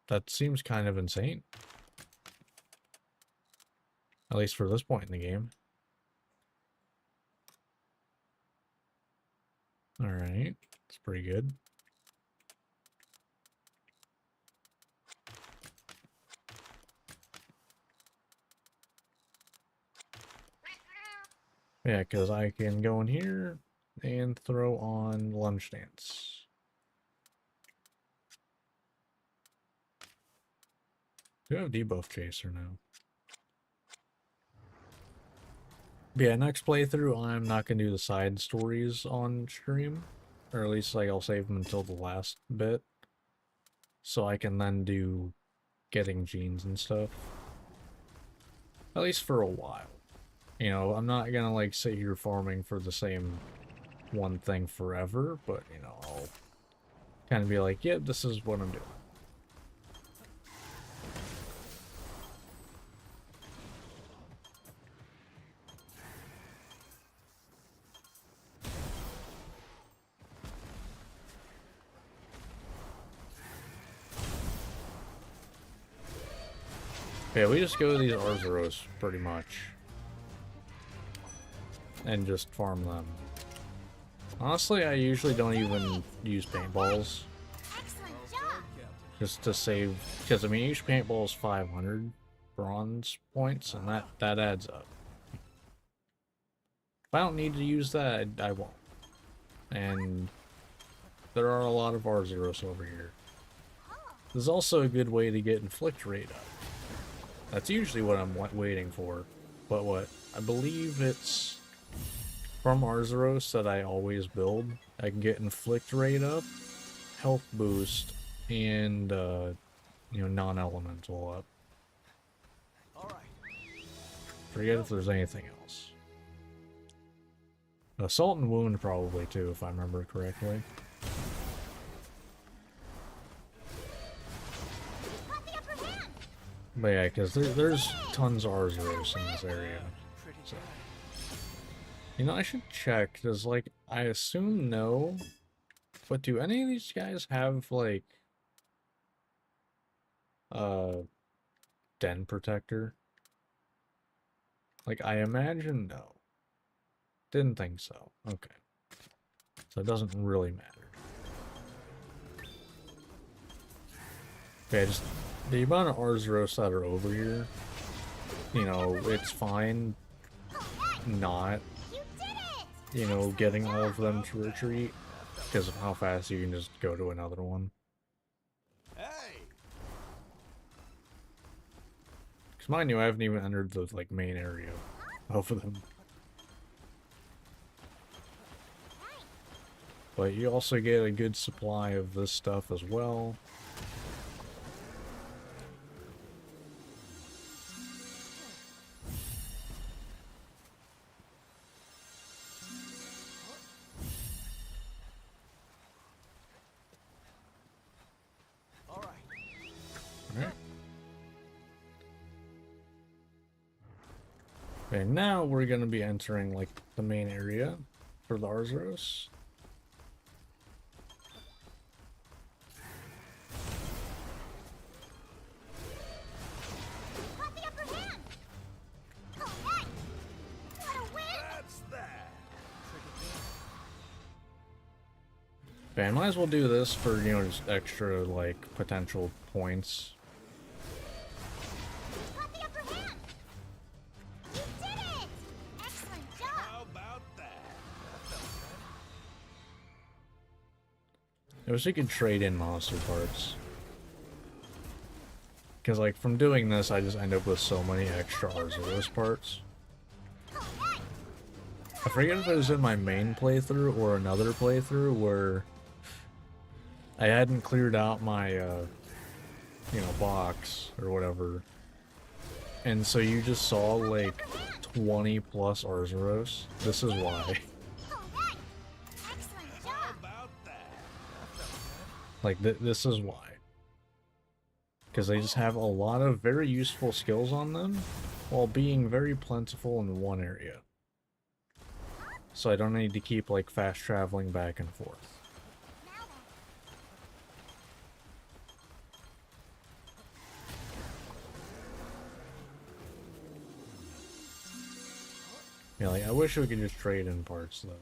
That seems kind of insane. At least for this point in the game. Alright, that's pretty good. Yeah, because I can go in here and throw on lunch dance. Do have debuff chaser now. But yeah, next playthrough, I'm not going to do the side stories on stream. Or at least, like, I'll save them until the last bit. So I can then do getting genes and stuff. At least for a while. You know, I'm not gonna, like, sit here farming for the same one thing forever, but, you know, I'll kind of be like, yep, this is what I'm doing. Yeah, we just go to these Arzuros, pretty much. And just farm them. Honestly, I usually don't even use paintballs. Excellent job. Just to save... Because, I mean, each paintball is 500 bronze points, and that adds up. If I don't need to use that, I won't. And there are a lot of Arzuros over here. This is also a good way to get inflict rate up. That's usually what I'm waiting for. But what? I believe it's from Arzuros that I always build. I can get inflict rate up, health boost, and, you know, non-elemental up. Alright. Forget if there's anything else. Assault and wound probably too, if I remember correctly. Got the upper hand. But yeah, because there's tons of Arzuros in this area. Pretty So. good. You know, I should check. Does, like, I assume no, but do any of these guys have, like, Den Protector? Like, I imagine no. Didn't think so. Okay. So it doesn't really matter. Okay, just the amount of Arzuros that are over here, you know, it's fine not, You did it. you know, getting all of them to retreat because of how fast you can just go to another one. Hey! Because mind you, I haven't even entered the, like, main area of them. But you also get a good supply of this stuff as well. Alright. Alright. Okay, now we're going to be entering, like, the main area for the Arzuros. Got the upper hand. Okay. What a win. That's that. Okay, I might as well do this for, you know, just extra, like, potential points. Got the upper hand. You did it. Excellent job. How about that? I wish you could trade in monster parts. Because, like, from doing this, I just end up with so many extra Arzuros parts. Okay. I forget if it was in my main playthrough or another playthrough where I hadn't cleared out my, you know, box or whatever. And so you just saw, like, 20 plus Arzuros. This is why. Okay. Excellent How job. about that? Like, this is why. Because they just have a lot of very useful skills on them, while being very plentiful in one area. So I don't need to keep, like, fast traveling back and forth. Now Yeah, like, I wish we could just trade in parts, though.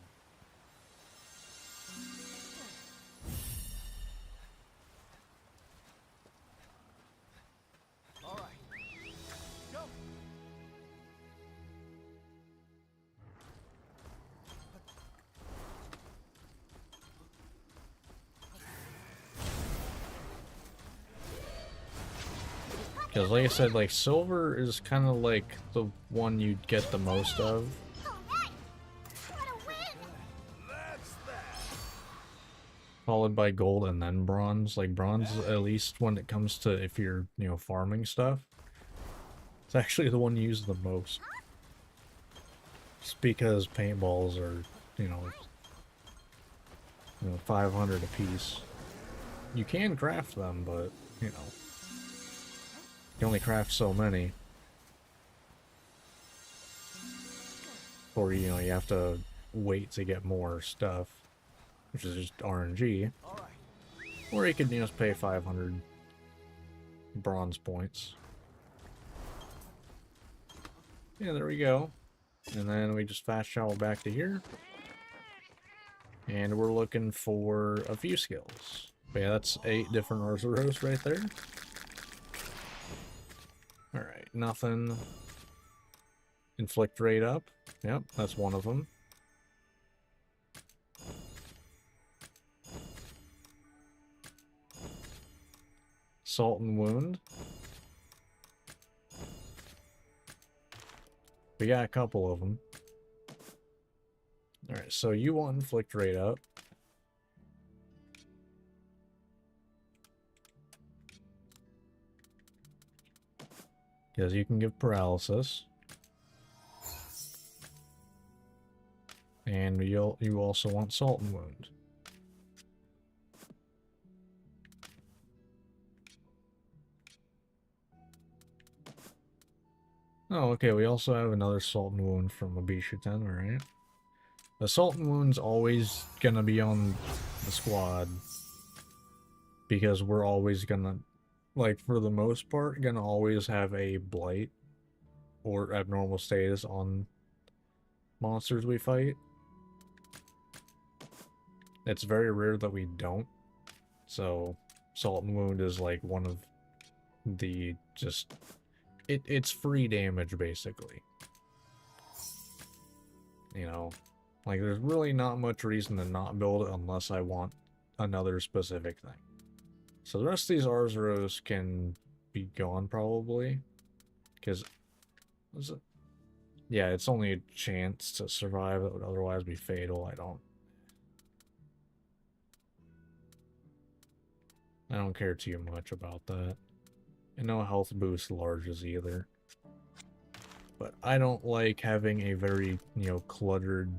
Alright. Go! Because like I said, like silver is kind of like the one you'd get the most of. All right. What a win! That's that. Followed by gold and then bronze. Like bronze, at least when it comes to if you're, you know, farming stuff, it's actually the one you use the most. Just because paintballs are, you know, 500 apiece. You can craft them, but, you know, you can only craft so many. Or, you know, you have to wait to get more stuff, which is just RNG. All right. Or you could, you know, just pay 500 bronze points. Yeah, there we go. And then we just fast travel back to here. And we're looking for a few skills. But yeah, that's 8 different Arzuros right there. Alright, nothing. Inflict rate up. Yep, that's one of them. Salt and wound. We got a couple of them. Alright, so you want inflict rate up. Because you can give paralysis. And you also want salt and wound. Oh, okay, we also have another salt and wound from Abishatan, alright. The salt and wound's always gonna be on the squad. Because we're always gonna, like, for the most part, gonna always have a blight or abnormal status on monsters we fight. It's very rare that we don't. So, salt and wound is like one of the just... It's free damage, basically. You know, like there's really not much reason to not build it unless I want another specific thing. So the rest of these Arzuros can be gone probably. Because, was it? Yeah, it's only a chance to survive that would otherwise be fatal. I don't care too much about that. And no health boost larges either. But I don't like having a very, you know, cluttered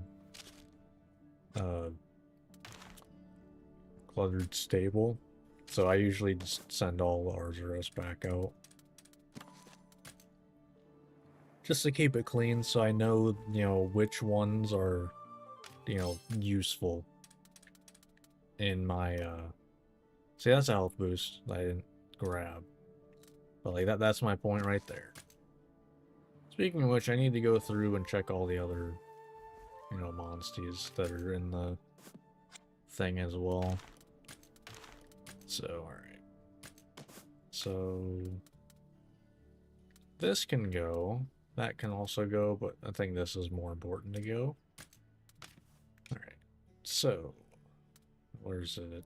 stable. So I usually just send all the Arzuros back out. Just to keep it clean so I know, you know, which ones are, you know, useful in my, See, that's a health boost that I didn't grab. But, like, that's my point right there. Speaking of which, I need to go through and check all the other, you know, Monsties that are in the thing as well. So, alright. So, this can go. That can also go, but I think this is more important to go. Alright. So, where's it?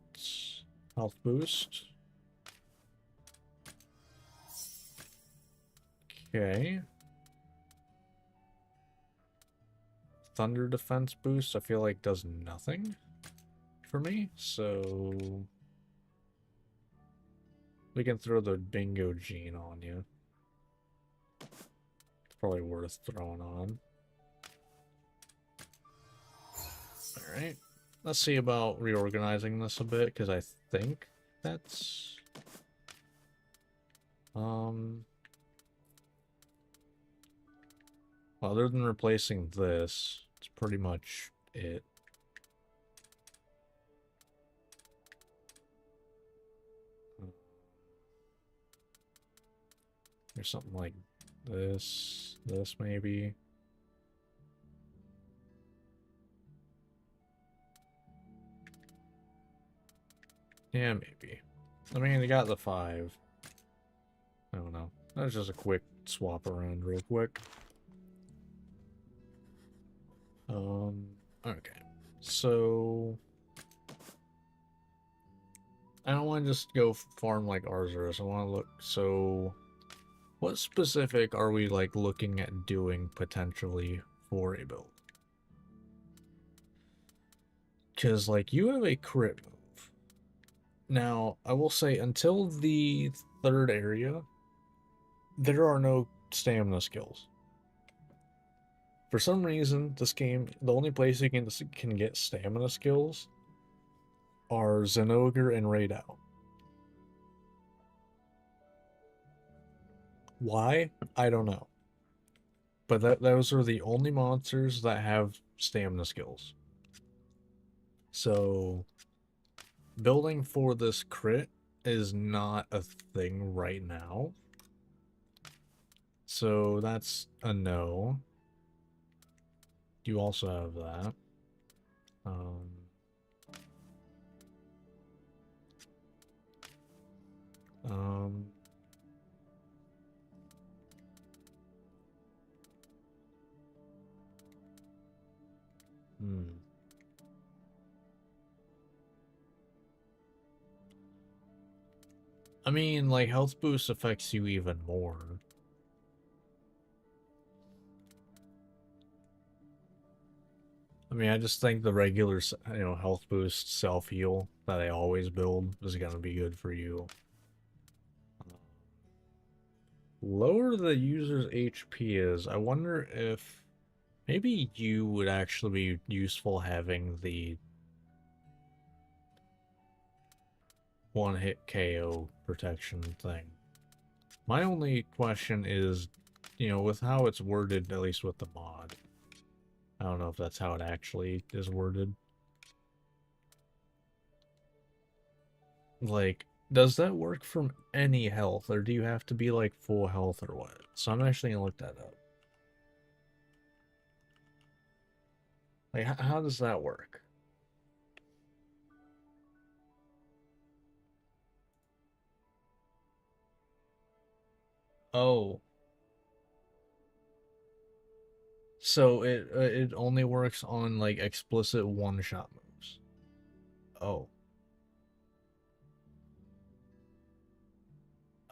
Health boost. Okay. Thunder defense boost, I feel like does nothing for me, so we can throw the bingo gene on you. It's probably worth throwing on. Alright. Let's see about reorganizing this a bit, because I think that's... Other than replacing this, it's pretty much it. There's something like this maybe. Yeah, maybe. I mean, they got the 5. I don't know. That's just a quick swap around real quick. Okay. So... I don't want to just go farm like Arzuros. I want to look, so... What specific are we like looking at doing potentially for a build? Because like you have a crit move. Now, I will say until the third area, there are no stamina skills. For some reason, this game, the only place you can get stamina skills are Zenogre and Raidou. Why? I don't know. But those are the only monsters that have stamina skills. So building for this crit is not a thing right now. So that's a no. You also have that. Um, um, hmm. I mean, like, health boost affects you even more. I mean, I just think the regular, health boost self-heal that I always build is gonna be good for you. Lower the user's HP is. I wonder if maybe you would actually be useful having the one-hit KO protection thing. My only question is, with how it's worded, at least with the mod. I don't know if that's how it actually is worded. Like, does that work from any health, or do you have to be, like, full health or what? So I'm actually gonna look that up. Like, how does that work? Oh, so it only works on, like, explicit one-shot moves. Oh.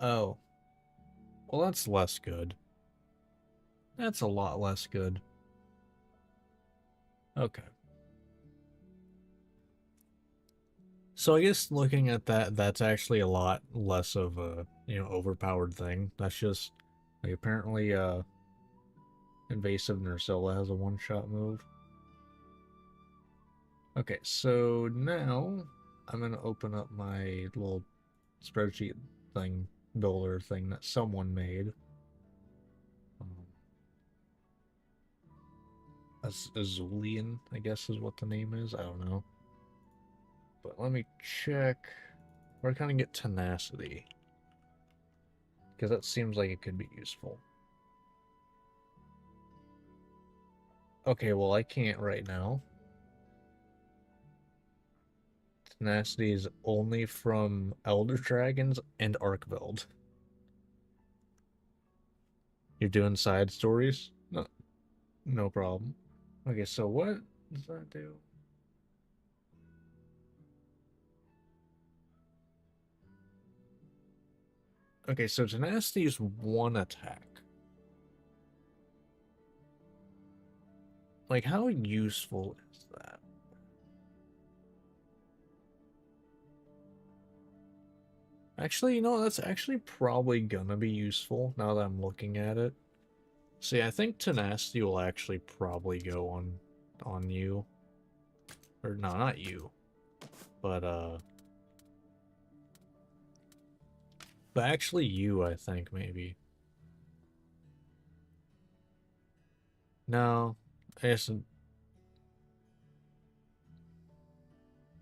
Oh. Well, that's less good. That's a lot less good. Okay. So I guess looking at that, that's actually a lot less of a, overpowered thing. That's just, like, apparently, Invasive Nursella has a one-shot move. Okay, so now I'm gonna open up my little spreadsheet thing, builder thing that someone made. Azulian, I guess is what the name is. I don't know. But let me check. Where can I get tenacity? Because that seems like it could be useful. Okay, well, I can't right now. Tenacity is only from Elder Dragons and Arkveld. You're doing side stories? No, no problem. Okay, so what does that do? Okay, so tenacity is one attack. Like, how useful is that? Actually, that's actually probably gonna be useful now that I'm looking at it. See, I think tenacity will actually probably go on you. Or no, not you. But actually you, I think, maybe. No. I guess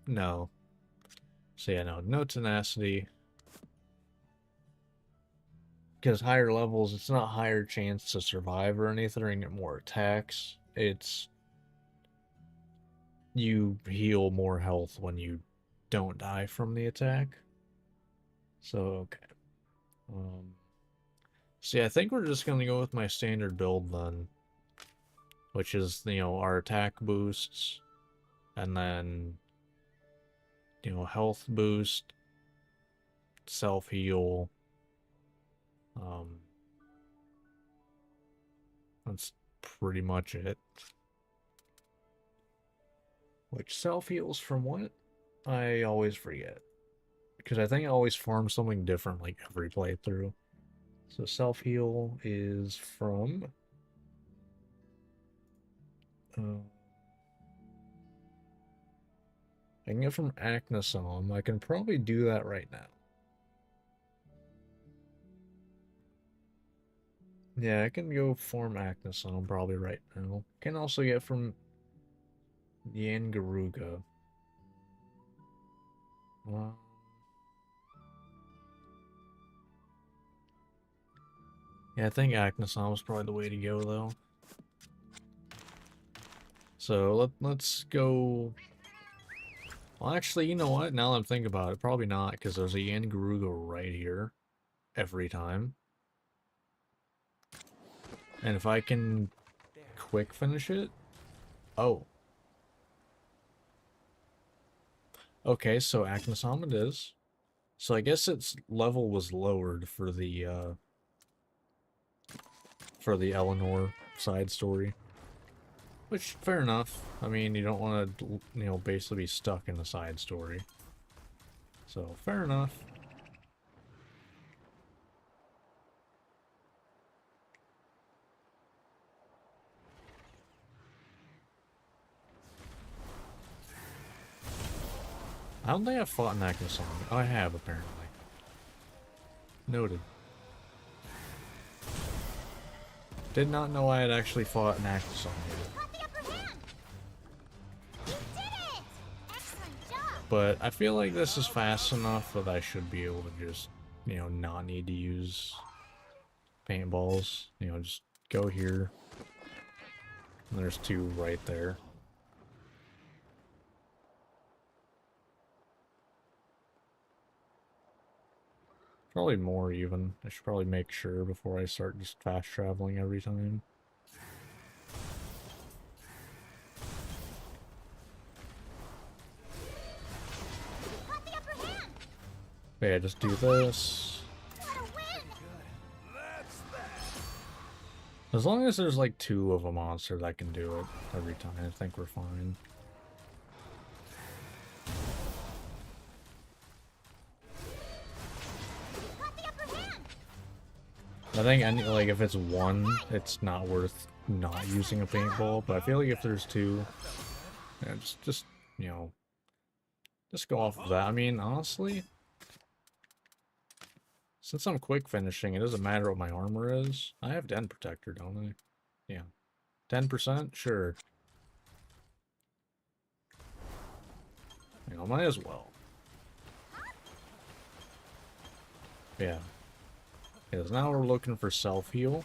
no. So yeah, no tenacity. Because higher levels, it's not higher chance to survive or anything or get more attacks. It's you heal more health when you don't die from the attack. So, okay. See, I think we're just gonna go with my standard build then. Which is, our attack boosts. And then, health boost. Self-heal. That's pretty much it. Which self-heals from what? I always forget. Because I think I always farm something different like every playthrough. So self-heal is from... I can get from Acnosom. I can probably do that right now. Yeah, I can go farm Acnosom probably right now. Can also get from Yangaruga. Yeah, I think Acnosom is probably the way to go though. So let's go. Well, actually, you know what? Now that I'm thinking about it, probably not, because there's a Yangaruga right here every time. And if I can quick finish it, oh. Okay, so Acnosom it is. So I guess its level was lowered for the Eleanor side story. Which, fair enough. I mean, you don't want to, you know, basically be stuck in a side story. So, fair enough. I don't think I've fought an active song. Oh, I have, apparently. Noted. Did not know I had actually fought an active song yet. But I feel like this is fast enough that I should be able to just, you know, not need to use paintballs. You know, just go here. And there's two right there. Probably more even. I should probably make sure before I start just fast traveling every time. But yeah, just do this. As long as there's like two of a monster that can do it every time, I think we're fine. I think any, like if it's one, it's not worth not using a paintball. But I feel like if there's two, yeah, just you know, just go off of that. I mean, honestly, since I'm quick finishing, it doesn't matter what my armor is. I have Den Protector, don't I? Yeah, 10%, sure. You know, might as well. Yeah. Because now we're looking for self-heal.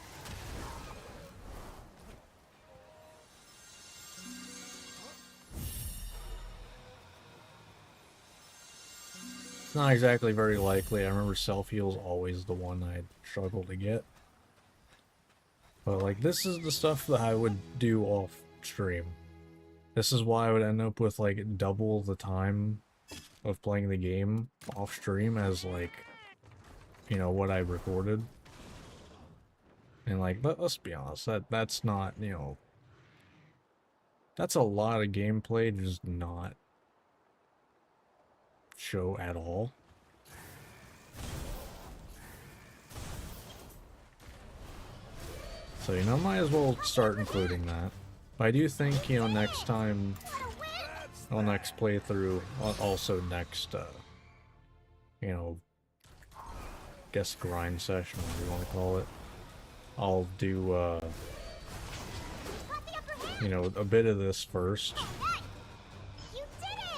It's not exactly very likely. I remember self-heal's always the one I'd struggle to get. But, like, this is the stuff that I would do off stream. This is why I would end up with, like, double the time of playing the game off stream as, like, you know, what I recorded. And, like, let's be honest, that's not, you know, that's a lot of gameplay to just not show at all. So, you know, might as well start including that. But I do think, you know, next time, well, next playthrough, also next, you know, guess grind session, whatever you want to call it, I'll do, you know, a bit of this first,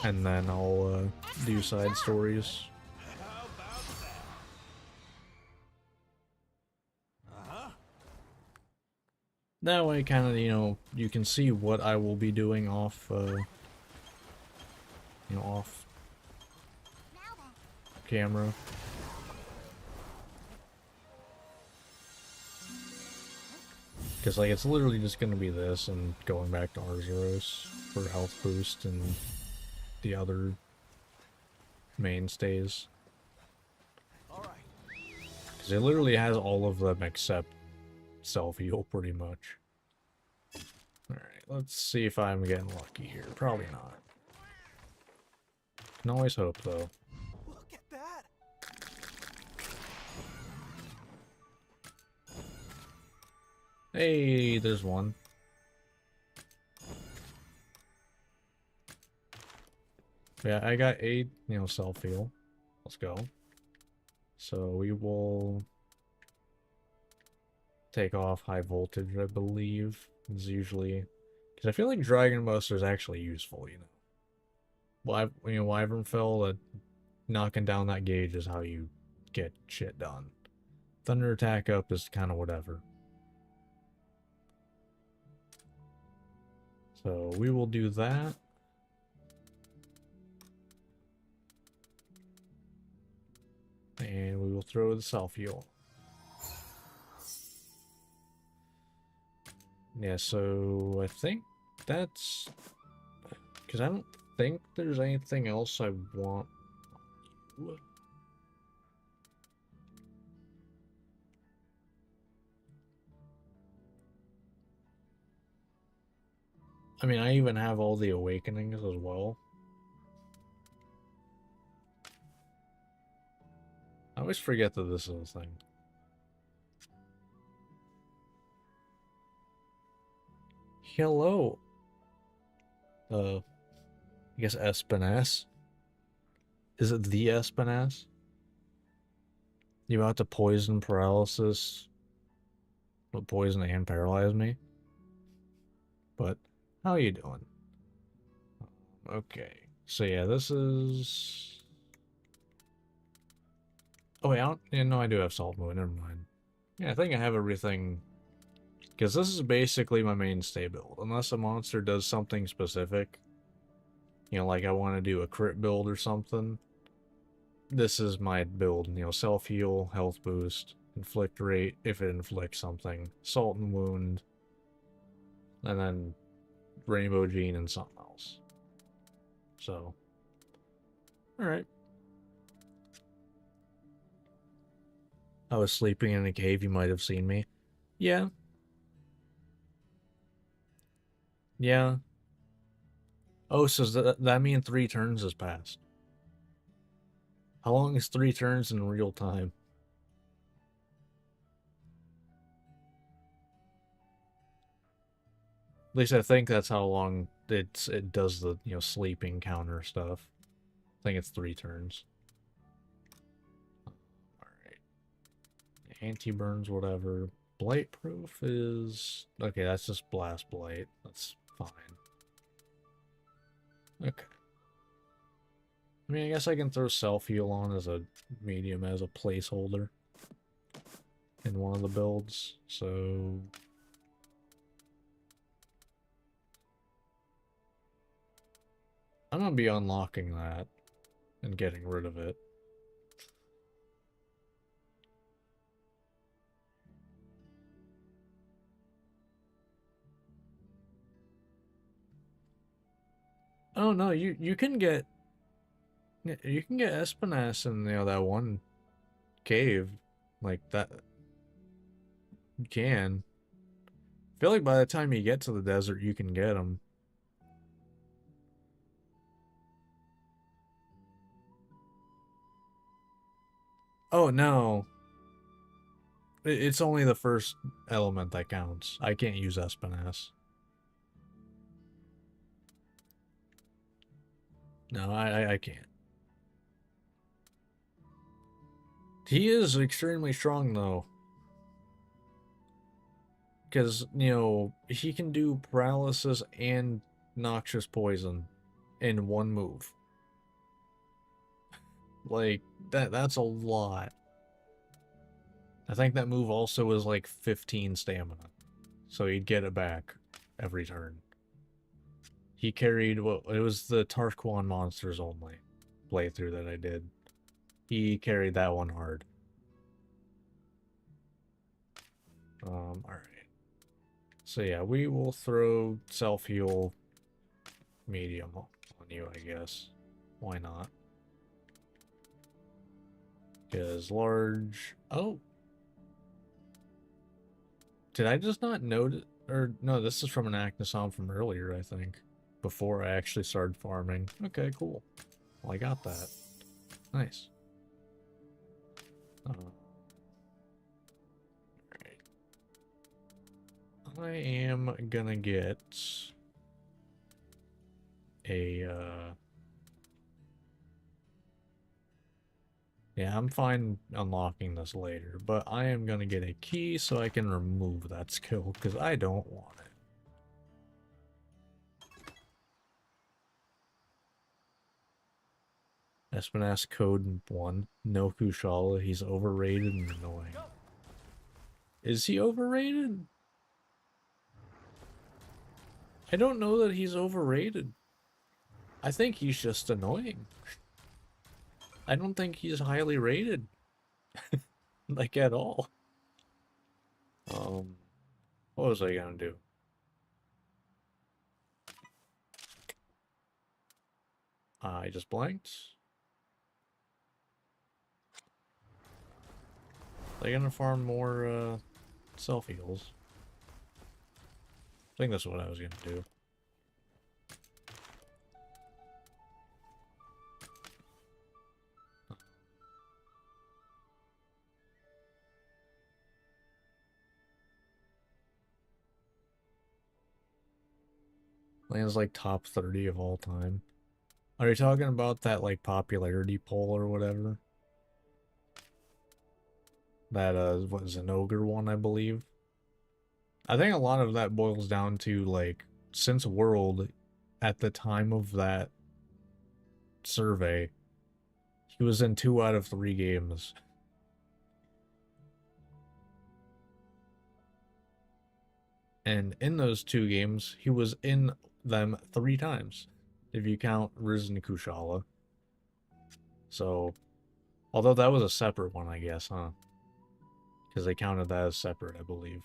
and then I'll, do side stories. That way, kind of, you know, you can see what I will be doing off, you know, off camera. Because, like, it's literally just going to be this and going back to Arzuros for health boost and the other mainstays. Because it literally has all of them except self-heal, pretty much. Alright, let's see if I'm getting lucky here. Probably not. Can always hope, though. Look at that! Hey, there's one. Yeah, I got a, self-heal. Let's go. So we will take off high voltage, I believe. Is usually... Because I feel like Dragon Buster is actually useful, Wyvern Fell, knocking down that gauge is how you get shit done. Thunder Attack up is kind of whatever. So we will do that. And we will throw the self-heal. Yeah, so I think that's... Because I don't think there's anything else I want. I mean, I even have all the awakenings as well. I always forget that this is a thing. Hello. I guess Espinass. Is it the Espinass? You about to poison paralysis? Well, poison and paralyze me? But, how are you doing? Okay. So yeah, this is... Oh wait, yeah, no, I do have Salt Moon, never mind. Yeah, I think I have everything... Because this is basically my mainstay build. Unless a monster does something specific. Like I want to do a crit build or something. This is my build. Self-heal, health boost, inflict rate if it inflicts something, salt and wound, and then Rainbow Gene and something else. So, alright. I was sleeping in a cave, you might have seen me. Yeah. Yeah. Oh, so that means 3 turns has passed. How long is 3 turns in real time? At least I think that's how long it does the, sleeping counter stuff. I think it's 3 turns. Alright. Anti-burns, whatever. Blight proof is... Okay, that's just blast blight. That's fine. Okay. I mean, I guess I can throw self-heal on as a medium, as a placeholder in one of the builds, so... I'm gonna be unlocking that and getting rid of it. Oh no, you can get Espinass in that one cave like that. You can. I feel like by the time you get to the desert, you can get them. Oh no, it's only the first element that counts. I can't use Espinass. No, I can't. He is extremely strong, though. Because, he can do paralysis and noxious poison in one move. Like, that's a lot. I think that move also is like 15 stamina. So he'd get it back every turn. He carried, well, it was the Tarquan monsters only playthrough that I did. He carried that one hard. Alright. So yeah, we will throw self-heal medium on you, I guess. Why not? Because large... Oh! Did I just not notice... or no, this is from an Acnosom from earlier, I think. Before I actually started farming. Okay, cool. Well, I got that. Nice. Alright. I am gonna get a, yeah, I'm fine unlocking this later, but I am gonna get a key so I can remove that skill, because I don't want it. Espinas Code 1. No Kushala. He's overrated and annoying. Is he overrated? I don't know that he's overrated. I think he's just annoying. I don't think he's highly rated. Like, at all. What was I gonna do? I just blanked. They're gonna farm more, self-heals. I think that's what I was gonna do. Land's like top 30 of all time. Are you talking about that like popularity poll or whatever? That what is an ogre one, I believe. I think a lot of that boils down to like since World at the time of that survey, he was in 2 out of 3 games. And in those 2 games, he was in them 3 times, if you count Risen Kushala. So, although that was a separate one, I guess, huh? Because they counted that as separate, I believe.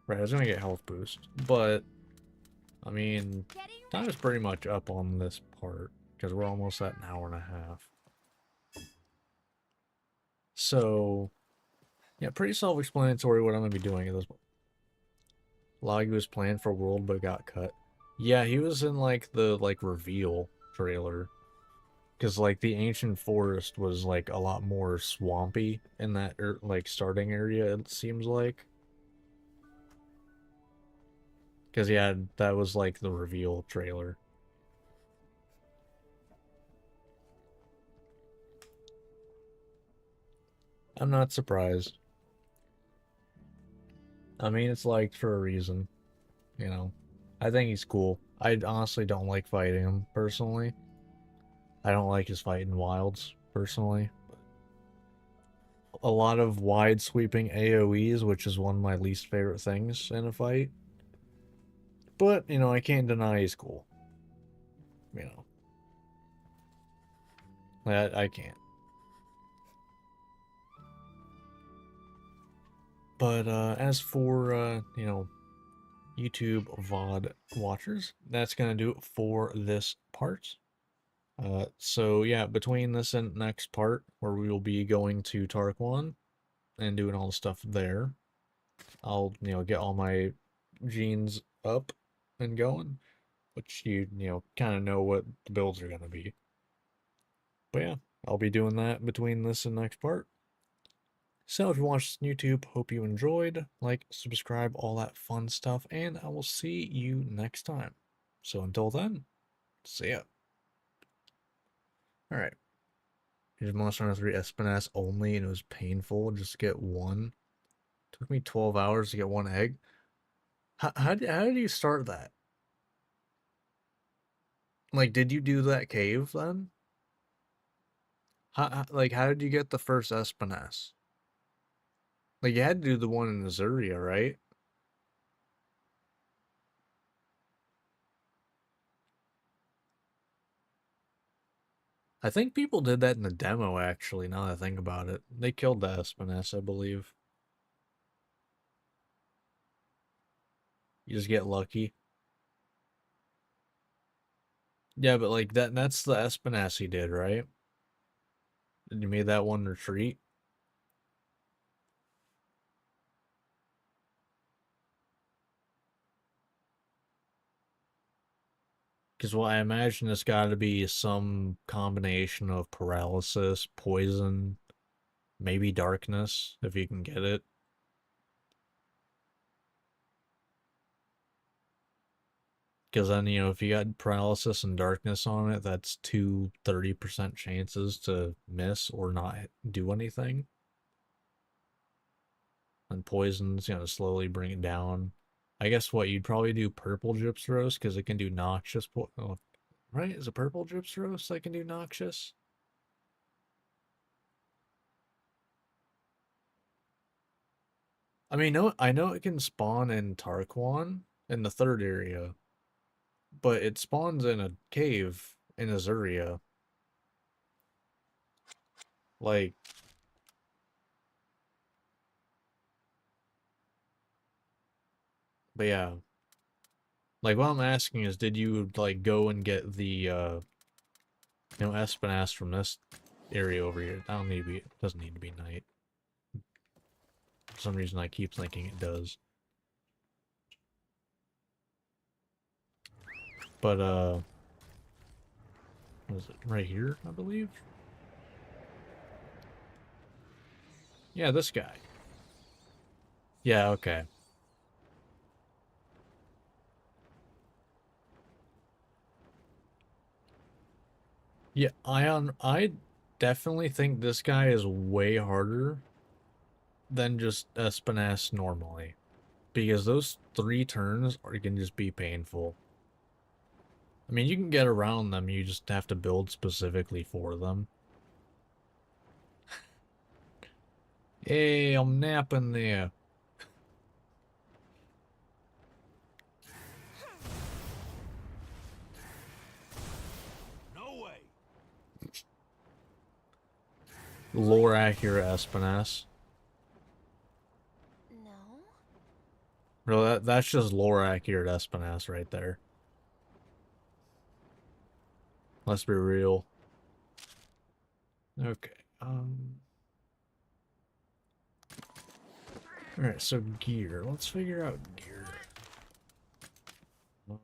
Right, I was gonna get health boost, but, I mean, time is pretty much up on this part, because we're almost at an hour and a half. So, yeah, pretty self-explanatory what I'm going to be doing at this point. Loggy was planned for World but got cut. Yeah, he was in, like, the, like, reveal trailer. Because, like, the Ancient Forest was, like, a lot more swampy in that, like, starting area, it seems like. Because, yeah, that was, like, the reveal trailer. I'm not surprised. I mean, it's liked for a reason, you know. I think he's cool. I honestly don't like fighting him, personally. I don't like his fighting wilds, personally. A lot of wide sweeping AoEs, which is one of my least favorite things in a fight. But, you know, I can't deny he's cool. You know. I can't. But as for, you know, YouTube VOD watchers, that's going to do it for this part. So yeah, between this and next part, where we will be going to Tarquan and doing all the stuff there, I'll, you know, get all my genes up and going, which you know, kind of know what the builds are going to be. But yeah, I'll be doing that between this and next part. So if you watched YouTube, hope you enjoyed. Like, subscribe, all that fun stuff, and I will see you next time. So until then, see ya. Alright. Here's Monster Hunter 3 Espinas only, and it was painful just to get one. Took me 12 hours to get one egg. How did you start that? Like, did you do that cave then? Like, how did you get the first Espinas? Like, you had to do the one in Azuria, right? I think people did that in the demo, actually, now that I think about it. They killed the Espinas, I believe. You just get lucky. Yeah, but like that's the Espinas he did, right? And you made that one retreat. Because well, I imagine it's got to be some combination of paralysis, poison, maybe darkness, if you can get it. Because then, you know, if you got paralysis and darkness on it, that's two 30% chances to miss or not do anything. And poisons, you know, slowly bring it down. I guess what you'd probably do purple Gyps Roast because it can do noxious. Oh, right? Is it purple Gyps Roast that can do noxious? I mean, no, I know it can spawn in Tarquan in the third area, but it spawns in a cave in Azuria. Like, but yeah. Like, what I'm asking is, did you, like, go and get the, you know, Espinass from this area over here? I don't need to be, it doesn't need to be night. For some reason, I keep thinking it does. But, what is it? Right here, I believe? Yeah, this guy. Yeah, okay. Yeah, I definitely think this guy is way harder than just Espinass normally. Because those 3 turns can just be painful. I mean, you can get around them, you just have to build specifically for them. Hey, I'm napping there. No way. Lore accurate Espinass. No? Bro, that's just lore accurate Espinass right there. Let's be real. Okay. Alright, so gear. Let's figure out gear. Um,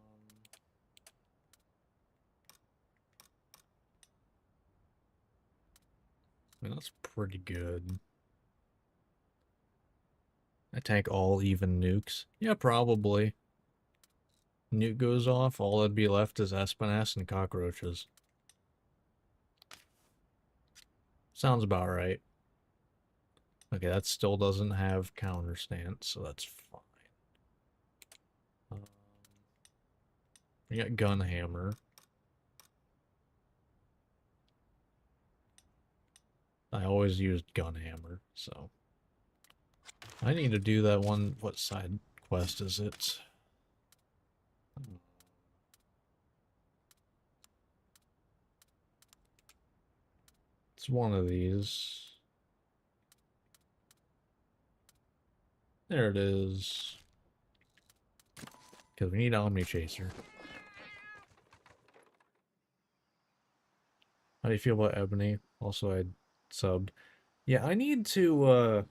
I mean, that's pretty good. I tank all even nukes. Yeah, probably. Nuke goes off, all that'd be left is Espinass and cockroaches. Sounds about right. Okay, that still doesn't have counter stance, so that's fine. We got gun hammer. I always used gun hammer, so I need to do that one. What side quest is it? It's one of these. There it is. Because we need Omni Chaser. How do you feel about Ebony? Also, I subbed. Yeah, I need to,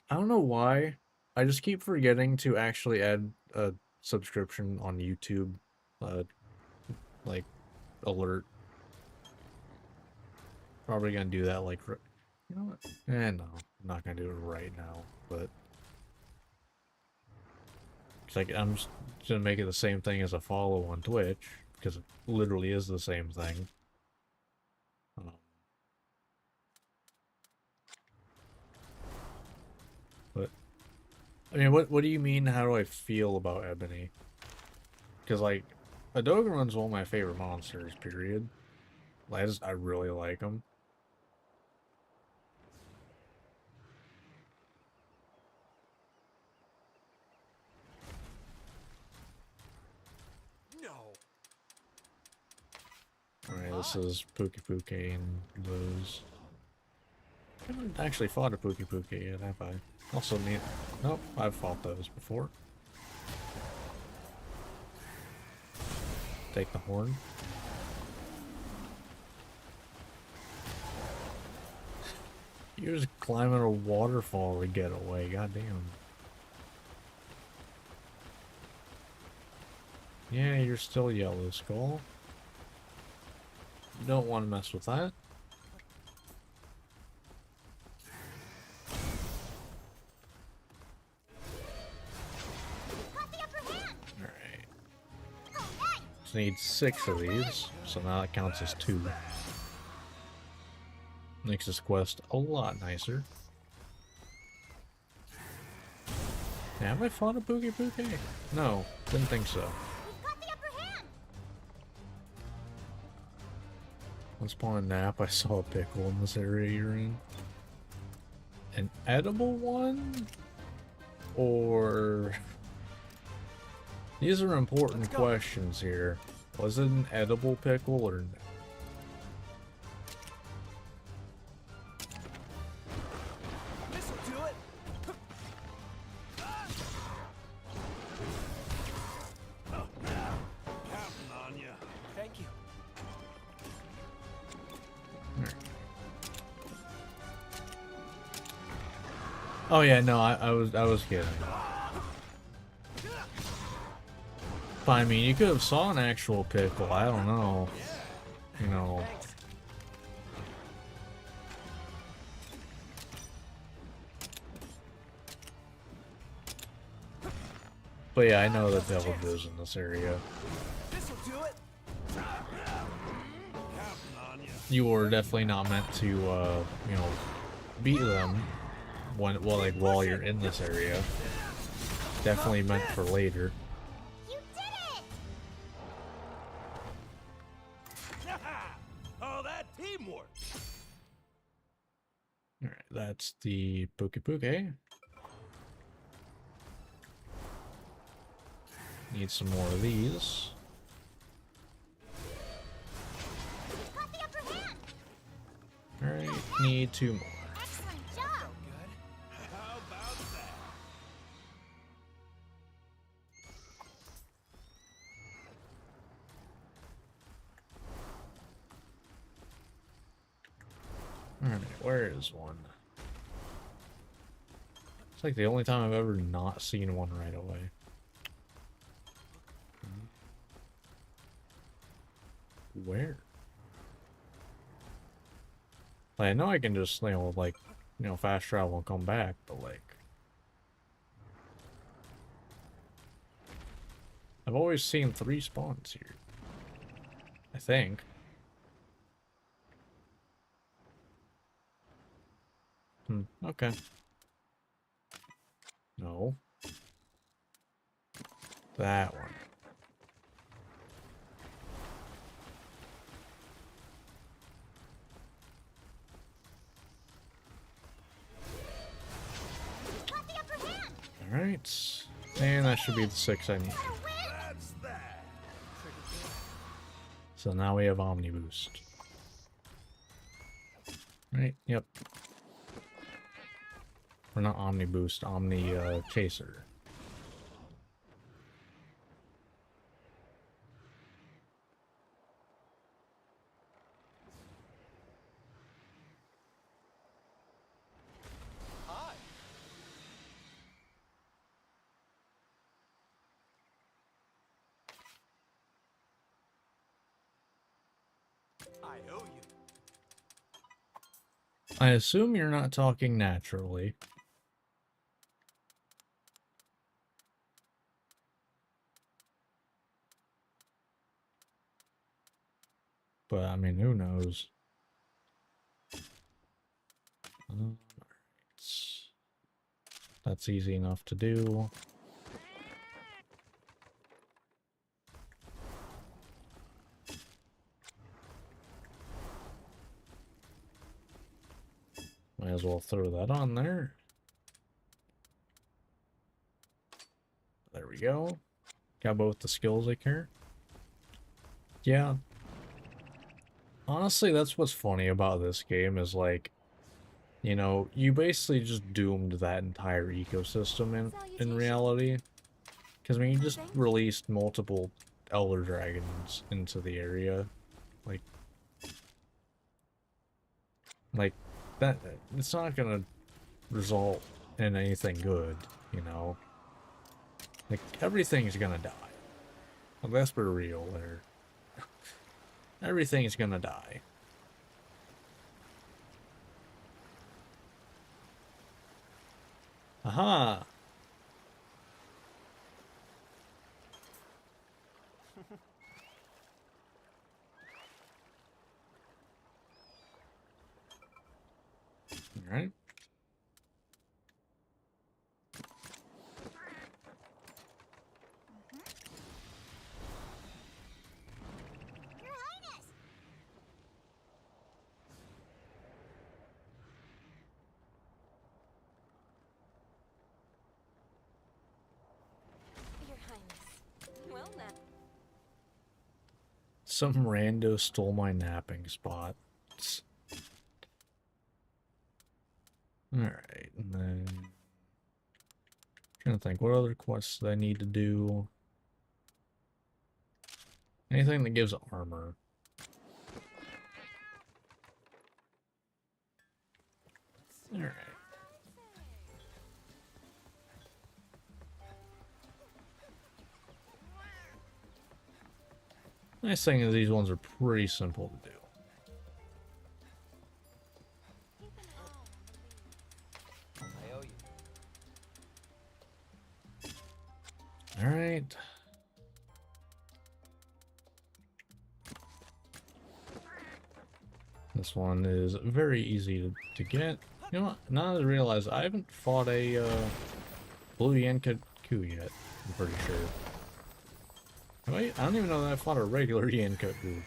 I don't know why. I just keep forgetting to actually add a subscription on YouTube, uh, like, alert. Probably gonna do that, like, you know what? No, I'm not gonna do it right now, but it's like, I'm just gonna make it the same thing as a follow on Twitch, because it literally is the same thing. But I mean, what do you mean? How do I feel about Ebony? Because like, Adogeron's one of my favorite monsters. Period. Like, I really like him. No. All right, this is Puke and those. I haven't actually fought a Puke yet, have I? Also need. Nope, I've fought those before. Take the horn. You're just climbing a waterfall to get away. Goddamn. Yeah, you're still Yellow Skull. You don't want to mess with that. Got the upper hand. Alright. Oh, nice. Just need 6 of these, so now that counts as 2. Makes this quest a lot nicer. Yeah, have I fought a Boogie Boogie? No, didn't think so. We've got the upper hand. Once upon a nap, I saw a pickle in this area you're in. An edible one? Or... These are important questions here. Was it an edible pickle or no? This'll do it. Oh, now. Counting on you. Thank you. Oh yeah, no, I was kidding. But I mean, you could have saw an actual pickle. I don't know. You know. Thanks. But yeah, I know that villages in this area. This'll do it. Counting on you. You were definitely not meant to, you know, beat them while you're in this area. Definitely meant for later. You did it. Oh, that teamwork. Alright, that's the Poke Poke. Need some more of these. We've got the upper hand. Alright, need 2 more. Excellent job. Good. How about that? Alright, where is one? It's like the only time I've ever not seen one right away. Where? Like, I know I can just, you know, like, fast travel and come back, but like... I've always seen 3 spawns here. I think. Okay. No. That one. Got the upper hand. Alright. And that should be the 6 I need. Gonna win. That's that. So now we have Omni Boost. Right, yep. Or not Omni Boost, Omni Chaser. Hi. I owe you. I assume you're not talking naturally. But, I mean, who knows? Alright. That's easy enough to do. Might as well throw that on there. There we go. Got both the skills I care. Yeah. Honestly, that's what's funny about this game is like, you know, you basically just doomed that entire ecosystem in reality. Because, I mean, you just released multiple Elder Dragons into the area. Like, that, it's not gonna result in anything good, you know? Like, everything's gonna die. Let's be real there. Everything's gonna die. Aha! Alright. Your Highness! Your Highness. Well now. Some rando stole my napping spot. Alright, and then... trying to think, what other quests do I need to do? Anything that gives armor. Alright. Nice thing is these ones are pretty simple to do. I owe you. Alright. This one is very easy to get. You know what? Now that I realize I haven't fought a blue Yenkaku yet, I'm pretty sure. Wait, I don't even know that I fought a regular Yenkaku.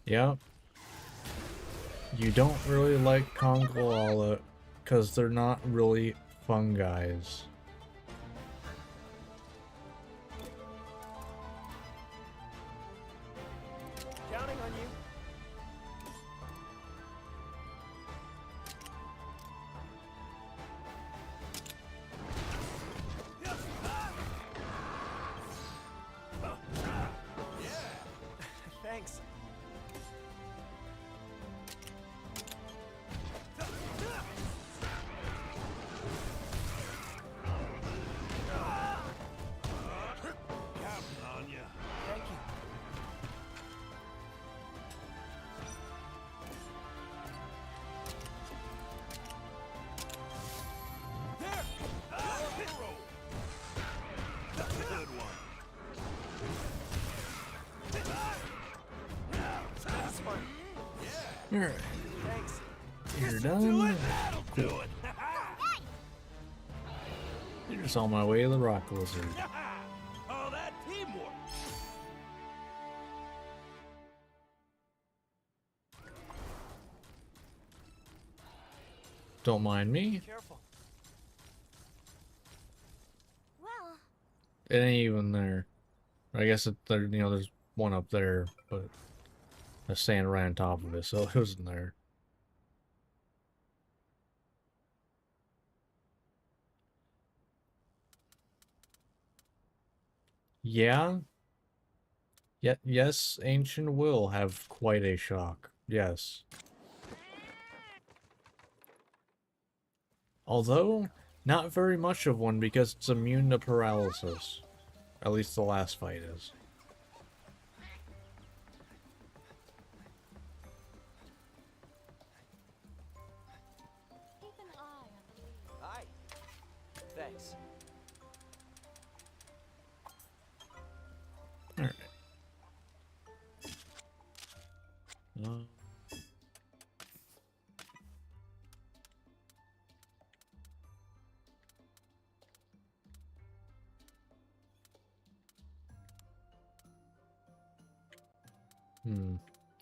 Yeah. You don't really like Congalala because they're not really fun guys. Counting on you. Thanks. Counting on you. Thank you. There! Hero! Good one. That's fun. Alright, Thanks. you're Do done. it! That'll do it! You're just on my way to the rock lizard. All that teamwork! Don't mind me. Careful. Well, It ain't even there. I guess there, you know, there's one up there, but I stand right on top of it, so it wasn't there. Yeah. Yes, Ancient will have quite a shock. Yes. Although, not very much of one because it's immune to paralysis. At least the last fight is. Keep an eye on the lead. Hi. Thanks. Alright.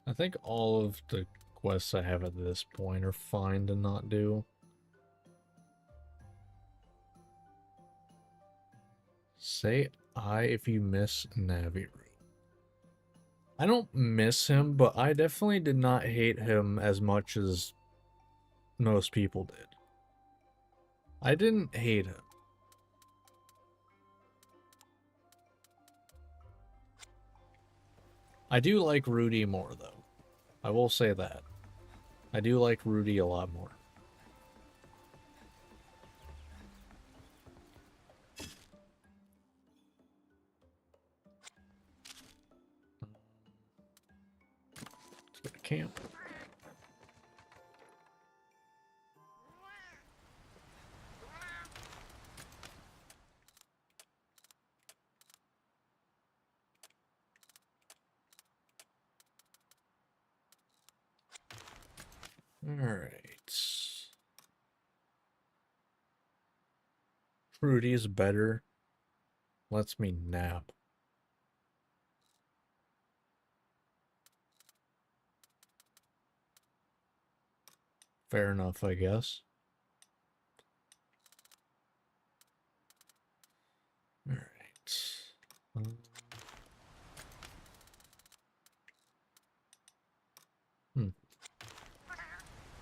I think all of the quests I have at this point are fine to not do. Say I if you miss Naviru. I don't miss him, but I definitely did not hate him as much as most people did. I didn't hate him. I do like Rudy more, though. I will say that. I do like Rudy a lot more. Let's go to camp. Alright. Rudy's better. Lets me nap. Fair enough, I guess. Alright.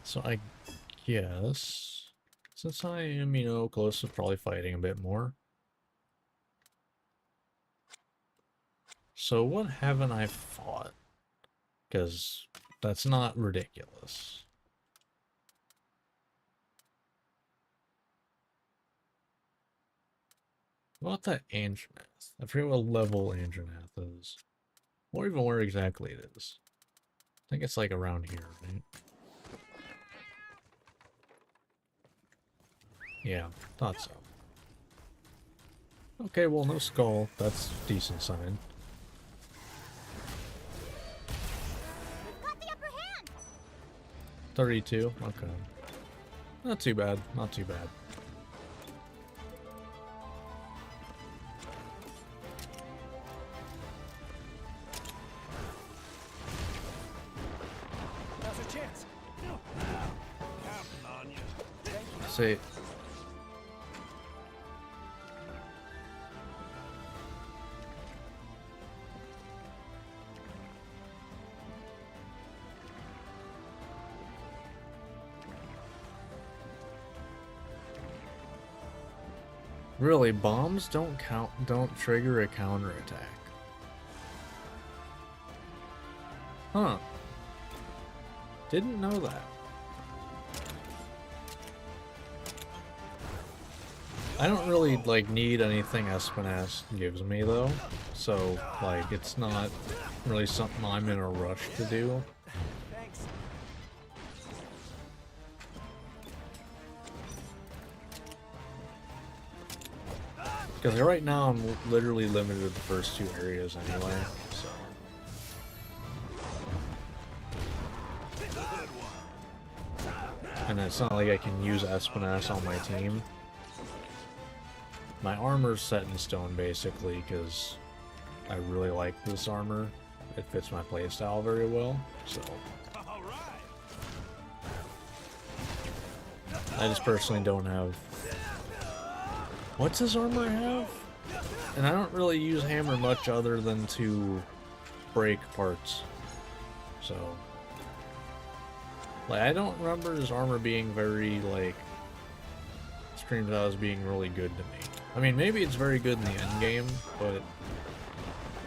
So I guess, since I am, you know, close to probably fighting a bit more. So what haven't I fought? Because that's not ridiculous. What about that Anjanath? I forget what level Anjanath is. Or even where exactly it is. I think it's like around here, right? Yeah, thought so. Okay, well, no skull. That's a decent sign. We've got the upper hand. 32? Okay. Not too bad. Not too bad. Now's our chance. Counting on you. Say, really, bombs don't trigger a counterattack. Huh. Didn't know that. I don't really, like, need anything Espinas gives me, though. So, like, it's not really something I'm in a rush to do. Thanks. Because right now I'm literally limited to the first two areas anyway, so... And it's not like I can use Espinas on my team. My armor's set in stone, basically, because I really like this armor. It fits my playstyle very well, so... All right. I just personally don't have... What's his armor have? And I don't really use hammer much other than to break parts. So... Like, I don't remember his armor being very, like... Screams out as being really good to me. I mean, maybe it's very good in the end game, but...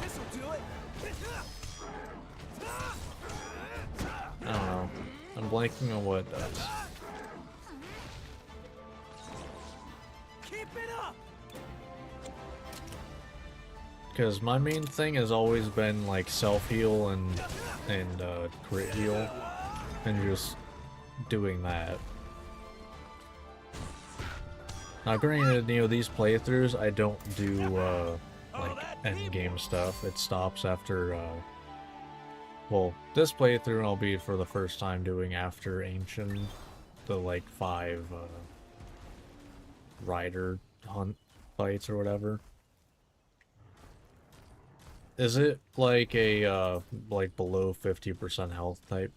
This'll do it. I don't know. I'm blanking on what it does. Keep it up. Because my main thing has always been, like, self-heal and crit heal. And just doing that. Now, granted, you know, these playthroughs, I don't do, like, end-game stuff. It stops after, well, this playthrough I'll be for the first time doing after Ancient, the, like, 5, rider hunt fights or whatever. Is it, like, a, like, below 50% health type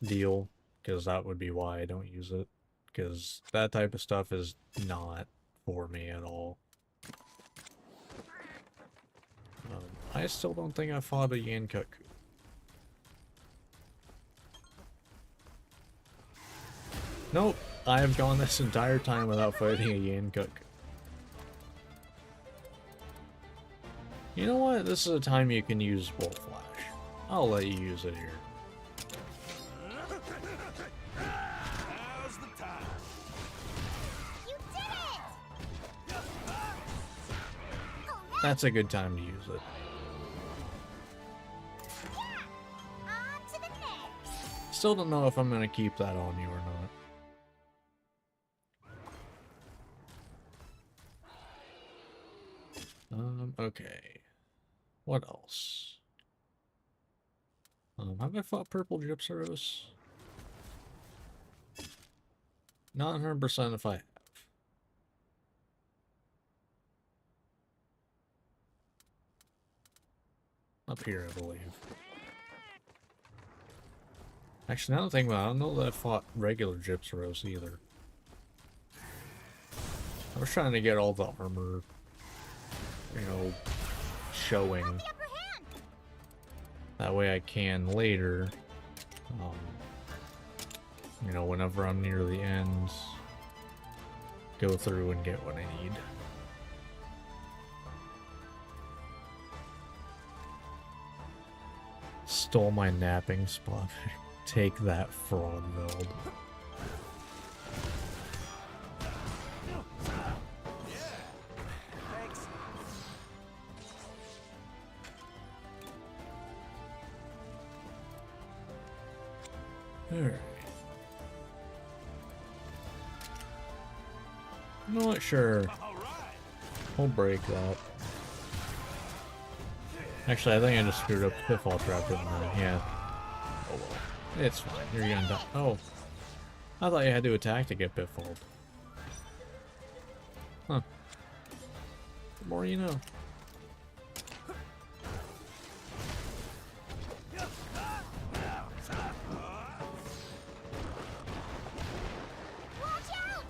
deal? Because that would be why I don't use it. Because that type of stuff is not for me at all. I still don't think I fought a Yankuku. Nope, I have gone this entire time without fighting a Yankook. You know what? This is a time you can use Bolt Flash. I'll let you use it here. Now's the time. You did it! That's a good time to use it. Yeah! On to the next! Still don't know if I'm gonna keep that on you or not. Okay. What else? Have I fought Purple Gypsaros? Not 100% if I have. Up here, I believe. Actually, now that I think about it, I don't know that I fought regular Gypsaros either. I was trying to get all the armor, you know, showing. The upper hand! That way I can later, you know, whenever I'm near the end, go through and get what I need. Stole my napping spot. Take that, Frogveld. Thanks. Alright. You know what? Sure. All right. We'll break that. Actually, I think I just screwed up the pitfall trap, didn't I? Yeah. Oh well. It's fine. You're gonna die. Oh. I thought you had to attack to get pitfalled. Huh. The more you know. Watch out!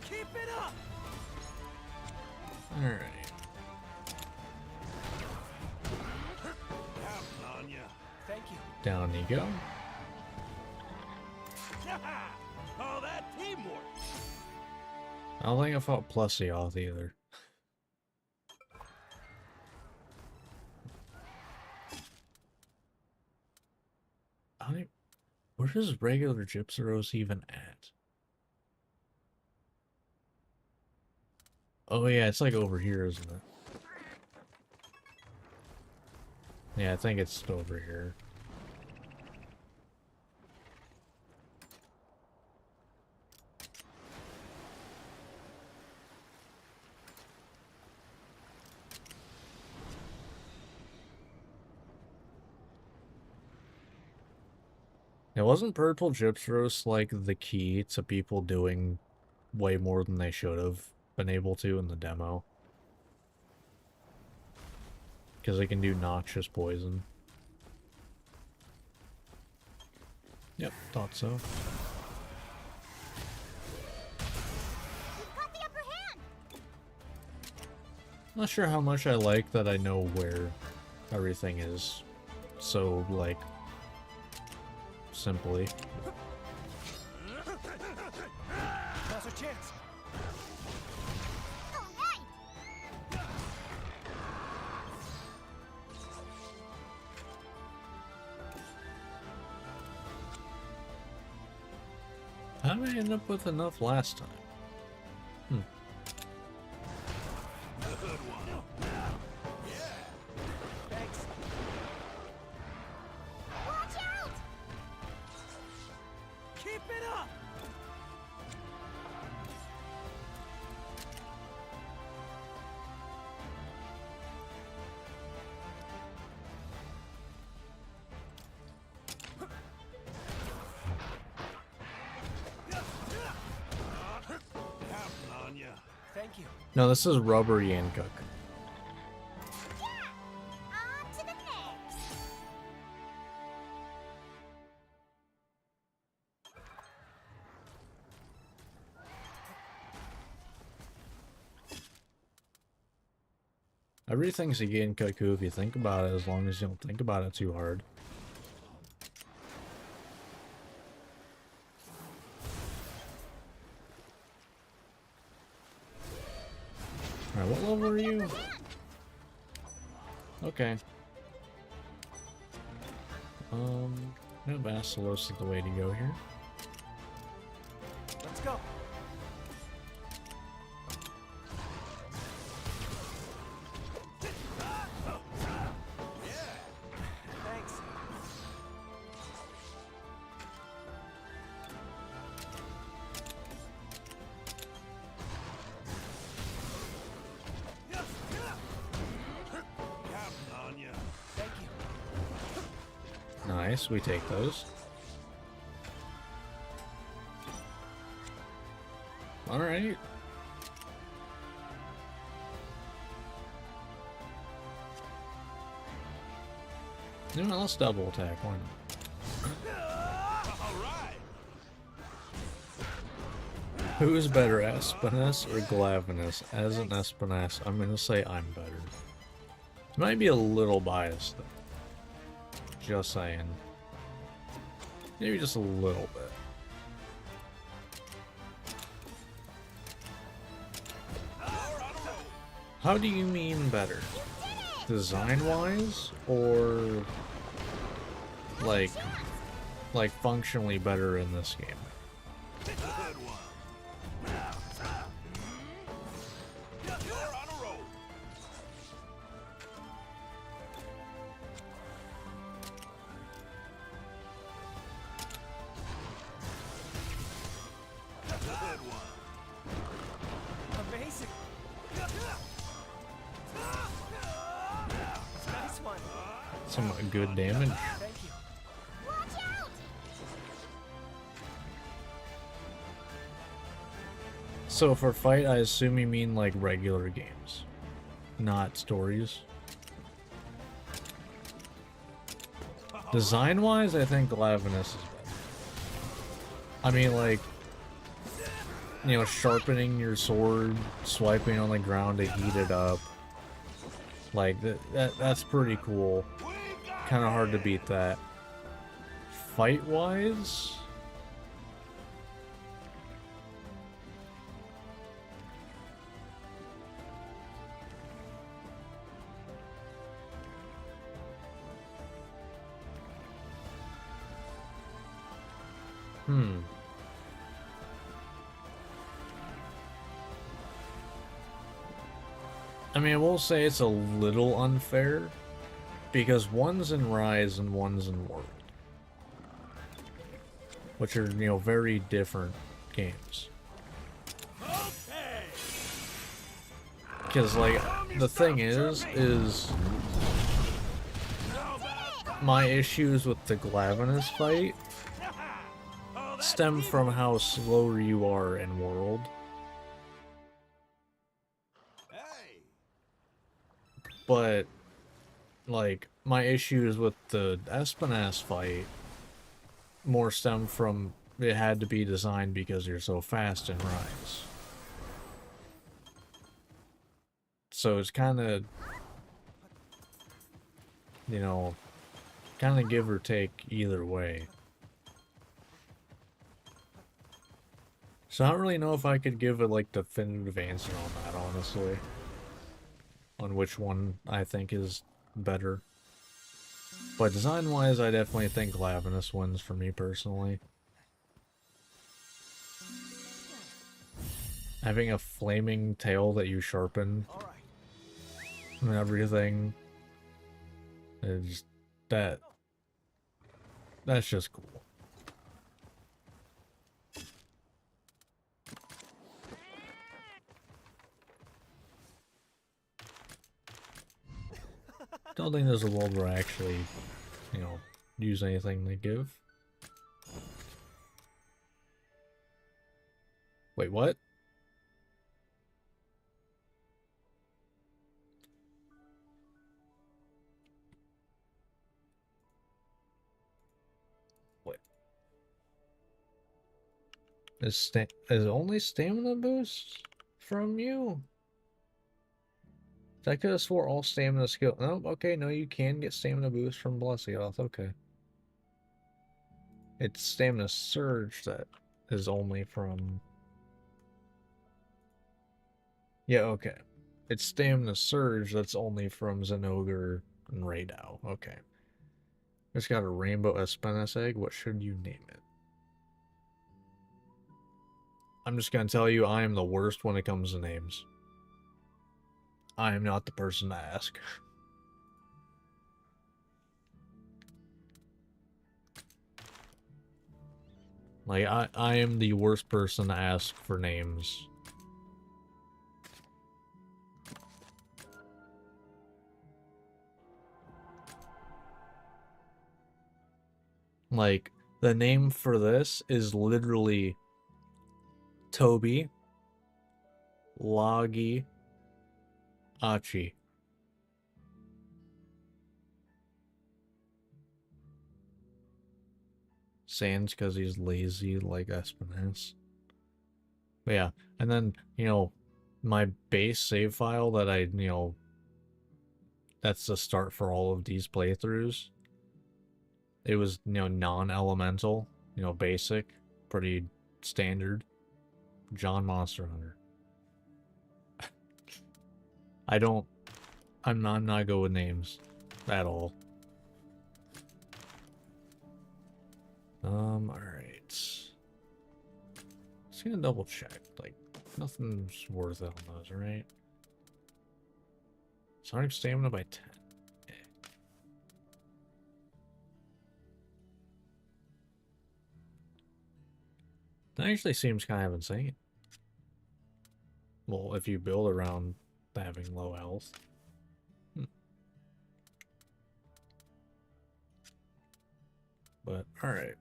Keep it up. Alright. Counting on you. Thank you. Down you go. Oh, that teamwork. I don't think I fought Plusioth either. Where is regular Gypsaros even at? Oh yeah, it's like over here, isn't it? Yeah, I think it's over here. It wasn't Purple Gypsaros like the key to people doing way more than they should have been able to in the demo? Because they can do noxious poison. Yep, thought so. You've got the upper hand! Not sure how much I like that I know where everything is. So, like, simply. Now's our chance. All right! How did I end up with enough last time? Good one. Thanks. Watch out! Keep it up. Counting on you. Thank you. No, this is Rubber Yankook. Yeah! On to the next! Everything's a Yankook if you think about it, as long as you don't think about it too hard. Alright, what level are you? Okay. No, Basilos is the way to go here. Let's go. Thanks. Counting on you. Thank you. Nice, we take those. Alright. You know what, let's double attack, why not? All right. Who is better, Espiness or Glavenus? As an Espiness, I'm gonna say I'm better. Might be a little biased, though. Just saying. Maybe just a little bit. How do you mean better? Design-wise, or like functionally better in this game? Good one. You're on a roll. Good one. Amazing. Nice one. Some good damage. Thank you. Watch out! So for fight, I assume you mean like regular games, not stories. Design-wise, I think Glavenus is better. I mean, like, you know, sharpening your sword, swiping on the ground to heat it up. Like, that's pretty cool. Kind of hard to beat that. Fight-wise... I mean, I will say it's a little unfair, because one's in Rise and one's in World. Which are, you know, very different games. Because, like, the thing is my issues with the Glavenus fight stem from how slow you are in World. Hey. But, like, my issues with the Espinass fight more stem from it had to be designed because you're so fast in Rise. So it's kind of, you know, kind of give or take either way. So I don't really know if I could give a, like, definitive answer on that, honestly. On which one I think is better. But design-wise, I definitely think Glavenus wins for me personally. Having a flaming tail that you sharpen All right. and everything is that's just cool. Don't think there's a world where I actually, you know, use anything they give. Wait, what? Wait. Is only stamina boost from you? I could have swore all stamina skill. No, okay, no, you can get stamina boost from Blessioth. Okay. It's stamina surge that is only from. Yeah, okay. It's Stamina Surge, that's only from Zenogre and Raidou. Okay. It's got a Rainbow Espiness Egg. What should you name it? I'm just gonna tell you, I am the worst when it comes to names. I am not the person to ask. Like, I am the worst person to ask for names. Like, the name for this is literally Toby Loggy Achi. Sans because he's lazy like Espiness. But yeah, and then, my base save file that that's the start for all of these playthroughs. It was, non-elemental, basic, pretty standard. John Monster Hunter. I'm not good with names at all. Alright. Just gonna double check. Like, nothing's worth it on those, right? Sonic stamina by 10. That actually seems kind of insane. Well, if you build around having low health. But, alright.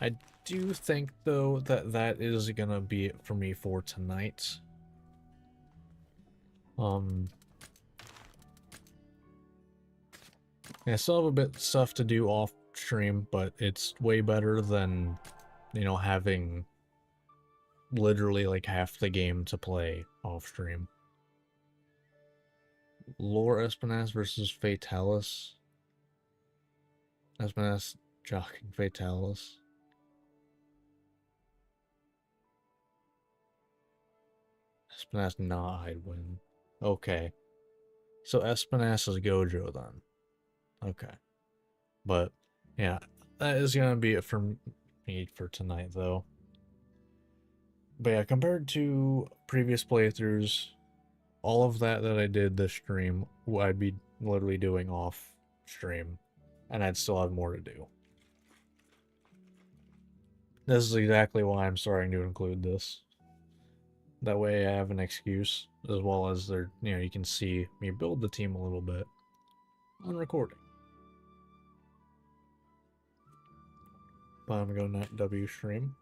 I do think, though, that that is gonna be it for me for tonight. I still have a bit of stuff to do off stream, but it's way better than, having literally like half the game to play off stream. Lore Espinaz versus Fatalis. Espinaz jockeying Fatalis. Espinaz not I'd win. Okay. So Espinaz is Gojo then. Okay. But yeah, that is gonna be it for me for tonight though. But yeah, compared to previous playthroughs, all of that I did this stream, I'd be literally doing off stream, and I'd still have more to do. This is exactly why I'm starting to include this. That way I have an excuse, as well as you can see me build the team a little bit on recording. But I'm going to W stream.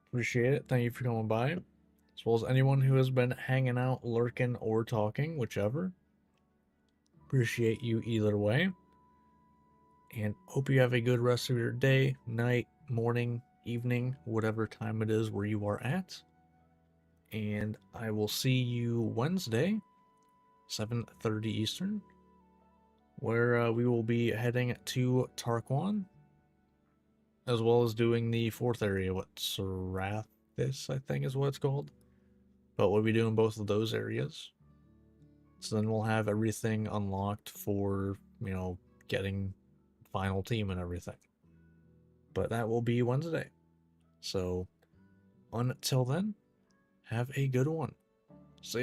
Appreciate it. Thank you for coming by. As well as anyone who has been hanging out, lurking, or talking, whichever. Appreciate you either way. And hope you have a good rest of your day, night, morning, evening, whatever time it is where you are at. And I will see you Wednesday, 7:30 Eastern, where we will be heading to Tarquan, as well as doing the fourth area, what, Serathis, I think is what it's called. But we'll be doing both of those areas. So then we'll have everything unlocked for, getting final team and everything. But that will be Wednesday. So until then, have a good one.